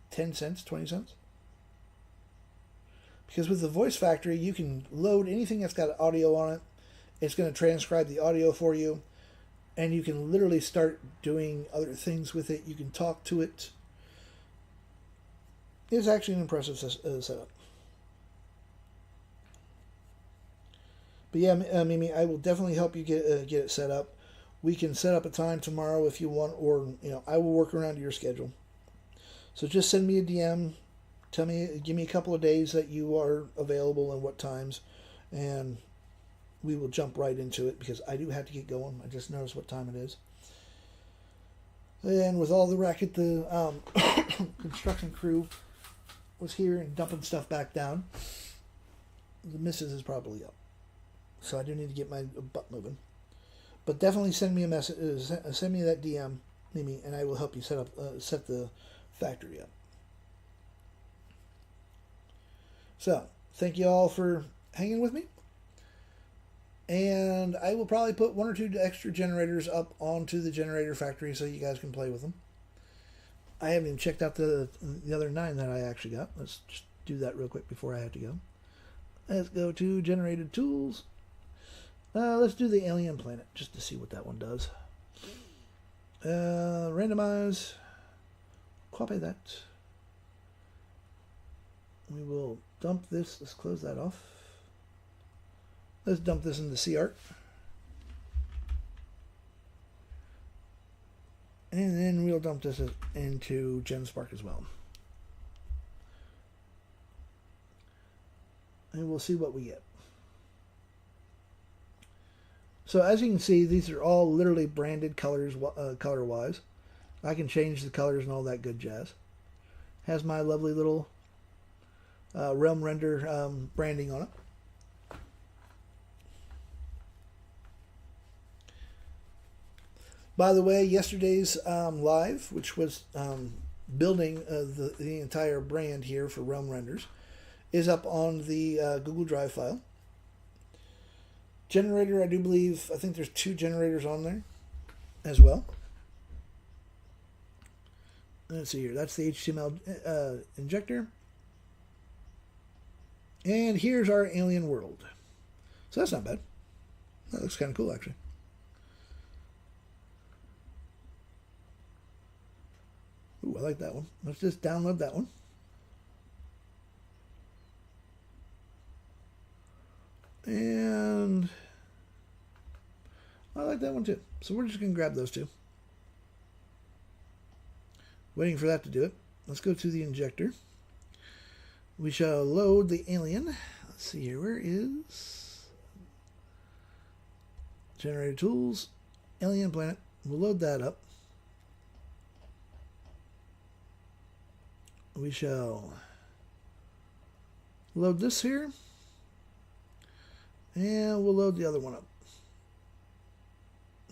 10 cents, 20 cents. Because with the Voice Factory, you can load anything that's got audio on it. It's going to transcribe the audio for you. And you can literally start doing other things with it. You can talk to it. It's actually an impressive setup. But yeah, Mimi, I will definitely help you get it set up. We can set up a time tomorrow if you want, or I will work around your schedule. So just send me a DM. Give me a couple of days that you are available and what times, and we will jump right into it because I do have to get going. I just noticed what time it is. And with all the racket, the construction crew was here and dumping stuff back down. The missus is probably up. So I do need to get my butt moving. But definitely send me a message. Send me that DM, Mimi, and I will help you set the factory up. So thank you all for hanging with me. And I will probably put 1 or 2 extra generators up onto the generator factory so you guys can play with them. I haven't even checked out the other 9 that I actually got. Let's just do that real quick before I have to go. Let's go to generated tools. Let's do the alien planet just to see what that one does. Randomize copy that. We will dump this. Let's close that off. Let's dump this into CArt. And then we'll dump this into GenSpark as well. And we'll see what we get. So as you can see, these are all literally branded colors, color-wise. I can change the colors and all that good jazz. Has my lovely little Realm Render branding on it. By the way, yesterday's live, which was building the entire brand here for Realm Renders, is up on the Google Drive file. Generator, I do believe, I think there's 2 generators on there as well. Let's see here. That's the HTML injector. And here's our alien world. So that's not bad. That looks kind of cool, actually. Ooh, I like that one. Let's just download that one. And I like that one too. So we're just going to grab those 2. Waiting for that to do it. Let's go to the injector. We shall load the alien. Let's see here. Where is Generator Tools? Alien Planet. We'll load that up. We shall load this here. And we'll load the other one up.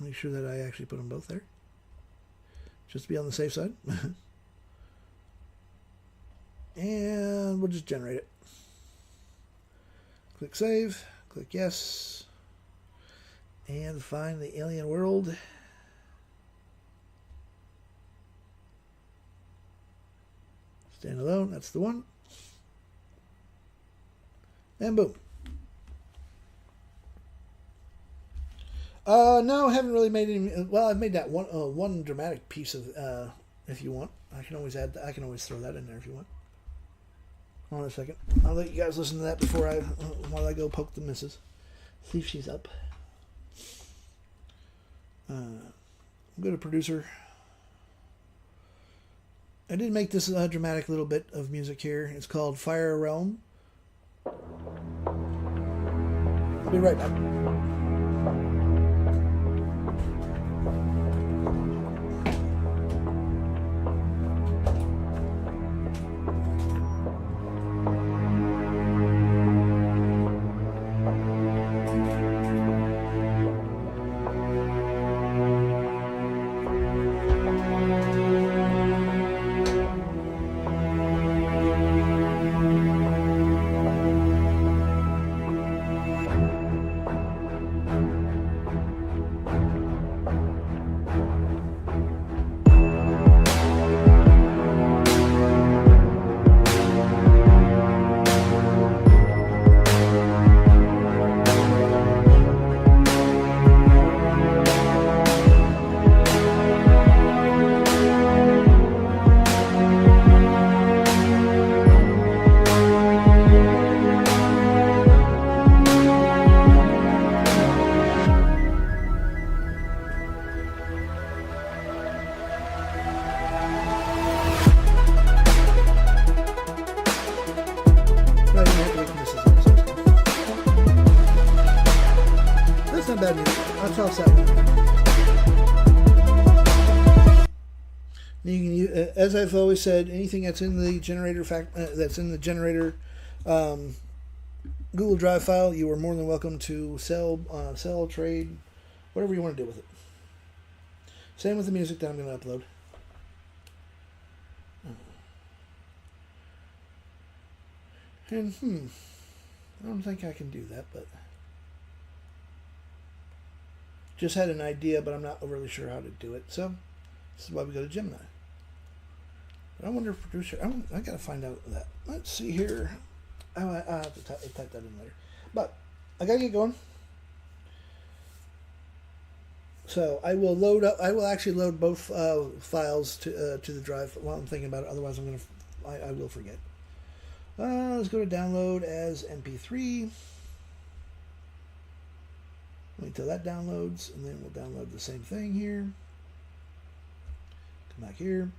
Make sure that I actually put them both there. Just to be on the safe side. And we'll just generate it. Click Save. Click Yes. And find the alien world. Standalone. That's the one. And boom. No, I haven't really made any. Well, I've made that one dramatic piece of. If you want, I can always add. I can always throw that in there if you want. Hold on a second. I'll let you guys listen to that before while I go poke the missus. See if she's up. Go to producer. I did make this dramatic little bit of music here. It's called Fire Realm. I'll be right back. Bad news. I'll toss that one. You can use, as I've always said, anything that's in the generator Google Drive file, you are more than welcome to sell, trade, whatever you want to do with it. Same with the music that I'm going to upload. And I don't think I can do that, but. Just had an idea, but I'm not really sure how to do it. So, this is why we go to Gemini. But I wonder if producer... I got to find out that. Let's see here. I'll have to type that in later. But, I got to get going. So I will load up. I will actually load both files to the drive while I'm thinking about it. Otherwise, I will forget. Let's go to download as MP3. Wait till that downloads, and then we'll download the same thing here. Come back here.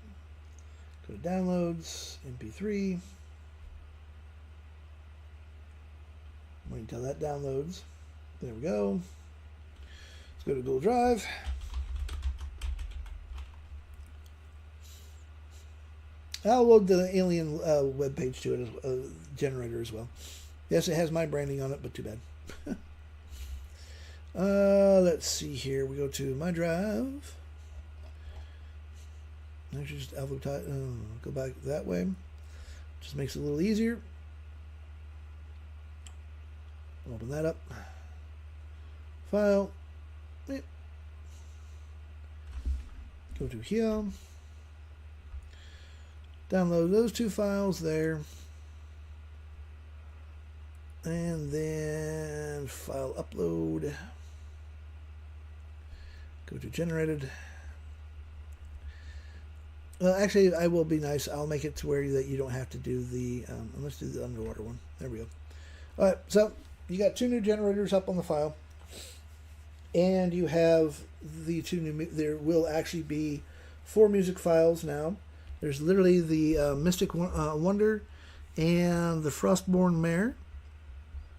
Go to downloads, MP3. Wait until that downloads. There we go. Let's go to Google Drive. I'll load the Alien web page to it, generator as well. Yes, it has my branding on it, but too bad. Let's see here. We go to my drive. Actually, just alphabetize. Go back that way. Just makes it a little easier. Open that up. File. Go to here. Download those two files there. And then file upload. Go to generated. Well, actually, I will be nice. I'll make it to where that you don't have to do the. Let's do the underwater one. There we go. All right, so you got two new generators up on the file, and you have the two new. There will actually be 4 music files now. There's literally the Mystic Wonder and the Frostborn Mare.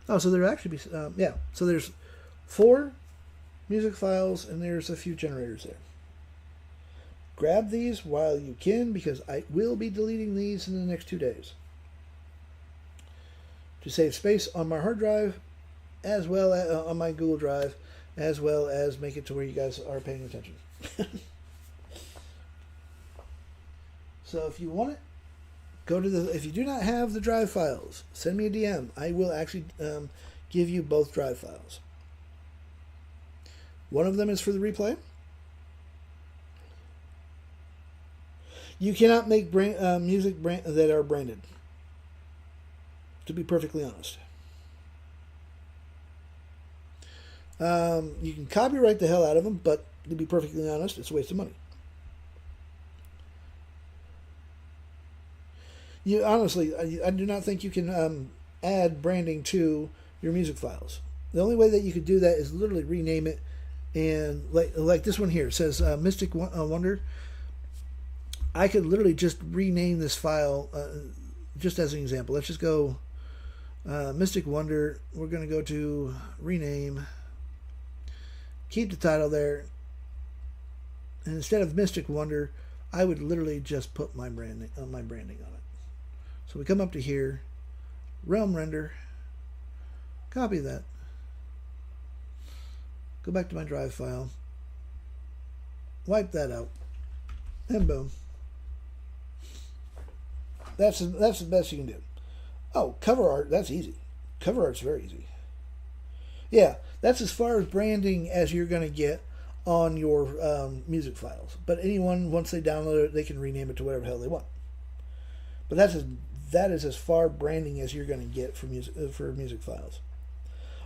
Oh, so there actually be yeah. So there's 4 music files, and there's a few generators there. Grab these while you can, because I will be deleting these in the next 2 days to save space on my hard drive, as well as on my Google Drive, as well as make it to where you guys are paying attention. So if you want it, go to the. If you do not have the drive files, send me a DM. I will actually give you both drive files. One of them is for the replay. You cannot make music that are branded, to be perfectly honest. You can copyright the hell out of them, but to be perfectly honest, it's a waste of money. You honestly, I do not think you can add branding to your music files. The only way that you could do that is literally rename it, and like this one here, it says Mystic Wonder. I could literally just rename this file, just as an example. Let's just go Mystic Wonder. We're going to go to rename. Keep the title there. And instead of Mystic Wonder, I would literally just put my branding on it. So we come up to here, Realm Render, copy that, go back to my drive file, wipe that out, and boom. That's the best you can do. Oh, cover art, that's easy. Cover art's very easy. Yeah, that's as far as branding as you're going to get on your music files. But anyone, once they download it, they can rename it to whatever the hell they want. But that is as far branding as you're going to get for music files.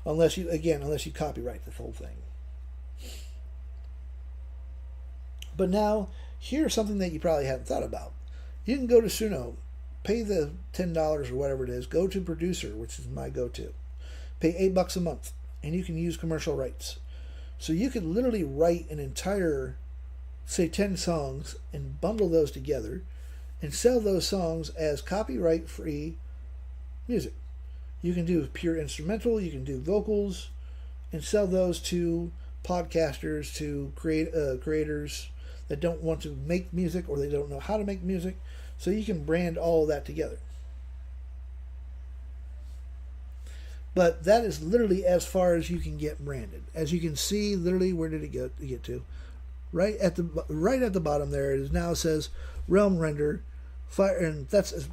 Unless you copyright the whole thing. But now, here's something that you probably hadn't thought about. You can go to Suno, pay the $10 or whatever it is, go to Producer, which is my go-to. Pay $8 a month, and you can use commercial rights. So you could literally write an entire, say 10 songs, and bundle those together, and sell those songs as copyright-free music. You can do pure instrumental, you can do vocals, and sell those to podcasters, to creators that don't want to make music or they don't know how to make music. So you can brand all of that together. But that is literally as far as you can get branded. As you can see, literally, where did it get to? Right at the bottom there, it now says Realm Render, Fire, and that's as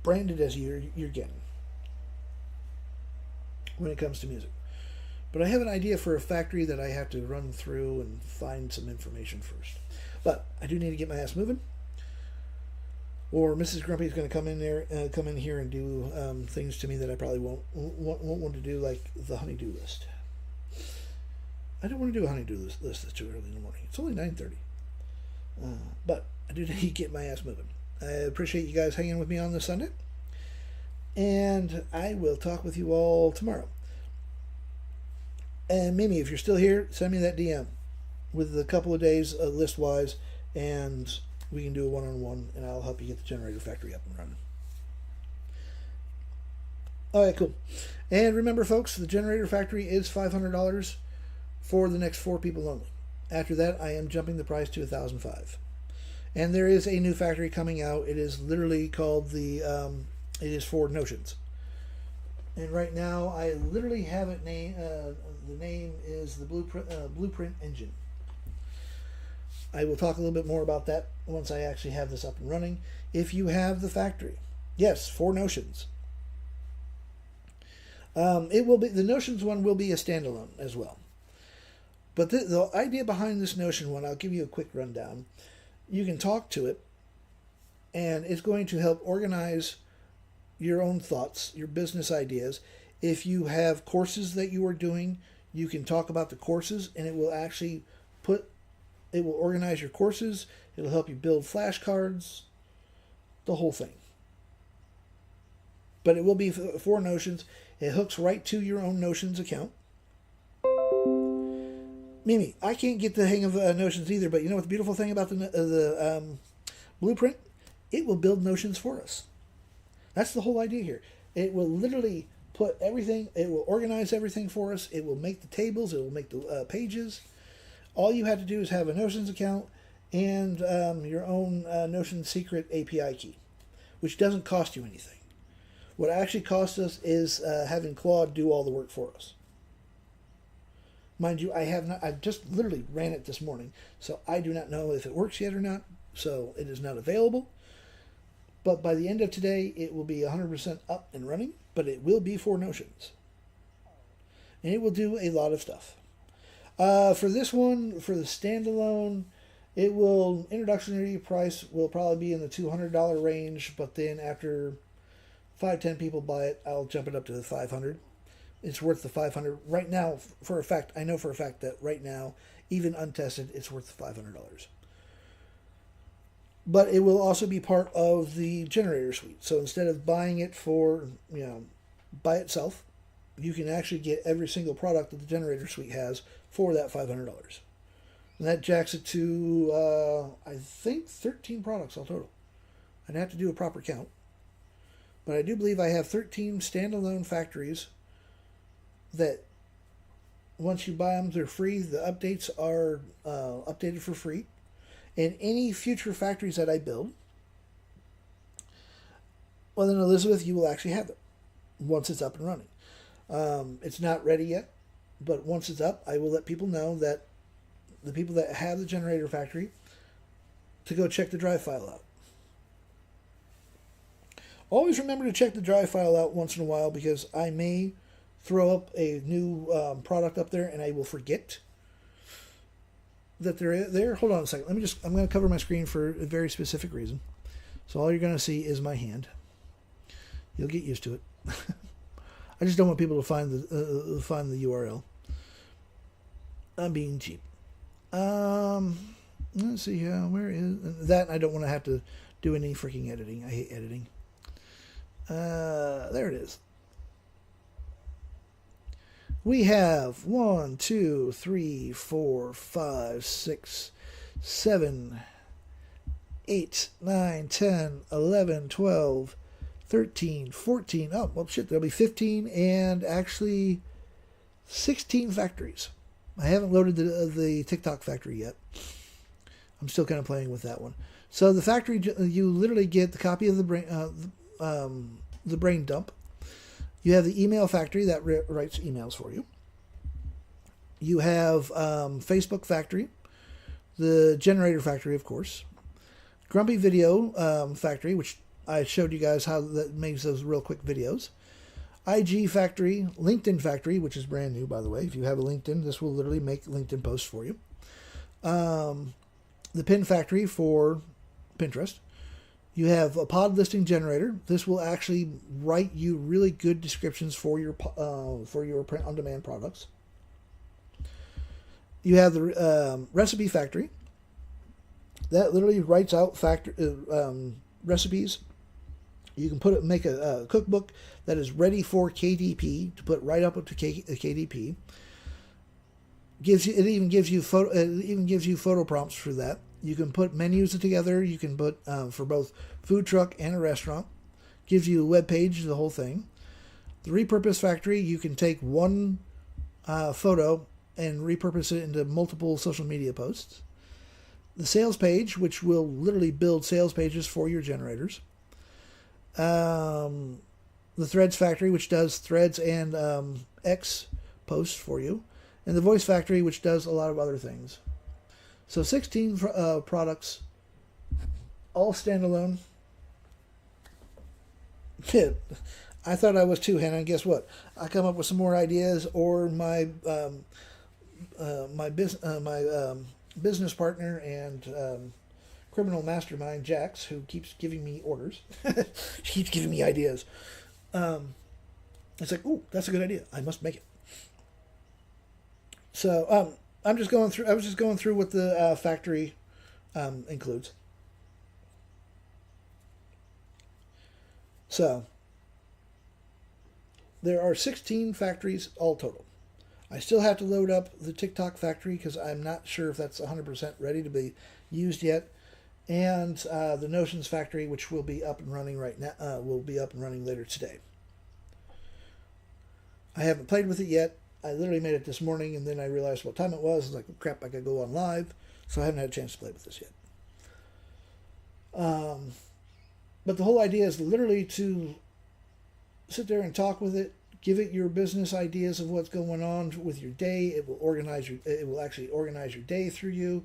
branded as you're getting when it comes to music. But I have an idea for a factory that I have to run through and find some information first. But I do need to get my ass moving, or Mrs. Grumpy is going to come in here and do things to me that I probably won't want to do, like the honey-do list. I don't want to do a honeydew list this too early in the morning. It's only 9:30. But I do need to get my ass moving. I appreciate you guys hanging with me on this Sunday. And I will talk with you all tomorrow. And Mimi, if you're still here, send me that DM with a couple of days list-wise, and we can do a one-on-one, and I'll help you get the generator factory up and running. All right, cool. And remember, folks, the generator factory is $500 for the next 4 people only. After that, I am jumping the price to $1,005. And there is a new factory coming out. It is literally called it is for Notions. And right now, I literally have it named, the name is the Blueprint Engine. I will talk a little bit more about that once I actually have this up and running. If you have the factory, yes, for Notions. It will be, the Notions one will be a standalone as well. But the idea behind this Notion one, I'll give you a quick rundown. You can talk to it, and it's going to help organize your own thoughts, your business ideas. If you have courses that you are doing, you can talk about the courses, and it will actually organize your courses. It'll help you build flashcards, the whole thing. But it will be for Notions. It hooks right to your own Notions account. Mimi, I can't get the hang of Notions either, but you know what the beautiful thing about the Blueprint? It will build Notions for us. That's the whole idea here. It will literally put everything, it will organize everything for us. It will make the tables, it will make the pages. All you have to do is have a Notions account and your own Notion secret API key, which doesn't cost you anything. What actually costs us is having Claude do all the work for us. Mind you, I just literally ran it this morning, so I do not know if it works yet or not, so it is not available. But by the end of today, it will be 100% up and running, but it will be for Notions. And it will do a lot of stuff. For this one, for the standalone, introductory price will probably be in the $200 range, but then after 5-10 people buy it, I'll jump it up to the $500. It's worth the $500 right now. For a fact, I know for a fact that right now, even untested, it's worth the $500. But it will also be part of the generator suite. So instead of buying it by itself, you can actually get every single product that the generator suite has for that $500. And that jacks it to, I think, 13 products all total. I'd have to do a proper count. But I do believe I have 13 standalone factories that once you buy them, they're free. The updates are updated for free. And any future factories that I build, well then, Elizabeth, you will actually have it once it's up and running. It's not ready yet, but once it's up, I will let people know that the people that have the generator factory to go check the drive file out. Always remember to check the drive file out once in a while, because I may throw up a new product up there and I will forget that they're there. Hold on a second. I'm going to cover my screen for a very specific reason. So all you're going to see is my hand. You'll get used to it. I just don't want people to find the URL. I'm being cheap. Let's see here. Where is that? I don't want to have to do any freaking editing. I hate editing. There it is. We have 1, 2, 3, 4, 5, 6, 7, 8, 9, 10, 11, 12, 13, 14. Oh, well, shit, there'll be 15 and actually 16 factories. I haven't loaded the TikTok factory yet. I'm still kind of playing with that one. So the factory, you literally get the copy of the brain dump. You have the email factory that writes emails for you. You have Facebook factory, the generator factory, of course, Grumpy Video factory, which I showed you guys how that makes those real quick videos. IG factory, LinkedIn factory, which is brand new, by the way. If you have a LinkedIn, this will literally make LinkedIn posts for you. The pin factory for Pinterest. You have a pod listing generator. This will actually write you really good descriptions for your print-on-demand products. You have the Recipe Factory. That literally writes out recipes. You can make a cookbook that is ready for KDP to put right up to KDP. It even gives you photo prompts for that. You can put menus together. You can put for both food truck and a restaurant. Gives you a web page, the whole thing. The Repurpose Factory, you can take one photo and repurpose it into multiple social media posts. The Sales Page, which will literally build sales pages for your generators. The Threads Factory, which does threads and X posts for you. And the Voice Factory, which does a lot of other things. So 16 products, all standalone. I thought I was too, Hannah, and guess what? I come up with some more ideas, or my business partner and criminal mastermind, Jax, who keeps giving me orders. She keeps giving me ideas. It's like, ooh, that's a good idea. I must make it. So I was just going through what the factory includes. So there are 16 factories all total. I still have to load up the TikTok factory because I'm not sure if that's 100% ready to be used yet. And the Notions factory, which will be up and running right now, will be up and running later today. I haven't played with it yet. I literally made it this morning, and then I realized what time it was. I was like, oh, crap, I gotta go on live. So I haven't had a chance to play with this yet. But the whole idea is literally to sit there and talk with it, give it your business ideas of what's going on with your day. It will actually organize your day through you.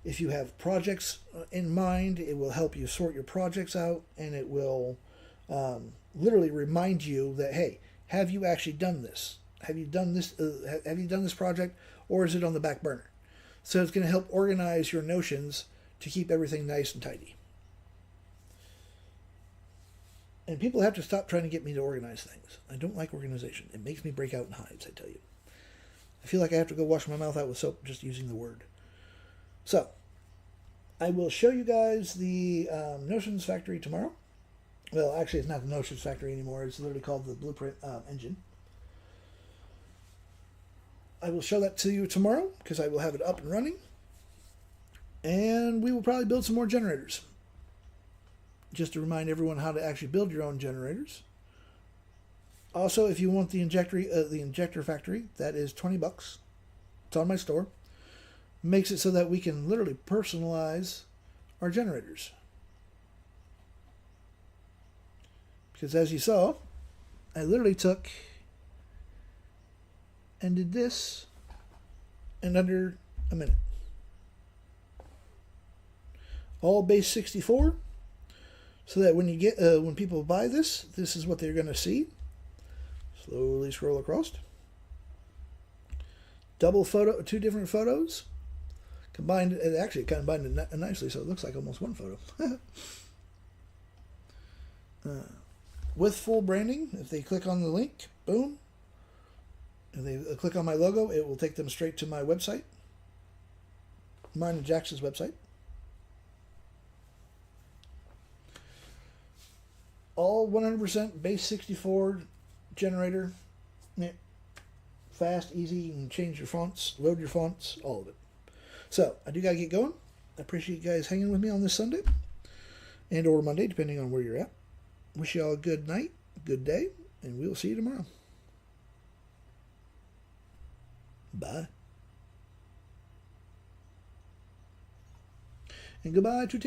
If you have projects in mind, it will help you sort your projects out, and it will literally remind you that, hey, have you actually done this? Have you done this? Have you done this project, or is it on the back burner? So it's going to help organize your Notions to keep everything nice and tidy. And people have to stop trying to get me to organize things. I don't like organization. It makes me break out in hives, I tell you. I feel like I have to go wash my mouth out with soap just using the word. So, I will show you guys the Notions Factory tomorrow. Well, actually, it's not the Notions Factory anymore. It's literally called the Blueprint Engine. I will show that to you tomorrow because I will have it up and running. And we will probably build some more generators. Just to remind everyone how to actually build your own generators. Also, if you want the injector factory, that is $20. It's on my store. Makes it so that we can literally personalize our generators. Because as you saw, I literally took and did this in under a minute. All base 64. So that when you get when people buy this is what they're going to see. Slowly scroll across. Double photo, 2 different photos. Combined, it actually combined it nicely, so it looks like almost one photo. With full branding, if they click on the link, boom. If they click on my logo, it will take them straight to my website. Mine and Jax's website. All 100% base 64 generator. Yeah. Fast, easy. You can change your fonts, load your fonts, all of it. So, I do got to get going. I appreciate you guys hanging with me on this Sunday and or Monday, depending on where you're at. Wish you all a good night, good day, and we'll see you tomorrow. Bye. And goodbye to